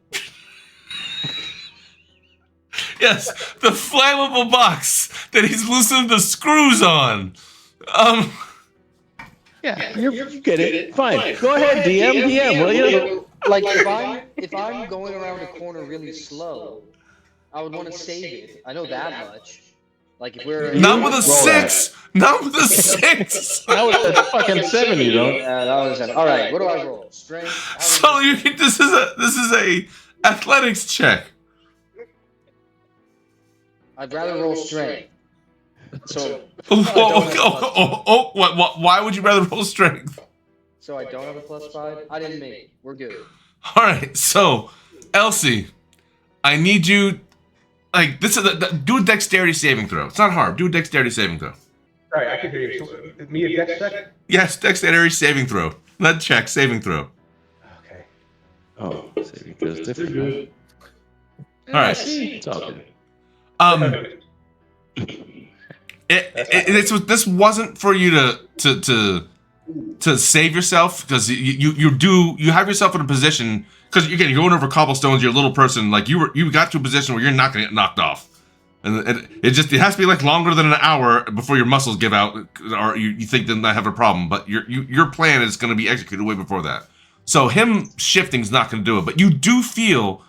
[SPEAKER 1] Yes, the flammable box that he's loosened the screws on.
[SPEAKER 3] Yeah, you get it. Fine. Go ahead, DM, will you?
[SPEAKER 5] Like if I'm going around a corner really slow, I would want to save it. I know that much. Like if we're
[SPEAKER 1] not with a 6, not with a 6.
[SPEAKER 3] Not with a fucking 7, you don't.
[SPEAKER 5] That was a 7. All right, what do I roll? Strength.
[SPEAKER 1] So this is a athletics check.
[SPEAKER 5] I'd rather roll strength. So
[SPEAKER 1] why would you rather roll strength?
[SPEAKER 5] So I don't have a +5. I didn't make it. We're good.
[SPEAKER 1] All right, so Elsie, I need you. Like this is do a dexterity saving throw. It's not hard. Do a dexterity saving throw.
[SPEAKER 4] Sorry, I can hear you. So, me a dex check?
[SPEAKER 1] Yes, dexterity saving throw. Not check, saving throw.
[SPEAKER 4] Okay.
[SPEAKER 3] Oh, saving throws different.
[SPEAKER 1] All right.
[SPEAKER 3] It's all good.
[SPEAKER 1] This wasn't for you to save yourself because you have yourself in a position because again you're going over cobblestones. You're a little person, like you got to a position where you're not gonna get knocked off, and it has to be like longer than an hour before your muscles give out or you think they might have a problem. But your plan is going to be executed way before that. So him shifting is not going to do it. But you do feel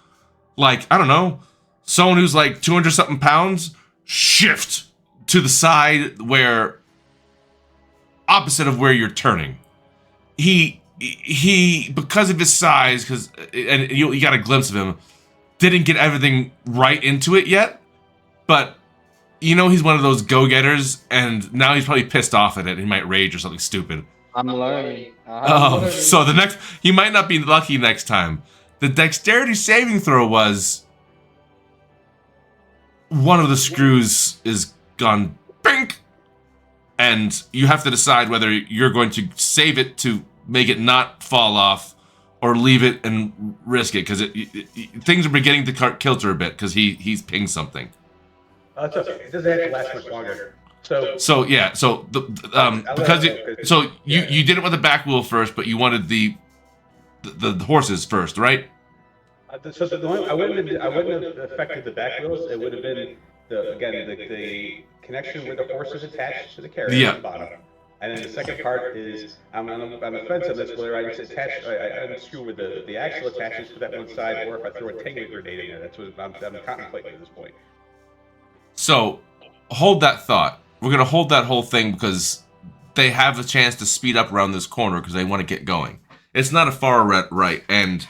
[SPEAKER 1] like, I don't know, someone who's like 200 something pounds shift to the side where opposite of where you're turning. He because of his size, and you got a glimpse of him, didn't get everything right into it yet. But he's one of those go-getters, and now he's probably pissed off at it. He might rage or something stupid.
[SPEAKER 5] I'm learning.
[SPEAKER 1] So he might not be lucky next time. The dexterity saving throw was one of the screws is gone bink, and you have to decide whether you're going to save it to make it not fall off or leave it and risk it because things are beginning to kilter a bit because he's pinged something.
[SPEAKER 4] It's okay. It doesn't have to last much longer.
[SPEAKER 1] You did it with the back wheel first, but you wanted the horses first, right?
[SPEAKER 4] I wouldn't have affected the back wheels. It would have been the connection where the horse is attached to the carriage at the bottom. And then the second part is I'm on the fence of this whether I just I unscrew where the axle attaches to that one side, or if I throw a Tango grenade in there. That's what I'm contemplating at this point. So
[SPEAKER 1] hold that thought. We're gonna hold that whole thing because they have a chance to speed up around this corner because they want to get going. It's not a far right, and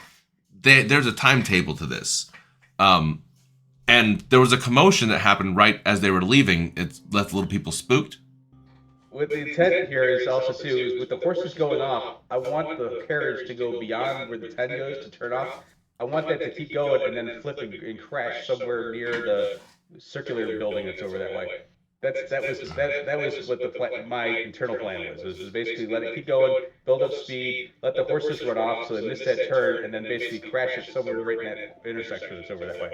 [SPEAKER 1] there's a timetable to this. And there was a commotion that happened right as they were leaving. It left little people spooked.
[SPEAKER 4] What the intent here is also too is with the horses going off, I want the carriage to go beyond where the 10 goes to turn off. I want that to keep going and then flip and crash somewhere near the circular building that's over that way. That was what my internal plan was basically let it keep going, build up speed, let the horses run off so they miss that turn, and then basically crash it somewhere right in that intersection that's over that way.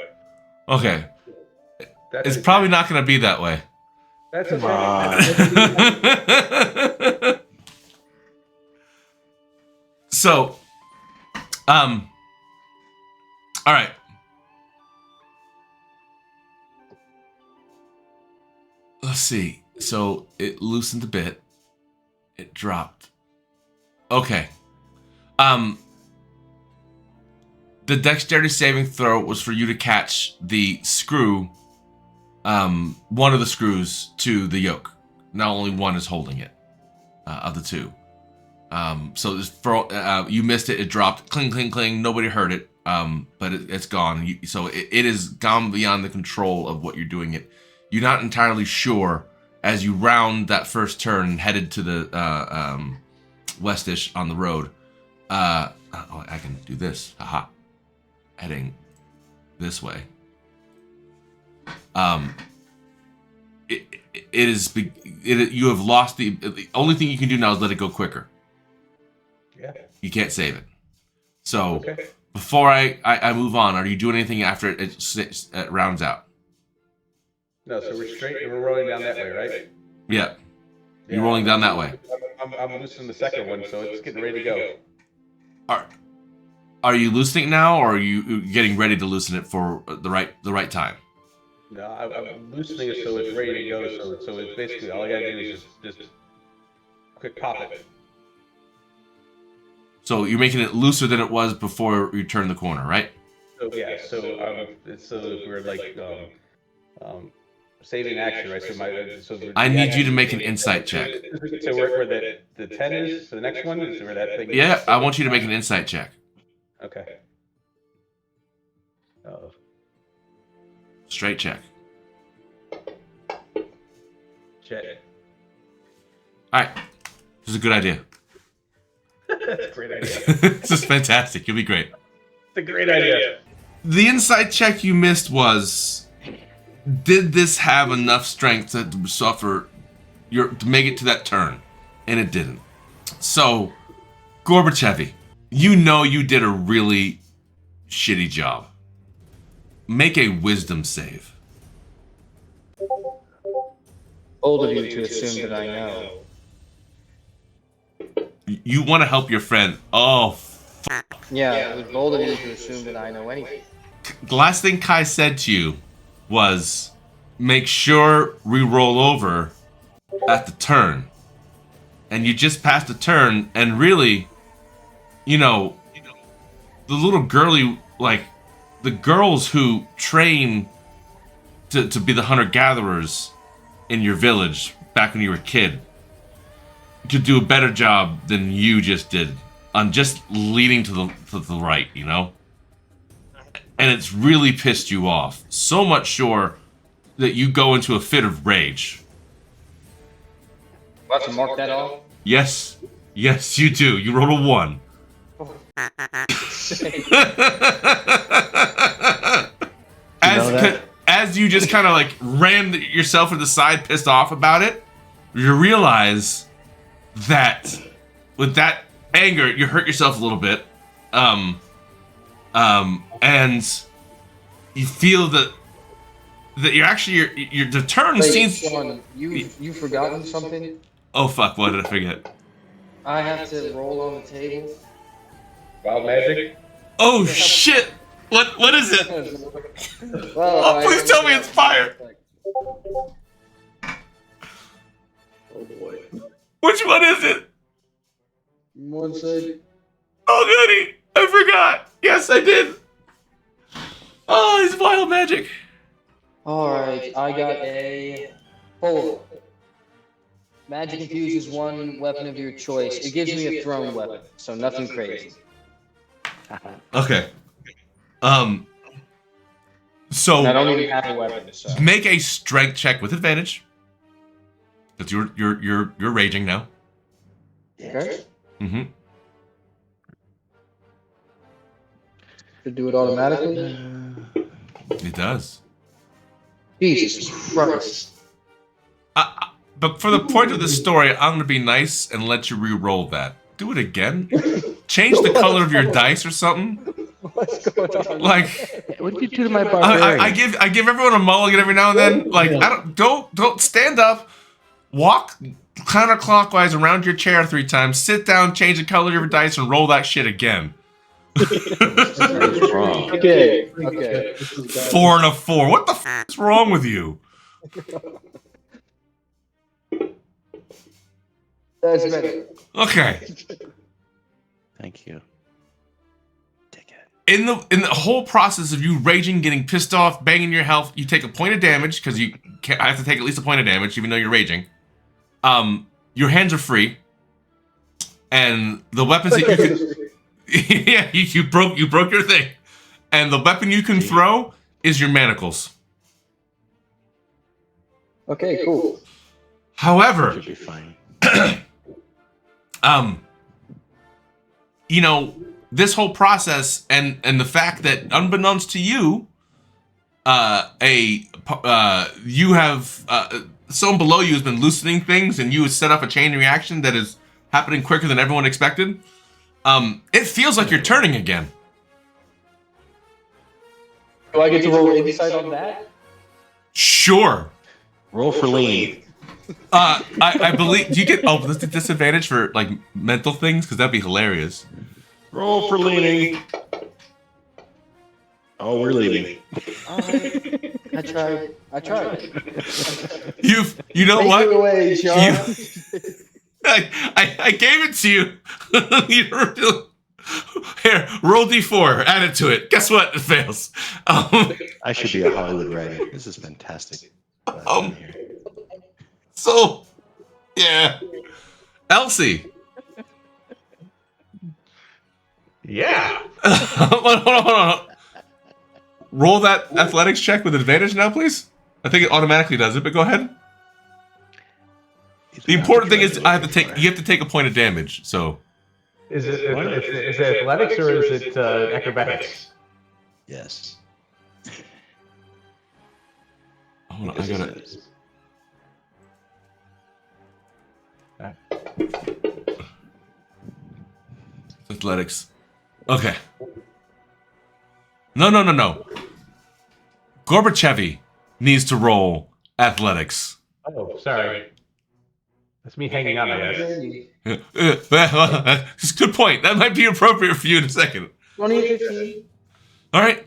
[SPEAKER 1] Okay. It's probably not going to be that way.
[SPEAKER 4] That's
[SPEAKER 1] okay. So, all right. Let's see. So it loosened a bit. It dropped. Okay. The dexterity saving throw was for you to catch the screw, one of the screws to the yoke. Now only one is holding it, of the two. So you missed it. It dropped. Cling, cling, cling. Nobody heard it. but it's gone. So it is gone beyond the control of what you're doing. You're not entirely sure as you round that first turn and headed to the westish on the road. Oh, I can do this. Aha. Heading this way. You have lost the only thing you can do now is let it go quicker.
[SPEAKER 4] Yeah.
[SPEAKER 1] You can't save it. So before I move on, are you doing anything after it rounds out?
[SPEAKER 4] No, so we're rolling down that way, right?
[SPEAKER 1] Yeah. You're rolling down that way.
[SPEAKER 4] I'm loosening the second one, so it's getting ready to go.
[SPEAKER 1] Are you loosening it now, or are you getting ready to loosen it for the right time?
[SPEAKER 4] No, I'm loosening it so it's ready to go. So it's basically all I gotta do is just quick pop it.
[SPEAKER 1] So you're making it looser than it was before you turned the corner, right?
[SPEAKER 4] So yeah, so we're like saving action, right?
[SPEAKER 1] I need you to make an insight check.
[SPEAKER 4] So where the 10 is, so the next one is where that thing is.
[SPEAKER 1] Yeah, I want you to make an insight check.
[SPEAKER 4] Okay. Oh.
[SPEAKER 1] Straight check.
[SPEAKER 4] Check.
[SPEAKER 1] All right. This is a good idea.
[SPEAKER 4] That's a great idea.
[SPEAKER 1] This is fantastic. You'll be great.
[SPEAKER 4] It's a great idea.
[SPEAKER 1] The insight check you missed was, did this have enough strength to suffer to make it to that turn? And it didn't. So, Gorbachevy, you know you did a really shitty job. Make a wisdom save.
[SPEAKER 5] Bold of you to assume that I know.
[SPEAKER 1] You want to help your friend. Oh,
[SPEAKER 5] Yeah, it was bold of you to assume that I know anything.
[SPEAKER 1] the last thing Kai said to you was, make sure we roll over at the turn. And you just passed the turn, and really, you know, the little girly, like, the girls who train to be the hunter-gatherers in your village back when you were a kid could do a better job than you just did on just leading to the right, you know? And it's really pissed you off. So much sure that you go into a fit of rage.
[SPEAKER 5] We'll have to mark that off.
[SPEAKER 1] Yes. Yes, you do. You rolled a 1. As you just kind of like ran yourself to the side, pissed off about it, you realize that with that anger, you hurt yourself a little bit, and you feel that you're actually the turn
[SPEAKER 5] Wait,
[SPEAKER 1] seems.
[SPEAKER 5] Sean, you forgotten something?
[SPEAKER 1] Oh fuck! What did I forget?
[SPEAKER 5] I have to roll on the table.
[SPEAKER 4] Wild magic?
[SPEAKER 1] Oh shit! What is it?
[SPEAKER 5] Well,
[SPEAKER 1] Oh, please tell me it's fire!
[SPEAKER 2] Oh boy.
[SPEAKER 1] Which one is it?
[SPEAKER 5] One side.
[SPEAKER 1] Oh goody! I forgot! Yes, I did! Oh, it's wild magic!
[SPEAKER 5] Alright, I got a 4. Magic infuses one weapon of your choice. It gives me a thrown weapon, so nothing crazy.
[SPEAKER 1] Okay. So
[SPEAKER 5] I don't even have a weapon, so.
[SPEAKER 1] make a strength check with advantage. Because you're raging now.
[SPEAKER 5] Okay.
[SPEAKER 1] Mm-hmm.
[SPEAKER 5] Should do it automatically.
[SPEAKER 1] It does.
[SPEAKER 5] Jesus Christ.
[SPEAKER 1] But for the point of the story, I'm gonna be nice and let you re-roll that. Do it again. Change the color of your dice or something.
[SPEAKER 5] What's going on?
[SPEAKER 1] Like,
[SPEAKER 7] What did you do to my barbarian?
[SPEAKER 1] I give everyone a mulligan every now and then. Like, don't stand up, walk counterclockwise around your chair 3 times, sit down, change the color of your dice, and roll that shit again.
[SPEAKER 5] Okay.
[SPEAKER 1] 4 and a 4. What the f is wrong with you?
[SPEAKER 5] That's better.
[SPEAKER 1] Okay.
[SPEAKER 7] Thank you.
[SPEAKER 1] In the whole process of you raging, getting pissed off, banging your health, you take a point of damage because I have to take at least a point of damage even though you're raging. Your hands are free, and the weapons that you could, yeah, you broke your thing. And the weapon you can throw is your manacles.
[SPEAKER 5] Okay, cool.
[SPEAKER 1] However,
[SPEAKER 7] Should be fine.
[SPEAKER 1] you know, this whole process and the fact that unbeknownst to you, you have someone below you has been loosening things, and you have set up a chain reaction that is happening quicker than everyone expected. It feels like you're turning again.
[SPEAKER 9] Do I get to roll insight on that?
[SPEAKER 1] Sure.
[SPEAKER 7] Roll for lean.
[SPEAKER 1] I believe. Do you get this disadvantage for like mental things? Because that'd be hilarious.
[SPEAKER 7] Roll for leaning. Oh, we're leaving.
[SPEAKER 5] I tried.
[SPEAKER 1] You know
[SPEAKER 5] Take
[SPEAKER 1] what?
[SPEAKER 5] it away, Sean.
[SPEAKER 1] I gave it to you. Here, roll d4, add it to it. Guess what? It fails.
[SPEAKER 7] I should be a Hollywood writer. This is fantastic.
[SPEAKER 1] So, yeah. Elsie.
[SPEAKER 4] Yeah.
[SPEAKER 1] Hold on. Roll that athletics check with advantage now, please. I think it automatically does it, but go ahead. The important thing is you have to take a point of damage. So,
[SPEAKER 4] Is it athletics or is it acrobatics?
[SPEAKER 7] Yes.
[SPEAKER 1] hold on, I gotta. Athletics. Okay. No. Gorbachevy needs to roll athletics.
[SPEAKER 4] Oh, sorry. That's me hanging out, I guess.
[SPEAKER 1] It's a good point. That might be appropriate for you in a second.
[SPEAKER 5] 2015.
[SPEAKER 1] All right.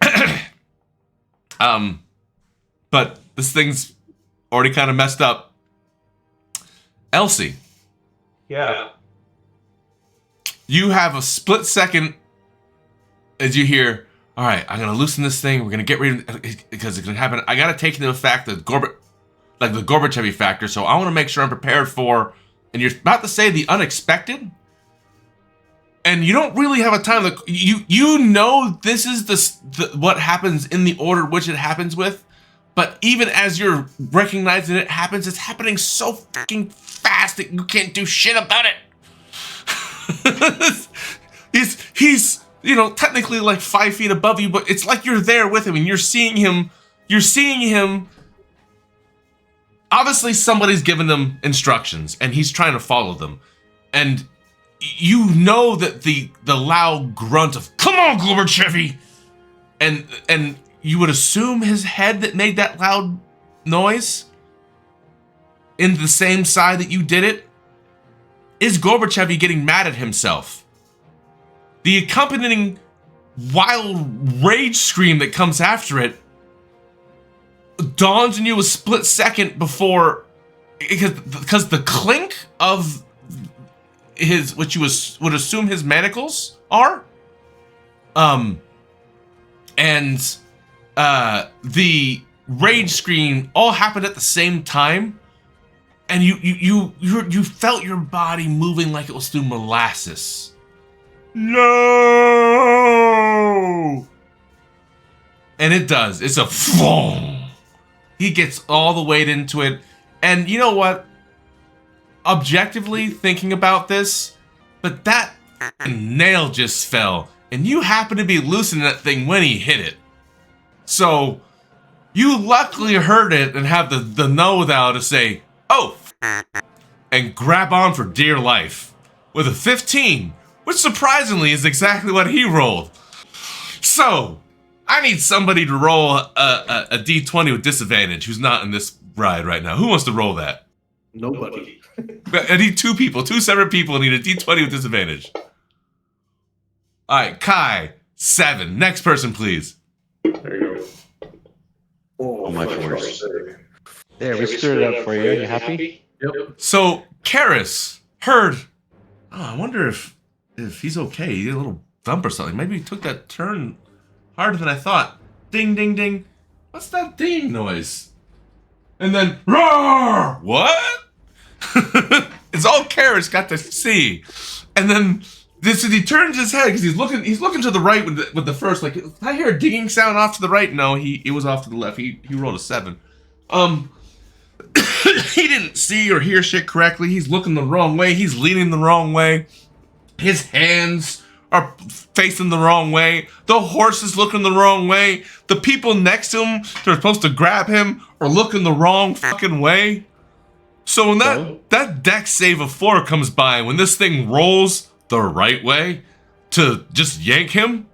[SPEAKER 1] But this thing's already kind of messed up. Elsie.
[SPEAKER 4] Yeah.
[SPEAKER 1] You have a split second as you hear, all right, I'm going to loosen this thing. We're going to get rid of it because it's going to happen. I got to take into effect the Gorbachevy factor. So I want to make sure I'm prepared for, and you're about to say the unexpected. And you don't really have a time to, you know this is the what happens in the order which it happens with. But even as you're recognizing it happens, it's happening so fucking fast that you can't do shit about it. he's technically like 5 feet above you, but it's like you're there with him and you're seeing him. Obviously somebody's given them instructions and he's trying to follow them. And you know that the loud grunt of "Come on, Gorbachevy!" and you would assume his head that made that loud noise in the same side that you did it is Gorbachevy getting mad at himself. The accompanying wild rage scream that comes after it dawns on you a split second before, because the clink of his, what you would assume his manacles are, and the rage scream all happened at the same time, and you felt your body moving like it was through molasses. No! And it does. It's a boom. He gets all the weight into it. And you know what? Objectively thinking about this, but that nail just fell. And you happen to be loosening that thing when he hit it. So, you luckily heard it and have the know-thou to say, "Oh, and grab on for dear life. With a 15, which surprisingly is exactly what he rolled. So, I need somebody to roll a d20 with disadvantage who's not in this ride right now. Who wants to roll that?
[SPEAKER 2] Nobody.
[SPEAKER 1] I need two separate people need a d20 with disadvantage. All right, Kai, 7. Next person, please.
[SPEAKER 2] There you go.
[SPEAKER 7] Oh, my force. There, we screwed it up for you. Are you happy?
[SPEAKER 2] Yep.
[SPEAKER 1] So, Karis heard, I wonder if he's okay. He did a little thump or something. Maybe he took that turn harder than I thought. Ding, ding, ding. What's that ding noise? And then, roar! What? It's all Karis got to see. And then he turns his head because he's looking to the right with the first, like, did I hear a digging sound off to the right? No, it was off to the left. He rolled a 7. He didn't see or hear shit correctly. He's looking the wrong way. He's leaning the wrong way. His hands are facing the wrong way. The horse is looking the wrong way. The people next to him that are supposed to grab him are looking the wrong fucking way. So when that dex save of 4 comes by, when this thing rolls the right way to just yank him,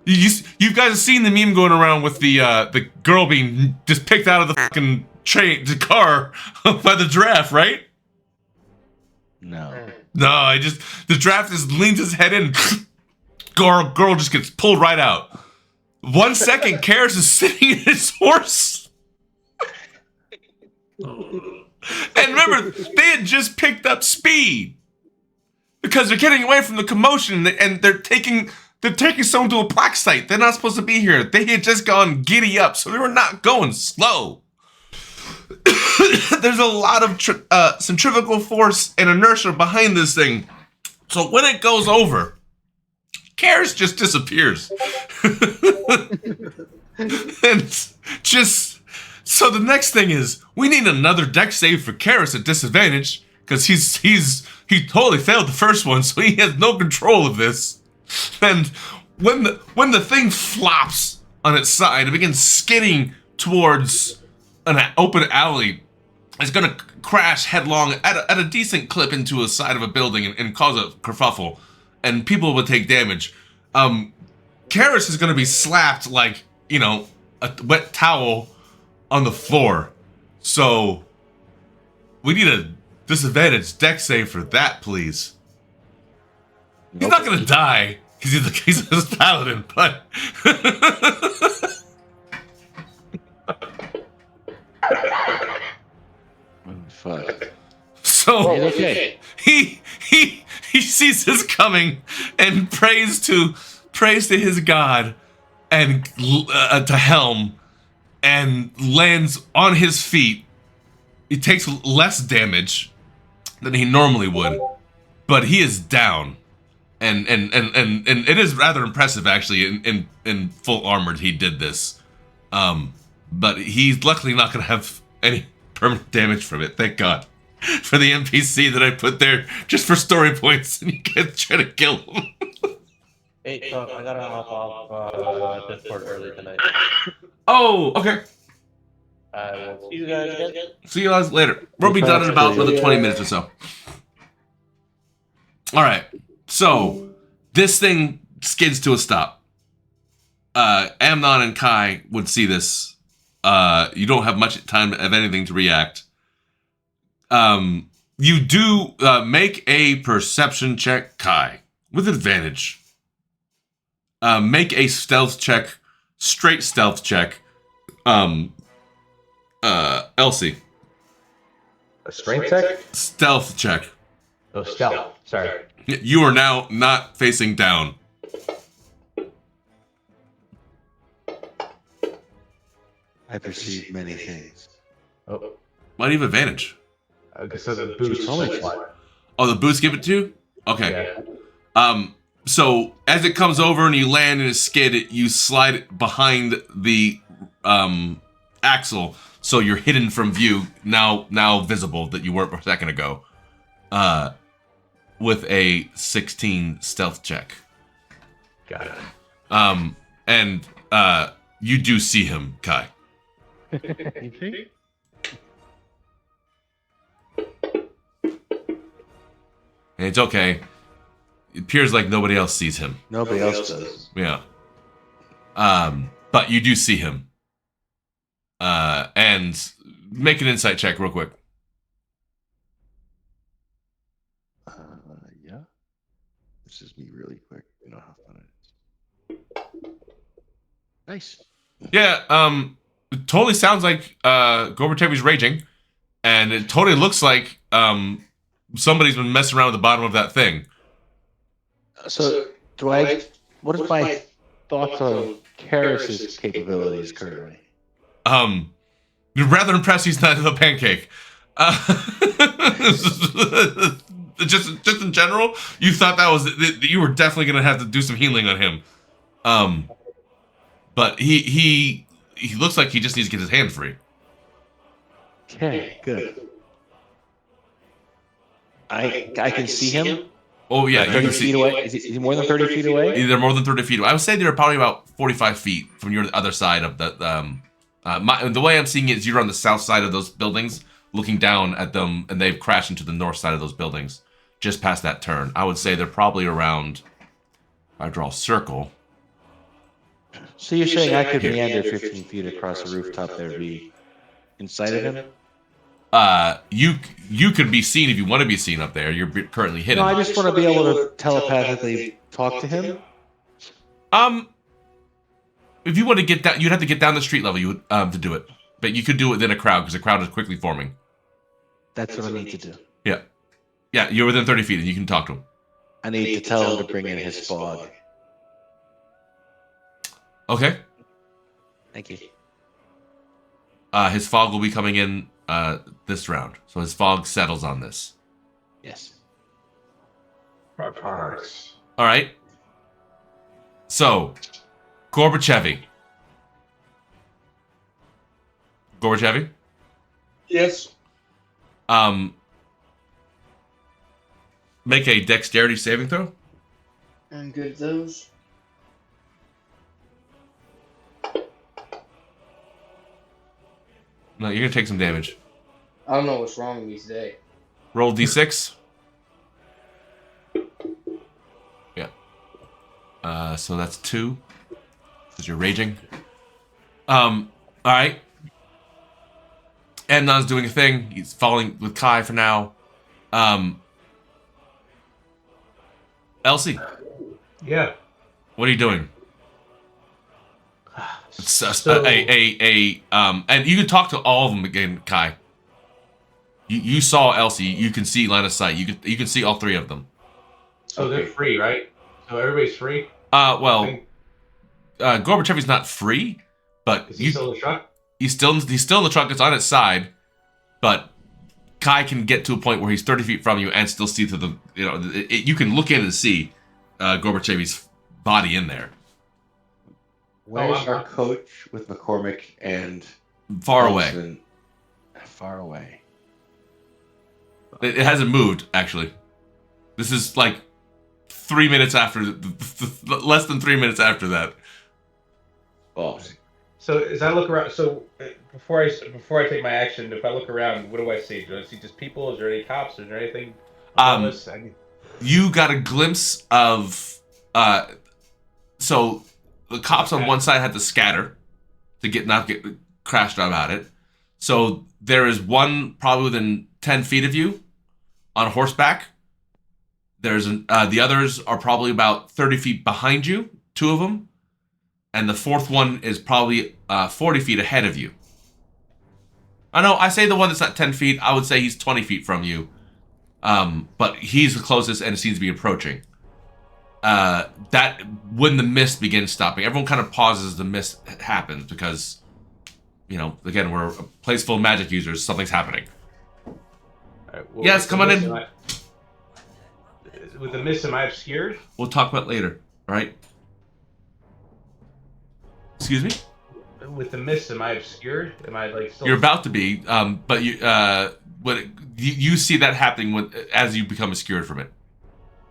[SPEAKER 1] you guys have seen the meme going around with the girl being just picked out of the fucking the car by the giraffe, right?
[SPEAKER 7] No.
[SPEAKER 1] No, the giraffe just leans his head in. Girl just gets pulled right out. 1 second, Karis is sitting in his horse. And remember, they had just picked up speed because they're getting away from the commotion, and they're taking someone to a plaque site. They're not supposed to be here. They had just gone giddy up, so they were not going slow. There's a lot of centrifugal force and inertia behind this thing. So when it goes over, Karis just disappears. And so the next thing is, we need another dex save for Karis at disadvantage, because he totally failed the first one, so he has no control of this. And when the thing flops on its side, it begins skidding towards an open alley. It's gonna crash headlong at a decent clip into a side of a building and cause a kerfuffle, and people will take damage. Karis is gonna be slapped like, a wet towel on the floor. So we need a disadvantage dex save for that, please. He's not gonna die because he's a paladin, but
[SPEAKER 7] Fuck.
[SPEAKER 1] So
[SPEAKER 7] okay.
[SPEAKER 1] he sees this coming and prays to his god and to Helm, and lands on his feet. He takes less damage than he normally would, but he is down, and it is rather impressive actually. In full armored, he did this, but he's luckily not going to have any permanent damage from it. Thank God for the NPC that I put there just for story points, and you guys try to kill him.
[SPEAKER 9] Hey, so I gotta hop off Discord early tonight.
[SPEAKER 1] Oh, okay.
[SPEAKER 9] I will see you guys again.
[SPEAKER 1] See you guys later. We'll be done in about another 20 minutes or so. All right. So this thing skids to a stop. Amnon and Kai would see this. You don't have much time of anything to react. You do make a perception check, Kai, with advantage. Make a stealth check, straight stealth check. Elsie.
[SPEAKER 4] A strength check?
[SPEAKER 1] Stealth check.
[SPEAKER 4] Oh, stealth. Sorry.
[SPEAKER 1] You are now not facing down.
[SPEAKER 7] I perceive many things.
[SPEAKER 4] Oh.
[SPEAKER 1] Why do you have advantage?
[SPEAKER 4] So the boost.
[SPEAKER 1] Oh, the boost give it to you? Okay.
[SPEAKER 4] Yeah.
[SPEAKER 1] So as it comes over and you land in a skid, you slide it behind the axle, so you're hidden from view, now visible that you weren't a second ago. With a 16 stealth check.
[SPEAKER 4] Got it.
[SPEAKER 1] And you do see him, Kai.
[SPEAKER 7] You think?
[SPEAKER 1] And it's okay. It appears like nobody else sees him.
[SPEAKER 7] Nobody else does.
[SPEAKER 1] Yeah. But you do see him. And make an insight check real quick.
[SPEAKER 7] Yeah. This is me really quick. You know how fun it is. Nice.
[SPEAKER 1] Yeah, it totally sounds like Gorbachevy's raging. And it totally looks like somebody's been messing around with the bottom of that thing.
[SPEAKER 7] So, what is my thoughts on Karis's capabilities currently?
[SPEAKER 1] You're rather impressed he's not a pancake. just in general, you thought that you were definitely gonna have to do some healing on him. But he looks like he just needs to get his hand free.
[SPEAKER 7] Okay, good. I can see him.
[SPEAKER 1] Oh yeah, you
[SPEAKER 7] 30
[SPEAKER 1] can see.
[SPEAKER 7] feet away. Is he more than 30 feet away?
[SPEAKER 1] They're more than 30 feet away. I would say they're probably about 45 feet from your other side of the. The way I'm seeing it is you're on the south side of those buildings, looking down at them, and they've crashed into the north side of those buildings, just past that turn. I would say they're probably around. I draw a circle.
[SPEAKER 7] So you're saying I could meander 15 feet across the rooftop there, be inside of him?
[SPEAKER 1] You could be seen if you want to be seen up there. You're currently hidden.
[SPEAKER 7] No, I just want to be able to telepathically talk to him.
[SPEAKER 1] If you want to get down, you'd have to get down the street level. You would to do it, but you could do it within a crowd because the crowd is quickly forming.
[SPEAKER 7] That's what I need to do.
[SPEAKER 1] Yeah, you're within 30 feet and you can talk to him.
[SPEAKER 7] I need to tell him to bring in his fog.
[SPEAKER 1] Okay.
[SPEAKER 7] Thank you.
[SPEAKER 1] His fog will be coming in this round, so his fog settles on this.
[SPEAKER 7] Yes.
[SPEAKER 1] All right. So, Gorbachevy.
[SPEAKER 5] Yes.
[SPEAKER 1] Make a dexterity saving throw.
[SPEAKER 5] I'm good at those.
[SPEAKER 1] No, you're gonna take some damage.
[SPEAKER 5] I don't know what's wrong with me today.
[SPEAKER 1] Roll d6. Yeah. So that's 2. Because you're raging. Alright. Adnan's doing a thing. He's following with Kai for now. Elsie.
[SPEAKER 4] Yeah.
[SPEAKER 1] What are you doing? And you can talk to all of them again, Kai. You saw Elsie. You can see line of sight. You can see all 3 of them.
[SPEAKER 4] So they're free, right? So everybody's free?
[SPEAKER 1] Gorbachevy's not free, but
[SPEAKER 4] Is he still in the truck?
[SPEAKER 1] He's still in the truck. It's on its side, but Kai can get to a point where he's 30 feet from you and still see through the. You can look in and see Gorbachevy's body in there.
[SPEAKER 7] Where's our coach with McCormick and
[SPEAKER 1] far away?
[SPEAKER 7] Far away.
[SPEAKER 1] It hasn't moved, actually. This is like 3 minutes after, less than 3 minutes after that.
[SPEAKER 7] Oh.
[SPEAKER 4] So as I look around, before I take my action, if I look around, what do I see? Do I see just people? Is there any cops? Is there anything?
[SPEAKER 1] You got a glimpse of, so the cops on one side had to scatter to not get crashed about it. So there is one probably within 10 feet of you on horseback. There's the others are probably about 30 feet behind you, 2 of them. And the 4th one is probably 40 feet ahead of you. I say the one that's not 10 feet. I would say he's 20 feet from you. But he's the closest and seems to be approaching. That when the mist begins stopping, everyone kind of pauses as the mist happens because, again, we're a place full of magic users. Something's happening.
[SPEAKER 4] Right, well,
[SPEAKER 1] yes, come on in.
[SPEAKER 4] With the mist, am I obscured?
[SPEAKER 1] We'll talk about it later. All right. Excuse me?
[SPEAKER 4] With the mist, am I obscured? Am I still?
[SPEAKER 1] You're about to be, but you see that happening as you become obscured from it.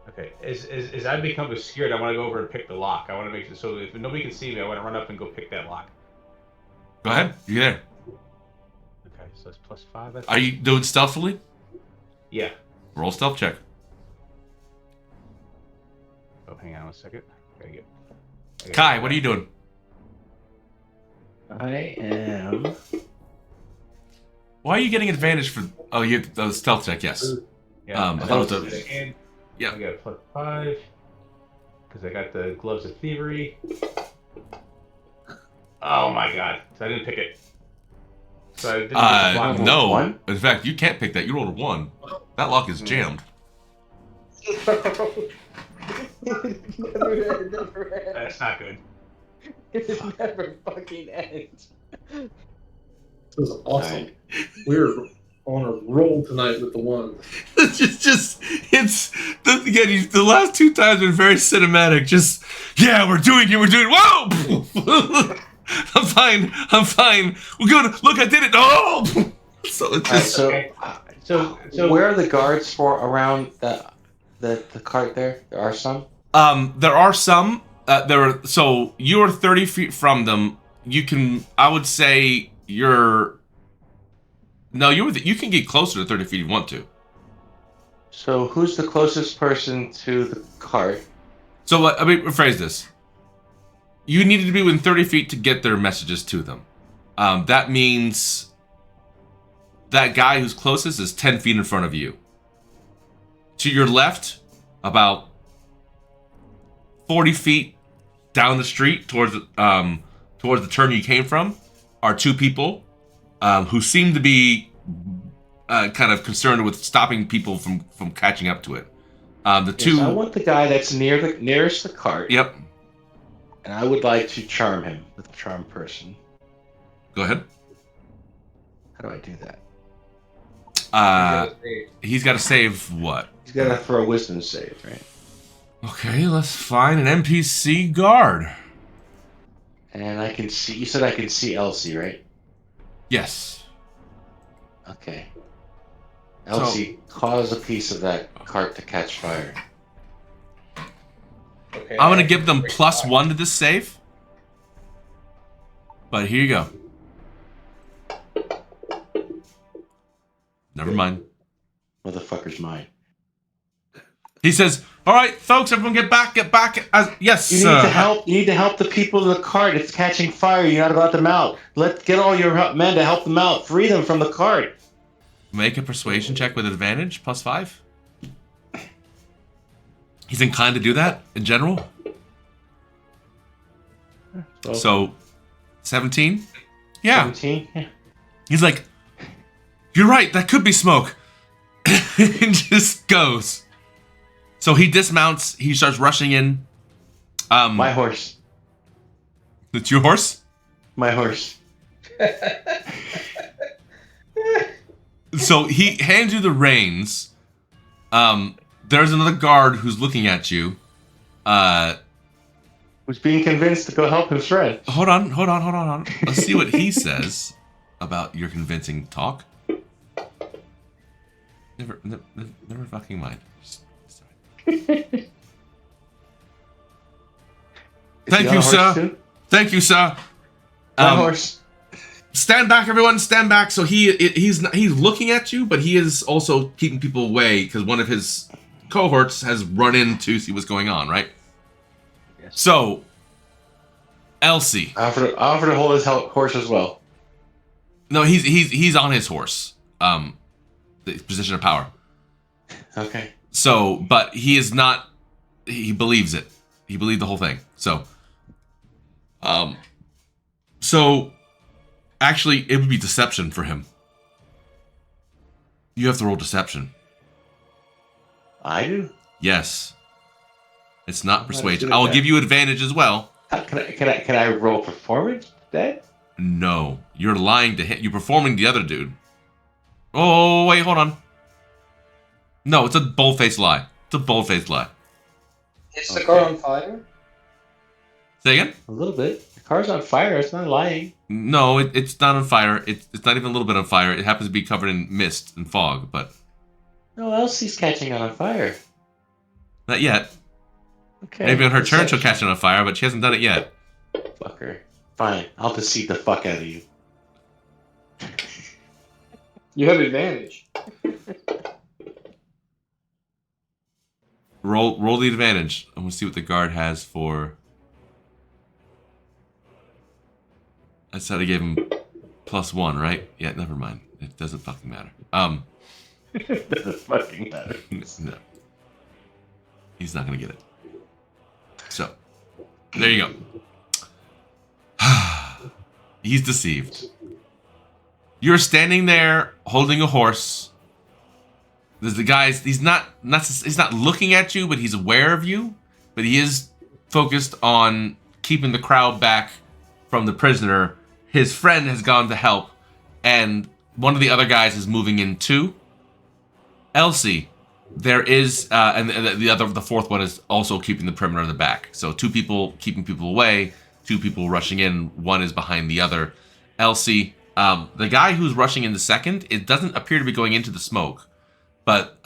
[SPEAKER 4] Okay. As I become obscured, I want to go over and pick the lock. I want to make sure. So if nobody can see me, I want to run up and go pick that lock.
[SPEAKER 1] Go ahead. You're there.
[SPEAKER 4] Okay, so it's +5. I think.
[SPEAKER 1] Are you doing stealthily?
[SPEAKER 4] Yeah.
[SPEAKER 1] Roll stealth check.
[SPEAKER 4] Oh, hang on a second.
[SPEAKER 1] Kai, what are you doing?
[SPEAKER 7] I am.
[SPEAKER 1] Why are you getting advantage for? Oh, you have the stealth check. Yes.
[SPEAKER 4] Yeah.
[SPEAKER 1] I thought it was
[SPEAKER 4] yeah. I got a +5 because I got the gloves of thievery. Oh my god! So I didn't pick it. So I didn't
[SPEAKER 1] no.
[SPEAKER 7] 1?
[SPEAKER 1] In fact, you can't pick that. You rolled a 1. That lock is jammed.
[SPEAKER 5] Never ends.
[SPEAKER 4] That's not good.
[SPEAKER 5] It never fucking ends.
[SPEAKER 2] This is awesome. We're on a roll tonight with the one.
[SPEAKER 1] Again, the last two times are very cinematic. Just, yeah, we're doing it. Whoa! I'm fine. We're good. Look, I did it. Oh! So it's just...
[SPEAKER 7] So where are the guards for around the cart there? There are some?
[SPEAKER 1] There are some. So you're 30 feet from them. You can, I would say you can get closer to 30 feet if you want to.
[SPEAKER 7] So who's the closest person to the cart?
[SPEAKER 1] So let me rephrase this. You needed to be within 30 feet to get their messages to them. That means that guy who's closest is 10 feet in front of you. To your left, about 40 feet down the street towards the turn you came from, are two people who seem to be kind of concerned with stopping people from catching up to it. The two.
[SPEAKER 7] Yes, I want the guy that's nearest the cart.
[SPEAKER 1] Yep.
[SPEAKER 7] And I would like to charm him with a charm person.
[SPEAKER 1] Go ahead.
[SPEAKER 7] How do I do that?
[SPEAKER 1] He's got to save what?
[SPEAKER 7] He's got to throw a wisdom save, right?
[SPEAKER 1] Okay, let's find an NPC guard.
[SPEAKER 7] And I can see. You said I can see Elsie, right?
[SPEAKER 1] Yes.
[SPEAKER 7] Okay. Elsie, cause a piece of that cart to catch fire.
[SPEAKER 4] Okay.
[SPEAKER 1] I'm gonna give them +1 to this save. But here you go. Never mind.
[SPEAKER 7] Motherfucker's mine.
[SPEAKER 1] He says, "All right, folks, everyone, get back. Yes,
[SPEAKER 7] You need to help. You need to help the people in the cart. It's catching fire. You gotta let them out. Get all your men to help them out. Free them from the cart."
[SPEAKER 1] Make a persuasion check with advantage, +5. He's inclined to do that in general. So, 17? Yeah.
[SPEAKER 7] 17? Yeah.
[SPEAKER 1] He's like, "You're right, that could be smoke." And just goes. So he dismounts, he starts rushing in.
[SPEAKER 7] My horse.
[SPEAKER 1] It's your horse?
[SPEAKER 7] My horse.
[SPEAKER 1] So he hands you the reins. There's another guard who's looking at you.
[SPEAKER 7] Who's being convinced to go help his friend.
[SPEAKER 1] Hold on. Let's see what he says about your convincing talk. Never fucking mind. Thank you, sir. Thank you, sir.
[SPEAKER 7] My horse.
[SPEAKER 1] Stand back, everyone. Stand back. So he's looking at you, but he is also keeping people away because one of his cohorts has run in to see what's going on, right? Yes. So, Elsie.
[SPEAKER 7] I offer to hold his horse as well.
[SPEAKER 1] No, he's on his horse. The position of power.
[SPEAKER 7] Okay.
[SPEAKER 1] So, but he is not. He believes it. He believed the whole thing. So, actually, it would be deception for him. You have to roll deception.
[SPEAKER 7] I do?
[SPEAKER 1] Yes. It's not persuasion. I will give you advantage as well.
[SPEAKER 7] Can I roll performance then?
[SPEAKER 1] No. You're lying to him. You're performing the other dude. Oh, wait, hold on. No, it's a bold-faced lie. It's a bold-faced lie.
[SPEAKER 5] Is the car on fire?
[SPEAKER 1] Say again?
[SPEAKER 7] A little bit. The car's on fire. It's not lying.
[SPEAKER 1] No, it's not on fire. It's not even a little bit on fire. It happens to be covered in mist and fog, but...
[SPEAKER 7] No, Elsie's catching on fire.
[SPEAKER 1] Not yet.
[SPEAKER 7] Okay.
[SPEAKER 1] Maybe on her turn she'll catch it on fire, but she hasn't done it yet.
[SPEAKER 7] Fucker. Fine. I'll deceive the fuck out of you.
[SPEAKER 5] You have advantage.
[SPEAKER 1] Roll the advantage. I'm gonna see what the guard has for. I said I gave him +1, right? Yeah, never mind. It doesn't fucking matter.
[SPEAKER 7] It doesn't fucking matter.
[SPEAKER 1] No. He's not gonna get it. So, there you go. He's deceived. You're standing there holding a horse. There's the guys. He's not looking at you, but he's aware of you. But he is focused on keeping the crowd back from the prisoner. His friend has gone to help, and one of the other guys is moving in too. Elsie, there is, and the fourth one is also keeping the perimeter of the back. So 2 people keeping people away, 2 people rushing in, 1 is behind the other. Elsie, the guy who's rushing in the second, it doesn't appear to be going into the smoke, but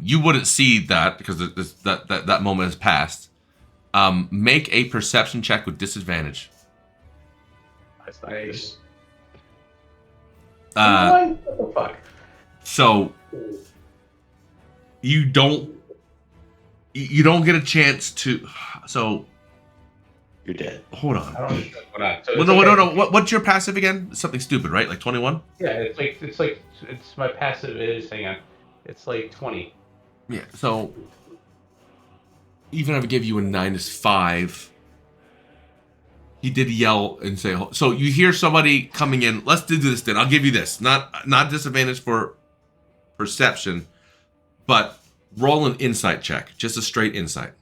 [SPEAKER 1] you wouldn't see that because that moment has passed. Make a perception check with disadvantage.
[SPEAKER 4] That's nice.
[SPEAKER 1] What
[SPEAKER 4] the fuck?
[SPEAKER 1] So you don't get a chance to. So
[SPEAKER 7] you're dead.
[SPEAKER 1] Hold on.
[SPEAKER 4] I don't know what's going on. So
[SPEAKER 1] No. What's your passive again? Something stupid, right? Like 21?
[SPEAKER 4] Yeah, it's my passive is. Hang on, it's like 20.
[SPEAKER 1] Yeah. So even if I give you a -5, he did yell and say. So you hear somebody coming in. Let's do this then. I'll give you this. Not disadvantage for perception, but roll an insight check. Just a straight insight.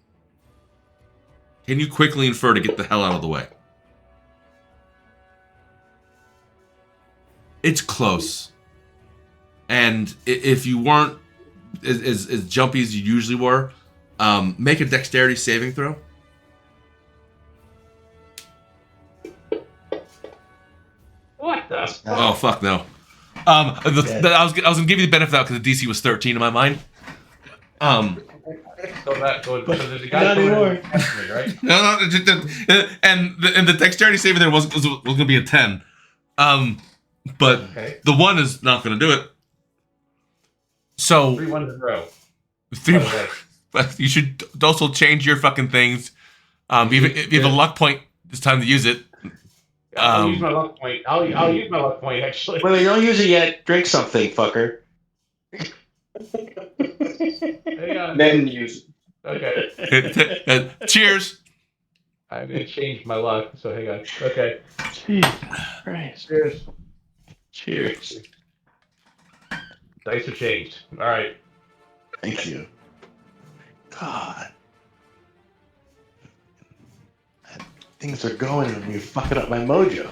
[SPEAKER 1] Can you quickly infer to get the hell out of the way? It's close. And if you weren't as jumpy as you usually were, make a dexterity saving throw.
[SPEAKER 4] What the?
[SPEAKER 1] Oh, fuck no. I was going to give you the benefit of that because the DC was 13 in my mind.
[SPEAKER 4] So there's a guy coming after me, right?
[SPEAKER 1] No, and the dexterity saving there was going to be a 10. But the 1 is not going to do it. So
[SPEAKER 4] 3 1s in a row.
[SPEAKER 1] 3. But you should also change your fucking things. If you have a luck point, it's time to use it.
[SPEAKER 4] I'll use my luck point. I'll use my luck point actually.
[SPEAKER 7] Wait, don't use it yet. Drink something, fucker.
[SPEAKER 4] Hang on.
[SPEAKER 5] Then use
[SPEAKER 4] Okay.
[SPEAKER 1] Cheers.
[SPEAKER 4] I'm gonna change my luck, so hang on. Okay.
[SPEAKER 3] Jesus Christ.
[SPEAKER 4] Cheers.
[SPEAKER 3] Cheers.
[SPEAKER 4] Dice are changed. All right.
[SPEAKER 3] Thank you. God. Things are going and you're fucking up my mojo.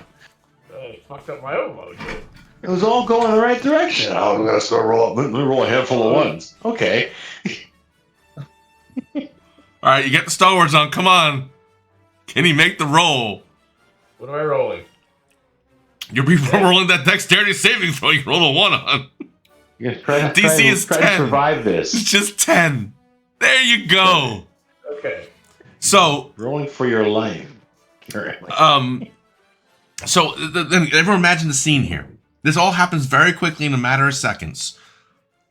[SPEAKER 4] Fucked up my own mojo.
[SPEAKER 3] It was all going in the right direction. Oh, I'm gonna start let me roll a handful of 1s. Okay.
[SPEAKER 1] All right, you get the Star Wars on. Come on. Can he make the roll?
[SPEAKER 4] What am I rolling?
[SPEAKER 1] You're rolling that dexterity saving throw. You roll a 1 on. DC is 10.
[SPEAKER 3] To survive this.
[SPEAKER 1] It's just 10. There you go.
[SPEAKER 4] Okay.
[SPEAKER 1] So
[SPEAKER 3] rolling for your life.
[SPEAKER 1] So then everyone imagine the scene here. This all happens very quickly in a matter of seconds.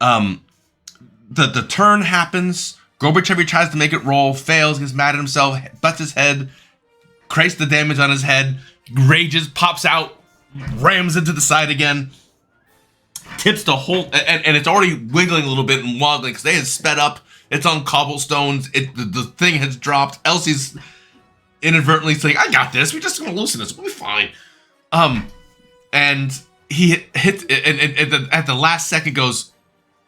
[SPEAKER 1] The turn happens. Gorbachevy tries to make it roll, fails, gets mad at himself, butts his head, creates the damage on his head, rages, pops out, rams into the side again, tips the whole, and it's already wiggling a little bit and wobbling because they had sped up. It's on cobblestones. The thing has dropped. Elsie's inadvertently saying, "I got this. We're just gonna loosen this. We'll be fine." And he hit, and at the last second goes,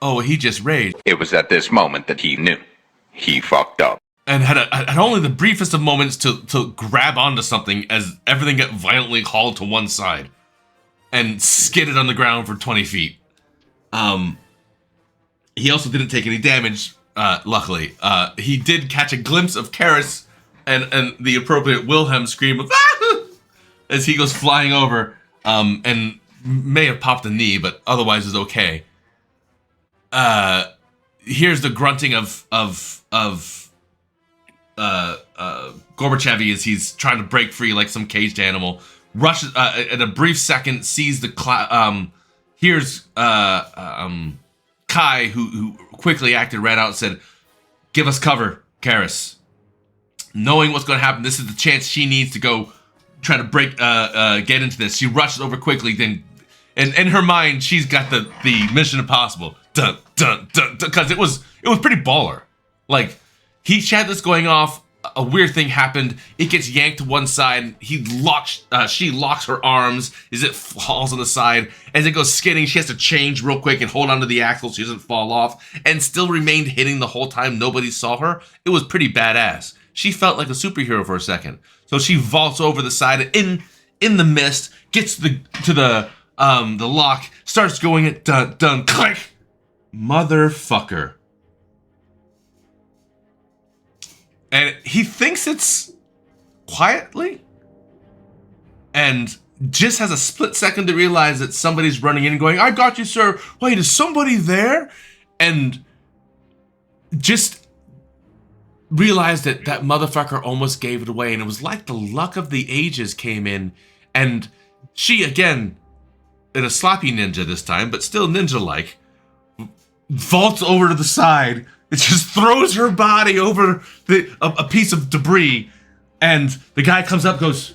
[SPEAKER 1] "Oh, he just raged."
[SPEAKER 10] It was at this moment that he knew he fucked up,
[SPEAKER 1] and had only the briefest of moments to grab onto something as everything got violently hauled to one side and skidded on the ground for 20 feet. He also didn't take any damage. Luckily, he did catch a glimpse of Karis and the appropriate Wilhelm scream of "Ah!" as he goes flying over, and may have popped a knee, but otherwise is okay. Here's the grunting of Gorbachevy as he's trying to break free like some caged animal. Rushes in a brief second, sees the here's Kai, who quickly acted, ran out and said, "Give us cover, Karis." Knowing what's going to happen, this is the chance she needs to go try to get into this. She rushes over quickly, then, and in her mind, she's got the Mission Impossible, dun dun dun, because it was pretty baller. Like she had this going off. A weird thing happened. It gets yanked to one side. She locks her arms as it falls on the side. As it goes skidding, she has to change real quick and hold onto the axle so she doesn't fall off, and still remained hitting the whole time. Nobody saw her. It was pretty badass. She felt like a superhero for a second. So she vaults over the side in the mist, gets to the The lock starts going at dun dun click. Motherfucker. And he thinks it's quietly, and just has a split second to realize that somebody's running in and going, "I got you, sir. Wait, is somebody there?" And just realized that that motherfucker almost gave it away, and it was like the luck of the ages came in, and she, again, in a sloppy ninja this time, but still ninja-like, vaults over to the side. It just throws her body over a piece of debris, and the guy comes up and goes,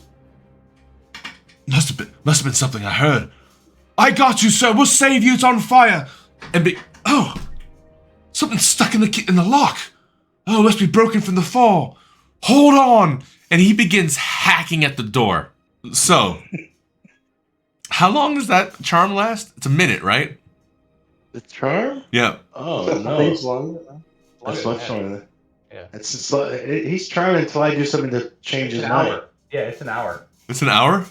[SPEAKER 1] Must have been something I heard. I got you, sir. We'll save you. It's on fire. And something's stuck in the lock. Oh, it must be broken from the fall. Hold on. And he begins hacking at the door. So, how long does that charm last? It's a minute, right?
[SPEAKER 7] The charm?
[SPEAKER 1] Yeah.
[SPEAKER 7] Oh, no.
[SPEAKER 9] It's long.
[SPEAKER 7] That's much longer.
[SPEAKER 4] Yeah.
[SPEAKER 7] He's charming until I do something to change his mind.
[SPEAKER 4] Yeah, it's an hour.
[SPEAKER 1] It's an hour?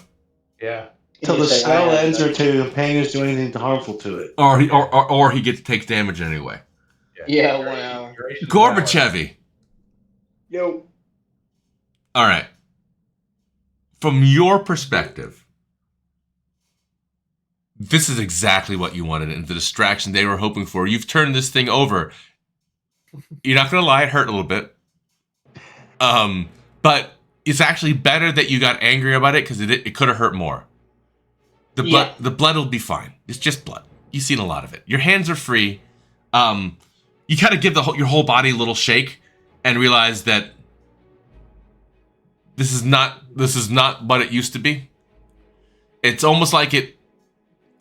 [SPEAKER 4] Yeah.
[SPEAKER 7] Until the spell ends or to companions do anything harmful to it.
[SPEAKER 1] Or he takes damage anyway.
[SPEAKER 5] Yeah, 1 hour.
[SPEAKER 1] Gorbachevy.
[SPEAKER 5] Yo.
[SPEAKER 1] All right. From your perspective, this is exactly what you wanted and the distraction they were hoping for. You've turned this thing over. You're not going to lie, it hurt a little bit. But it's actually better that you got angry about it because it could have hurt more. The blood will be fine. It's just blood. You've seen a lot of it. Your hands are free. You kind of give your whole body a little shake and realize that this is not what it used to be. It's almost like it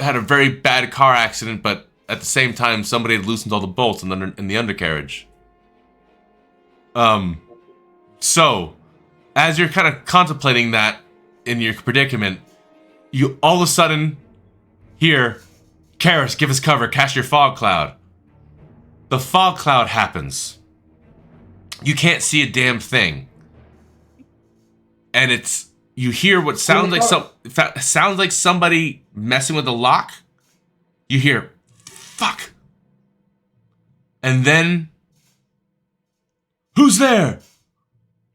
[SPEAKER 1] had a very bad car accident, but at the same time, somebody had loosened all the bolts in the undercarriage. So, as you're kind of contemplating that in your predicament, you all of a sudden hear, Karis, give us cover, cast your fog cloud. The fog cloud happens. You can't see a damn thing. And you hear what sounds like somebody messing with the lock. You hear, fuck. And then, who's there?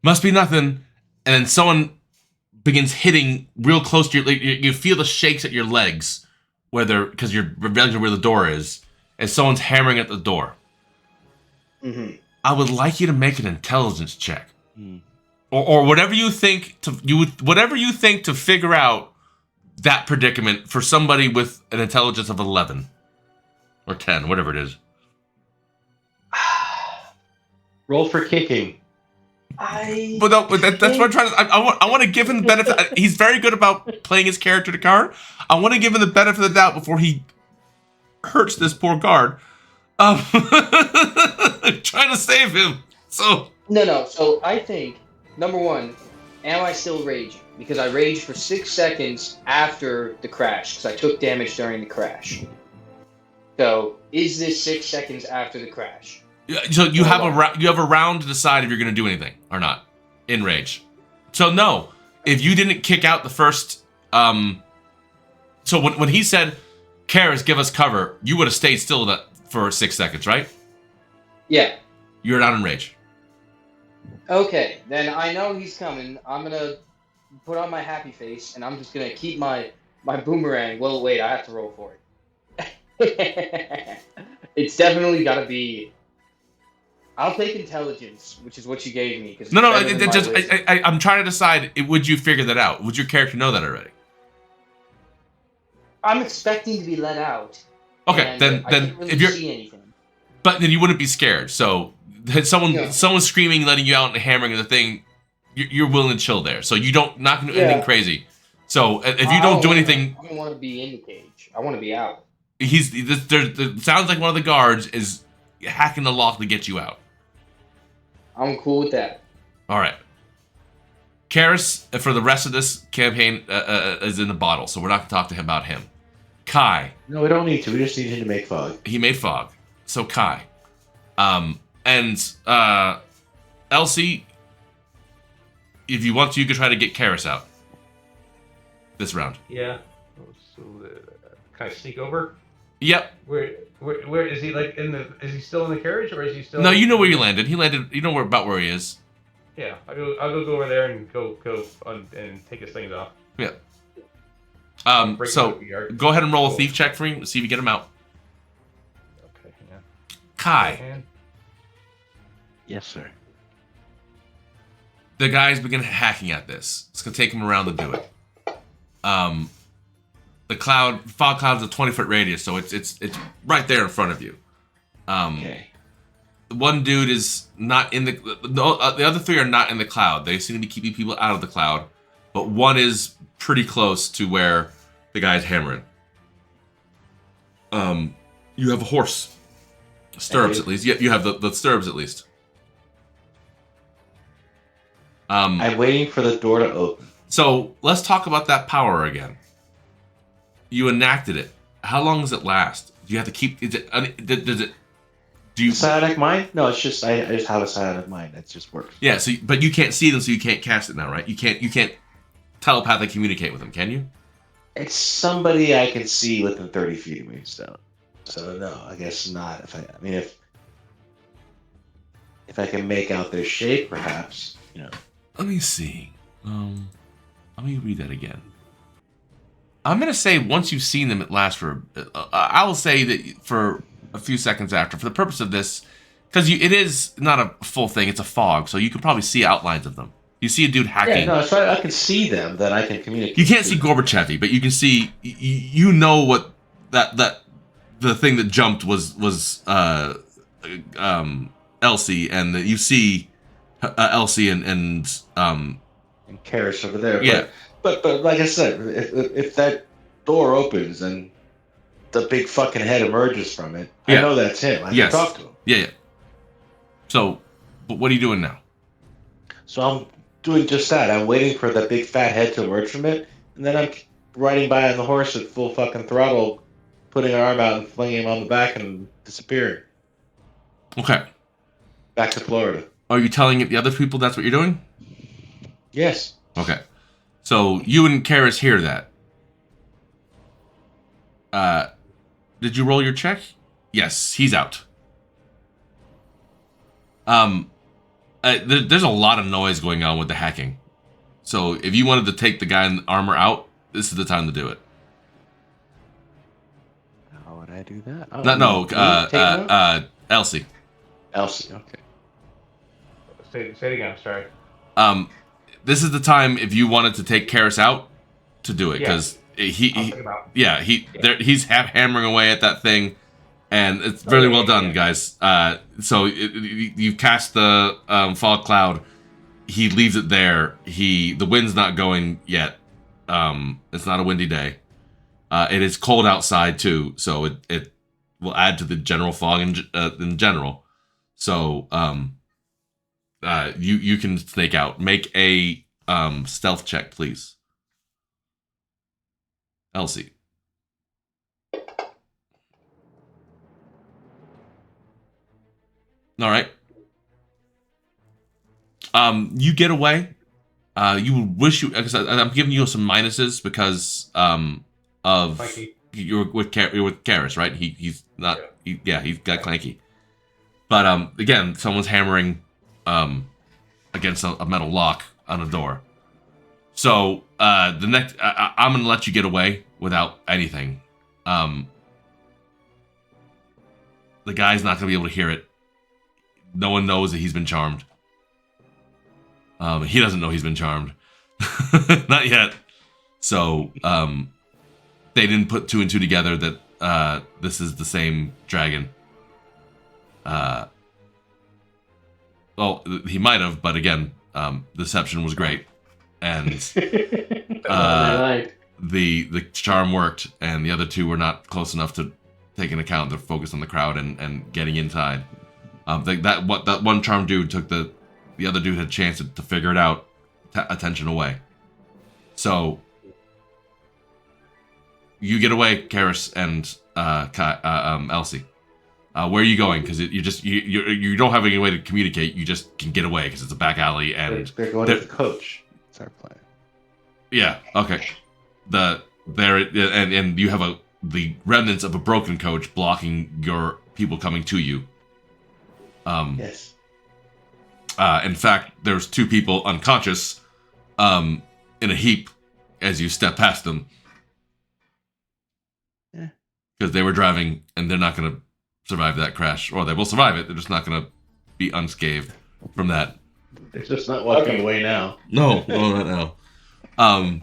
[SPEAKER 1] Must be nothing. And then someone begins hitting real close to you feel the shakes at your legs, because your legs are where the door is, and someone's hammering at the door.
[SPEAKER 5] Mm-hmm.
[SPEAKER 1] I would like you to make an intelligence check, or whatever you think to figure out that predicament for somebody with an intelligence of 11 or 10, whatever it is.
[SPEAKER 7] Roll for kicking.
[SPEAKER 1] That's what I'm trying to. I want to give him the benefit. He's very good about playing his character to card. I want to give him the benefit of the doubt before he hurts this poor guard. Trying to save him.
[SPEAKER 5] No. So I think, number one, am I still raging? Because I raged for 6 seconds after the crash, because I took damage during the crash. So, is this 6 seconds after the crash?
[SPEAKER 1] So you have a round to decide if you're going to do anything or not in rage. So no, if you didn't kick out the first, so when he said, "Karis, give us cover," you would have stayed still for 6 seconds, right?
[SPEAKER 5] Yeah.
[SPEAKER 1] You're not in rage.
[SPEAKER 5] Okay, then I know he's coming. I'm gonna put on my happy face, and I'm just gonna keep my boomerang. Well, wait, I have to roll for it. It's definitely gotta be. I'll take intelligence, which is what you gave me.
[SPEAKER 1] No. I'm trying to decide. Would you figure that out? Would your character know that already?
[SPEAKER 5] I'm expecting to be let out.
[SPEAKER 1] Okay, then
[SPEAKER 5] really
[SPEAKER 1] if you're,
[SPEAKER 5] see anything.
[SPEAKER 1] But then you wouldn't be scared. So someone screaming, letting you out, and hammering the thing, you're willing to chill there. So you not gonna do anything crazy. So if you don't do anything,
[SPEAKER 5] I don't want to be in the cage. I want to be out.
[SPEAKER 1] Sounds like one of the guards is hacking the lock to get you out.
[SPEAKER 5] I'm cool with that.
[SPEAKER 1] All right. Karis, for the rest of this campaign, is in the bottle, so we're not going to talk to him about him. Kai.
[SPEAKER 7] No, we don't need to. We just need him to make fog.
[SPEAKER 1] He made fog. So Kai. And Elsie, if you want to, you could try to get Karis out this round.
[SPEAKER 4] Yeah. So Can I sneak over?
[SPEAKER 1] Yep.
[SPEAKER 4] Where is he? Like in the? Is he still in the carriage, or is he still?
[SPEAKER 1] No, you know where you landed. He landed. You know about where he is.
[SPEAKER 4] Yeah, I'll go over there and go and take his things off.
[SPEAKER 1] Yeah. So go ahead and roll a thief check for me. See if you get him out.
[SPEAKER 4] Okay. Yeah.
[SPEAKER 1] Kai.
[SPEAKER 7] Yes, sir.
[SPEAKER 1] The guys begin hacking at this. It's gonna take them around to do it. The fog cloud's a 20-foot radius, so it's right there in front of you.
[SPEAKER 7] Okay.
[SPEAKER 1] One dude is not in the other three are not in the cloud. They seem to be keeping people out of the cloud, but one is pretty close to where the guy's hammering. You have a horse. Stirrups at least. You have the stirrups at least.
[SPEAKER 7] I'm waiting for the door to open.
[SPEAKER 1] So let's talk about that power again. You enacted it. How long does it last? Do you have to keep? Does it? Do you
[SPEAKER 7] psionic mind? No, it's just I just have a psionic mind. That just works.
[SPEAKER 1] Yeah. So, but you can't see them, so you can't cast it now, right? You can't telepathically communicate with them, can you?
[SPEAKER 7] It's somebody I can see within 30 feet of me. So no, I guess not. If I can make out their shape, perhaps.
[SPEAKER 1] Let me see. Let me read that again. I'm gonna say once you've seen them, it lasts for. I will say that for a few seconds after, for the purpose of this, because it is not a full thing; it's a fog, so you can probably see outlines of them. You see a dude hacking.
[SPEAKER 7] Yeah, no, so I can see them. Then I can communicate.
[SPEAKER 1] You can't see Gorbachevy, but you can see. You know what that the thing that jumped was Elsie, and you see Elsie and
[SPEAKER 7] Karis over there.
[SPEAKER 1] Yeah.
[SPEAKER 7] But like I said, if that door opens and the big fucking head emerges from it, I know that's him. I can talk to him.
[SPEAKER 1] Yeah. So, but what are you doing now?
[SPEAKER 7] So I'm doing just that. I'm waiting for the big fat head to emerge from it, and then I'm riding by on the horse at full fucking throttle, putting an arm out and flinging him on the back and disappearing.
[SPEAKER 1] Okay.
[SPEAKER 7] Back to Florida.
[SPEAKER 1] Are you telling the other people that's what you're doing?
[SPEAKER 7] Yes.
[SPEAKER 1] Okay. So you and Karis hear that. Did you roll your check? Yes, he's out. There's a lot of noise going on with the hacking. So if you wanted to take the guy in the armor out, this is the time to do it.
[SPEAKER 7] How would I do that?
[SPEAKER 1] Elsie.
[SPEAKER 7] Elsie, okay.
[SPEAKER 4] Say it again, sorry.
[SPEAKER 1] This is the time if you wanted to take Karis out to do it, because he's hammering away at that thing, and it's really well done, guys. So you cast the fog cloud. He leaves it there. The wind's not going yet. It's not a windy day. It is cold outside too, so it will add to the general fog in general. So you can snake out. Make a stealth check, please. Elsie. All right. You get away. You wish you. I'm giving you some minuses because of you're with Karis, right? He's not. He's got clanky. But again, someone's hammering against a metal lock on a door. So the next, I'm gonna let you get away without anything. The guy's not gonna be able to hear it. No one knows that he's been charmed. He doesn't know he's been charmed. Not yet. So they didn't put two and two together that this is the same dragon. Well, he might have, but again, deception was great, and the charm worked, and the other two were not close enough to take into account. They're focused on the crowd and getting inside. That one charm dude took the other dude had a chance to figure it out, attention away. So you get away, Karis and Elsie. Where are you going? Because you don't have any way to communicate. You just can get away because it's a back alley and
[SPEAKER 7] they're going to the coach. It's our plan.
[SPEAKER 1] Yeah. Okay. And you have the remnants of a broken coach blocking your people coming to you.
[SPEAKER 7] Yes.
[SPEAKER 1] In fact, there's 2 people unconscious in a heap as you step past them.
[SPEAKER 7] Yeah.
[SPEAKER 1] Because they were driving, and they're not going to survive that crash. Or they will survive it, they're just not going to be unscathed from that.
[SPEAKER 7] They're just not walking away now.
[SPEAKER 1] No, not now.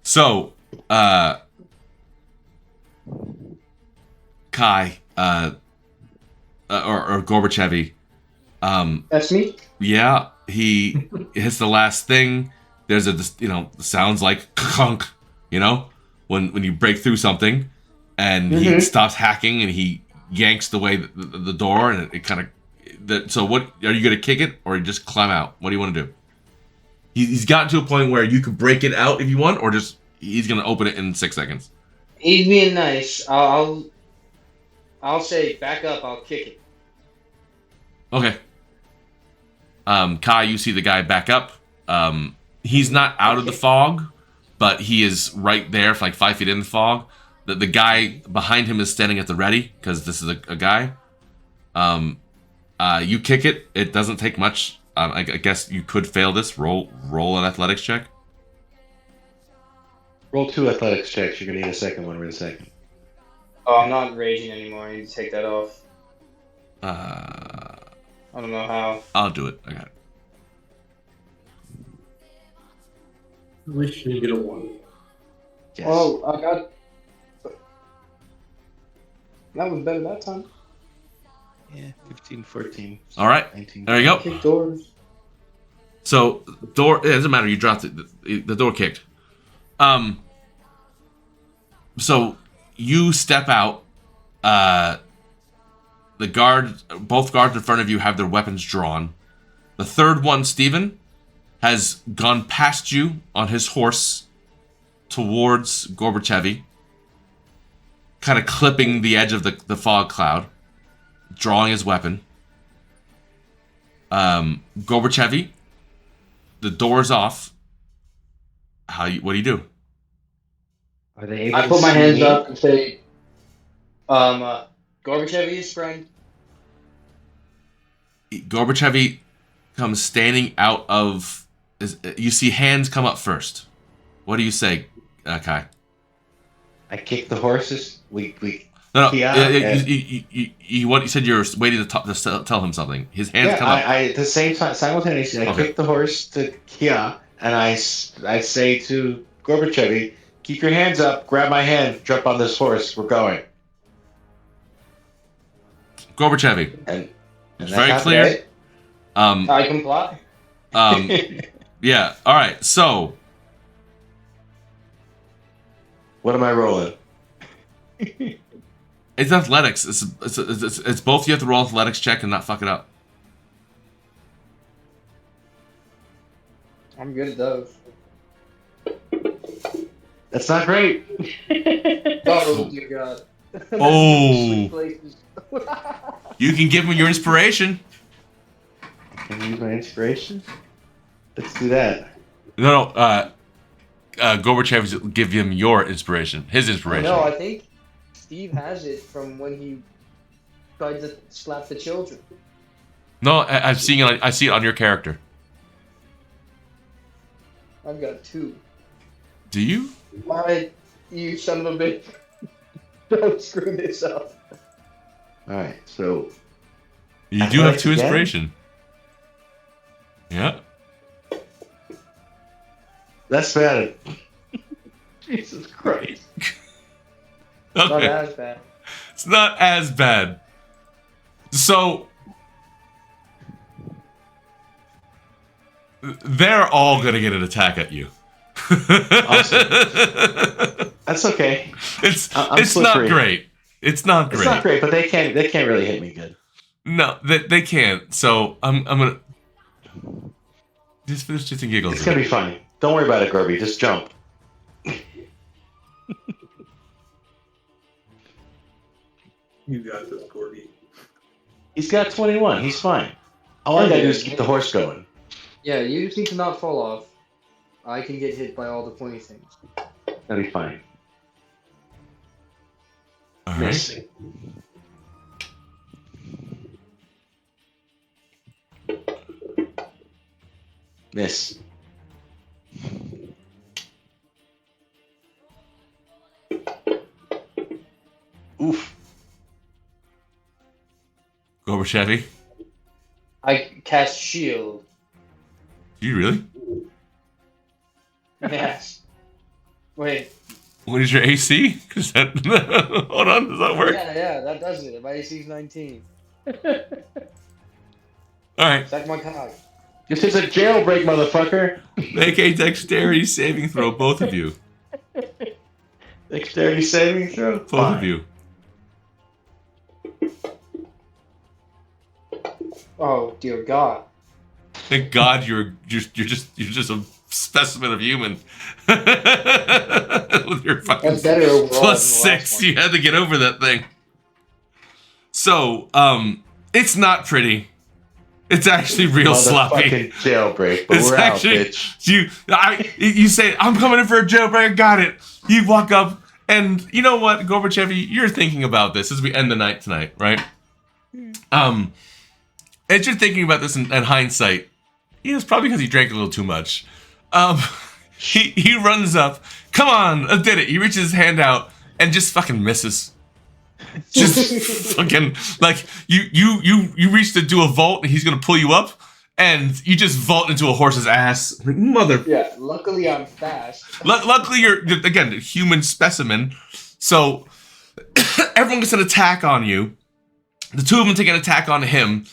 [SPEAKER 1] So, Kai, or Gorbachevy,
[SPEAKER 5] That's me.
[SPEAKER 1] yeah, he hits the last thing. There's a, sounds like kunk, when you break through something, and he stops hacking and he yanks the door, and it kind of. So what are you gonna kick it or just climb out? What do you want to do? He's gotten to a point where you could break it out if you want, or just he's gonna open it in 6 seconds.
[SPEAKER 5] He's being nice. I'll say back up. I'll kick it.
[SPEAKER 1] Okay. Kai, you see the guy back up. He's not out of the fog, but he is right there, like 5 feet in the fog. The guy behind him is standing at the ready because this is a guy. You kick it. It doesn't take much. I guess you could fail this. Roll an athletics check.
[SPEAKER 7] Roll 2 athletics checks. You're gonna need a second one in a second.
[SPEAKER 5] Oh, I'm not raging anymore. I need to take that off.
[SPEAKER 1] I
[SPEAKER 5] don't know how.
[SPEAKER 1] I'll do it. I got it.
[SPEAKER 2] I wish you get a 1.
[SPEAKER 7] Yes.
[SPEAKER 5] Oh, I got. That was better that time.
[SPEAKER 7] Yeah, 15, 14.
[SPEAKER 1] All right.
[SPEAKER 7] 19.
[SPEAKER 1] There you go.
[SPEAKER 5] Kick doors.
[SPEAKER 1] So door. It doesn't matter. You dropped it. The door kicked. So you step out. Both guards in front of you have their weapons drawn. The third one, Steven, has gone past you on his horse towards Gorbachevy, kind of clipping the edge of the fog cloud, drawing his weapon. Gorbachevy, the door's off. What do you do?
[SPEAKER 7] Are they able
[SPEAKER 5] I
[SPEAKER 7] to
[SPEAKER 5] put my
[SPEAKER 7] see
[SPEAKER 5] hands
[SPEAKER 7] me?
[SPEAKER 5] up and say, Gorbachevy is friend.
[SPEAKER 1] Gorbachevy comes standing out of. You see hands come up first. What do you say, Kai?
[SPEAKER 7] I kick the horses. We
[SPEAKER 1] No.
[SPEAKER 7] Yeah,
[SPEAKER 1] You said you were waiting to tell him something. His hands come up.
[SPEAKER 7] I at the same time simultaneously. I kick the horse to Kia, and I say to Gorbachevy, "Keep your hands up. Grab my hand. Jump on this horse. We're going."
[SPEAKER 1] Gorbachevy.
[SPEAKER 7] And
[SPEAKER 1] it's very clear.
[SPEAKER 7] Right?
[SPEAKER 5] I comply.
[SPEAKER 1] Yeah. All right. So,
[SPEAKER 7] what am I rolling?
[SPEAKER 1] It's athletics. It's both. You have to roll athletics check and not fuck it up.
[SPEAKER 5] I'm good at those.
[SPEAKER 7] That's not great.
[SPEAKER 5] Oh dear God.
[SPEAKER 1] Oh. You can give him your inspiration.
[SPEAKER 7] Can I use my inspiration? Let's do that.
[SPEAKER 1] No. Gorbachev give him your inspiration. His inspiration.
[SPEAKER 5] No, I think Steve has it from when he tried to slap the children.
[SPEAKER 1] No, I've seen it. I see it on your character.
[SPEAKER 5] I've got 2.
[SPEAKER 1] Do you?
[SPEAKER 5] Why, you son of a bitch. Don't screw this up.
[SPEAKER 7] Alright, so...
[SPEAKER 1] You do have 2 inspiration. Yeah.
[SPEAKER 7] That's bad. Jesus Christ.
[SPEAKER 5] It's not
[SPEAKER 1] Okay.
[SPEAKER 5] as bad.
[SPEAKER 1] It's not as bad. So... They're all gonna get an attack at you.
[SPEAKER 7] Awesome. That's okay.
[SPEAKER 1] It's
[SPEAKER 7] I'm
[SPEAKER 1] not
[SPEAKER 7] slippery.
[SPEAKER 1] great. It's not great.
[SPEAKER 7] It's not great, but they can't really hit me good.
[SPEAKER 1] No, they can't. So I'm gonna just finish shits and giggles.
[SPEAKER 7] It's gonna be fine. Don't worry about it, Gorby. Just jump.
[SPEAKER 2] You got this, Gordy.
[SPEAKER 7] He's got 21. He's fine. All I gotta do is keep the horse going.
[SPEAKER 5] Yeah, you just need to not fall off. I can get hit by all the pointy things.
[SPEAKER 7] That'll be fine. Missing. Miss. Oof.
[SPEAKER 1] Gorbachevy,
[SPEAKER 5] I cast shield.
[SPEAKER 1] do you really?
[SPEAKER 5] Yes. Wait.
[SPEAKER 1] What is your AC? Cause that, hold on, does that work?
[SPEAKER 5] Yeah, that does it. My AC is 19.
[SPEAKER 1] All right.
[SPEAKER 5] Suck my cock.
[SPEAKER 7] This is a jailbreak, motherfucker.
[SPEAKER 1] Make a dexterity saving throw, both of you.
[SPEAKER 7] Dexterity saving throw.
[SPEAKER 1] Both of you.
[SPEAKER 5] Oh dear God.
[SPEAKER 1] Thank God you're just a specimen of human. With your fucking
[SPEAKER 5] That's better overall than the last
[SPEAKER 1] +6,
[SPEAKER 5] one.
[SPEAKER 1] you had to get over that thing. So, it's not pretty. It's actually real sloppy.
[SPEAKER 7] Motherfucking jailbreak, but
[SPEAKER 1] It's
[SPEAKER 7] we're
[SPEAKER 1] actually
[SPEAKER 7] out, bitch.
[SPEAKER 1] you say, I'm coming in for a jailbreak, got it. You walk up, and you know what, Gorbachevy, you're thinking about this as we end the night tonight, right? As you're thinking about this in hindsight, it's probably because he drank a little too much. He runs up, come on, I did it. He reaches his hand out and just fucking misses. Just fucking like you reach to do a vault and he's gonna pull you up and you just vault into a horse's ass. Like, mother.
[SPEAKER 5] Yeah, luckily I'm fast.
[SPEAKER 1] Luckily you're again a human specimen, so everyone gets an attack on you. The two of them take an attack on him.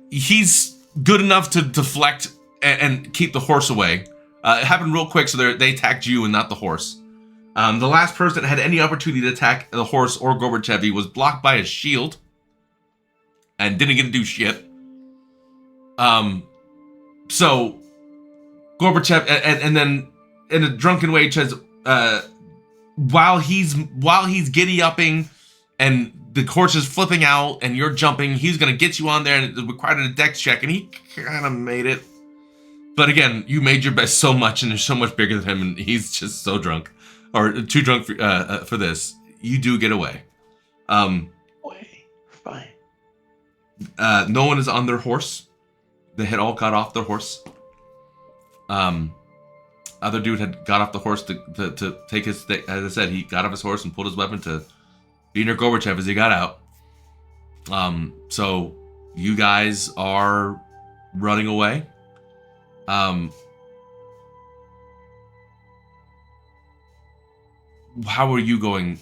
[SPEAKER 1] He's good enough to deflect and keep the horse away. It happened real quick, so they attacked you and not the horse. The last person that had any opportunity to attack the horse or Gorbachevy was blocked by a shield and didn't get to do shit. So Gorbachev and then in a drunken way says, while he's giddy upping and the horse is flipping out and you're jumping, he's gonna get you on there, and it required a dex check, and he kind of made it. But again, you made your best so much, and they're so much bigger than him, and he's just so drunk. Or too drunk for this. You do get away.
[SPEAKER 7] Fine.
[SPEAKER 1] No one is on their horse. They had all got off their horse. Other dude had got off the horse to take his, as I said, he got off his horse and pulled his weapon to be near Gorbachev as he got out. So you guys are running away. How are you going?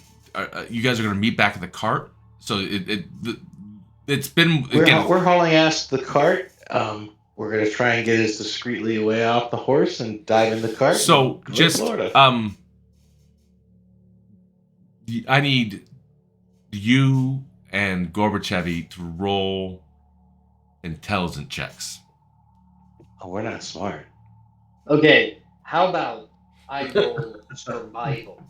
[SPEAKER 1] You guys are going to meet back at the cart. So it's been again.
[SPEAKER 7] We're hauling ass to the cart. We're gonna try and get as discreetly away off the horse and dive in the cart.
[SPEAKER 1] So
[SPEAKER 7] and
[SPEAKER 1] just
[SPEAKER 7] Florida.
[SPEAKER 1] I need you and Gorbachevy to roll intelligence checks.
[SPEAKER 7] Oh, we're not smart.
[SPEAKER 5] Okay, how about I roll survival?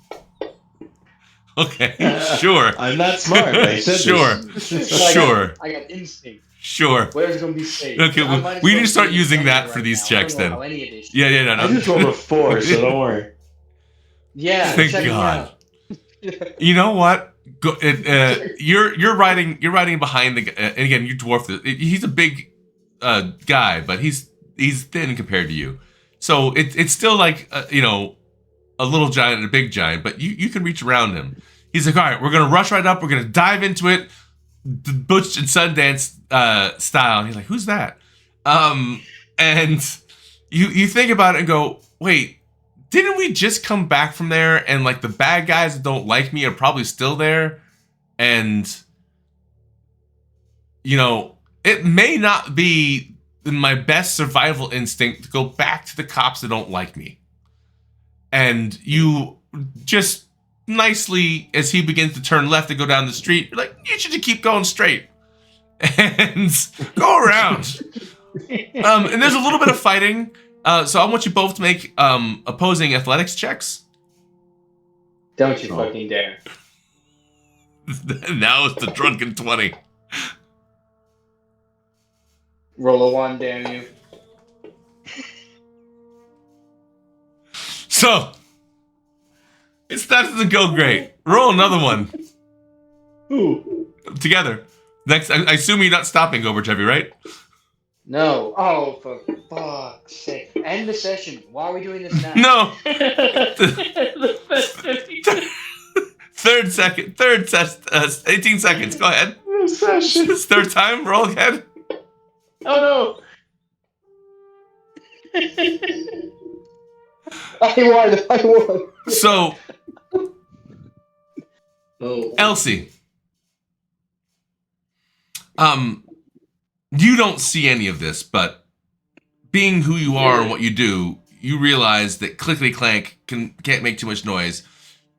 [SPEAKER 1] Okay, sure.
[SPEAKER 7] I'm not smart. I said
[SPEAKER 1] Sure,
[SPEAKER 7] this.
[SPEAKER 1] sure,
[SPEAKER 5] I got instinct.
[SPEAKER 1] sure.
[SPEAKER 5] Where's gonna be safe?
[SPEAKER 1] Okay,
[SPEAKER 5] I might as
[SPEAKER 1] we
[SPEAKER 5] well
[SPEAKER 1] need to start
[SPEAKER 5] be
[SPEAKER 1] using that
[SPEAKER 5] right
[SPEAKER 1] for these
[SPEAKER 5] now. I
[SPEAKER 1] checks
[SPEAKER 5] don't know
[SPEAKER 1] then.
[SPEAKER 5] how any of this
[SPEAKER 1] Yeah, no.
[SPEAKER 7] I just rolled a 4, so don't worry.
[SPEAKER 5] Yeah,
[SPEAKER 1] Thank
[SPEAKER 5] check me
[SPEAKER 1] God.
[SPEAKER 5] out.
[SPEAKER 1] You know what? You're riding behind the guy, and again you dwarf this. He's a big guy, but he's thin compared to you. So it's still like a little giant and a big giant, but you can reach around him. He's like, all right, we're gonna rush right up. We're gonna dive into it, the Butch and Sundance style. And he's like, who's that? And you think about it and go, wait, didn't we just come back from there? And like the bad guys that don't like me are probably still there, and it may not be my best survival instinct to go back to the cops that don't like me. And you just nicely, as he begins to turn left to go down the street, you're like, you should just keep going straight and go around. And there's a little bit of fighting. So I want you both to make opposing athletics checks.
[SPEAKER 5] Don't you fucking dare.
[SPEAKER 1] Now it's the drunken 20.
[SPEAKER 5] Roll a 1, damn you.
[SPEAKER 1] So, that doesn't go great. Roll another one.
[SPEAKER 3] Who?
[SPEAKER 1] Together. Next, I assume you're not stopping, Gorbachevy, right?
[SPEAKER 5] No. Oh, for fuck's sake. End the session. Why are we doing this now?
[SPEAKER 1] No.
[SPEAKER 9] The first 50.
[SPEAKER 1] Third test, 18 seconds. Go ahead.
[SPEAKER 3] Session.
[SPEAKER 1] It's third time. Roll again.
[SPEAKER 9] Oh no!
[SPEAKER 5] I won.
[SPEAKER 1] So,
[SPEAKER 2] Oh.
[SPEAKER 1] Elsie, you don't see any of this, but being who you are and what you do, you realize that Clickety Clank can't make too much noise.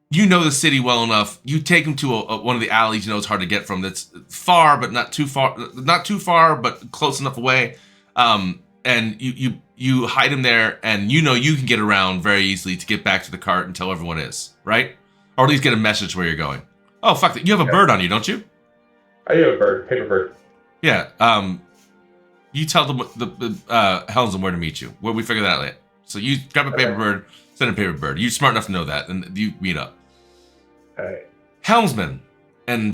[SPEAKER 1] You know the city well enough. You take him to one of the alleys you know it's hard to get from. That's far, but not too far, but close enough away. And you hide him there, and you know you can get around very easily to get back to the cart and tell everyone is, right? Or at least get a message where you're going. Oh, fuck that. You have a bird on you, don't you?
[SPEAKER 4] I do have a bird, paper bird.
[SPEAKER 1] Yeah. You tell them the Helmsman where to meet you. Well, we figure that out later. So you grab a paper bird, send a paper bird. You're smart enough to know that, and you meet up.
[SPEAKER 4] All right.
[SPEAKER 1] Helmsman and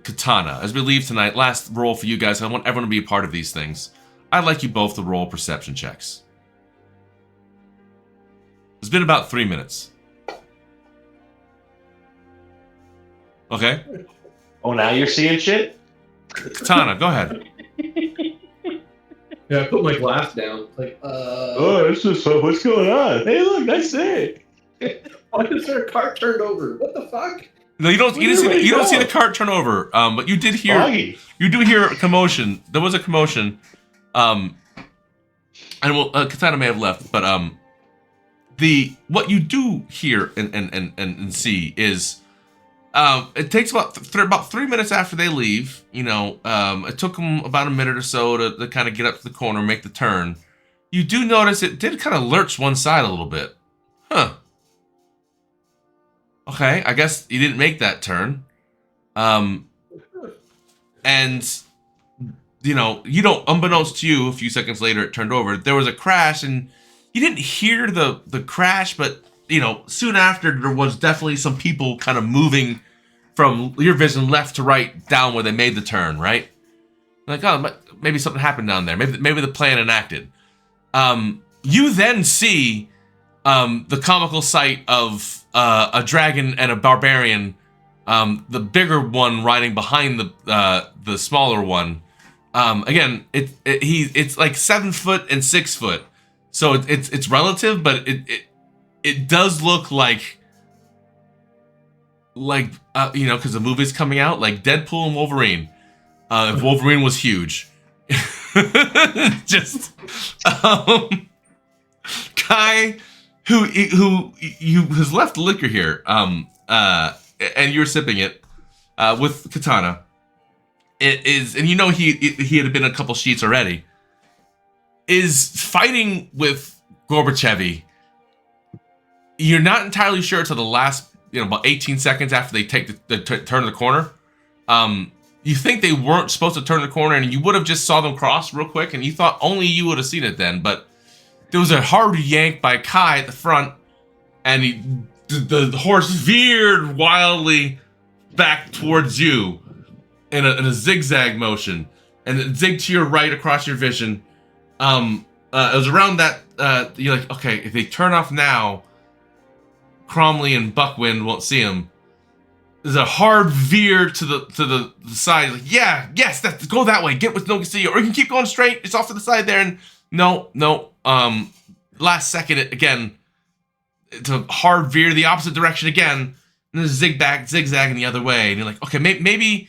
[SPEAKER 1] Katana, as we leave tonight, last roll for you guys. I want everyone to be a part of these things. I'd like you both to roll perception checks. It's been about 3 minutes. Okay?
[SPEAKER 7] Oh, now you're seeing shit?
[SPEAKER 1] Katana, go ahead.
[SPEAKER 2] Yeah, I put my glass down. Like,
[SPEAKER 3] Oh, it's just what's going on? Hey, look, nice day.
[SPEAKER 2] why is there a cart turned over? What the fuck?
[SPEAKER 1] No, you don't see the cart turn over. But you did hear a commotion. There was a commotion. And Katana may have left, but what you do hear and see is it takes about 3 minutes after they leave. You know, it took them about a minute or so to kind of get up to the corner, make the turn. You do notice it did kind of lurch one side a little bit. Huh. Okay, I guess you didn't make that turn. And you know, unbeknownst to you, a few seconds later, it turned over. There was a crash, and you didn't hear the crash, but, you know, soon after, there was definitely some people kind of moving from your vision left to right down where they made the turn, right? Like, oh, maybe something happened down there. Maybe the plan enacted. You then see the comical sight of a dragon and a barbarian, the bigger one riding behind the smaller one. Again, it's like 7 foot and 6 foot, so it's relative, but it does look like you know, because the movie's coming out, like Deadpool and Wolverine. If Wolverine was huge, just guy who has left liquor here, and you're sipping it with Katana. It is, and you know he had been a couple sheets already. Is fighting with Gorbachevy. You're not entirely sure to the last, you know, about 18 seconds after they take the turn of the corner. You think they weren't supposed to turn the corner, and you would have just saw them cross real quick, and you thought only you would have seen it then. But there was a hard yank by Kai at the front, and the horse veered wildly back towards you. In a zigzag motion, and it zigged to your right across your vision. It was around that, you're like, okay, if they turn off now, Cromley and Buckwind won't see him. There's a hard veer to the side. Like, yes, go that way. Get with no see you, or you can keep going straight. It's off to the side there, and no. Last second, again, it's a hard veer the opposite direction again, and there's a zigzag in the other way, and you're like, okay, maybe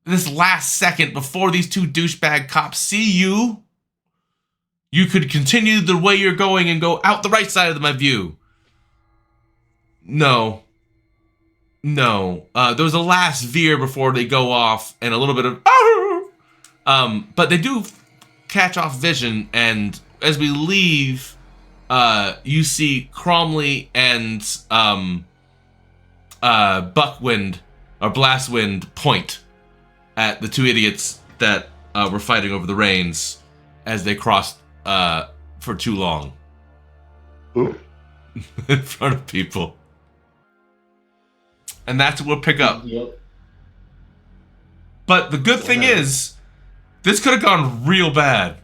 [SPEAKER 1] this last second before these two douchebag cops see you, you could continue the way you're going and go out the right side of my view. No. There was a last veer before they go off, and a little bit of but they do catch off vision, and as we leave, you see Cromley and Buckwind or Blastwind point at the two idiots that were fighting over the reins as they crossed for too long.
[SPEAKER 3] Ooh.
[SPEAKER 1] In front of people. And that's what we'll pick up.
[SPEAKER 2] Yep.
[SPEAKER 1] But the good thing is, this could have gone real bad.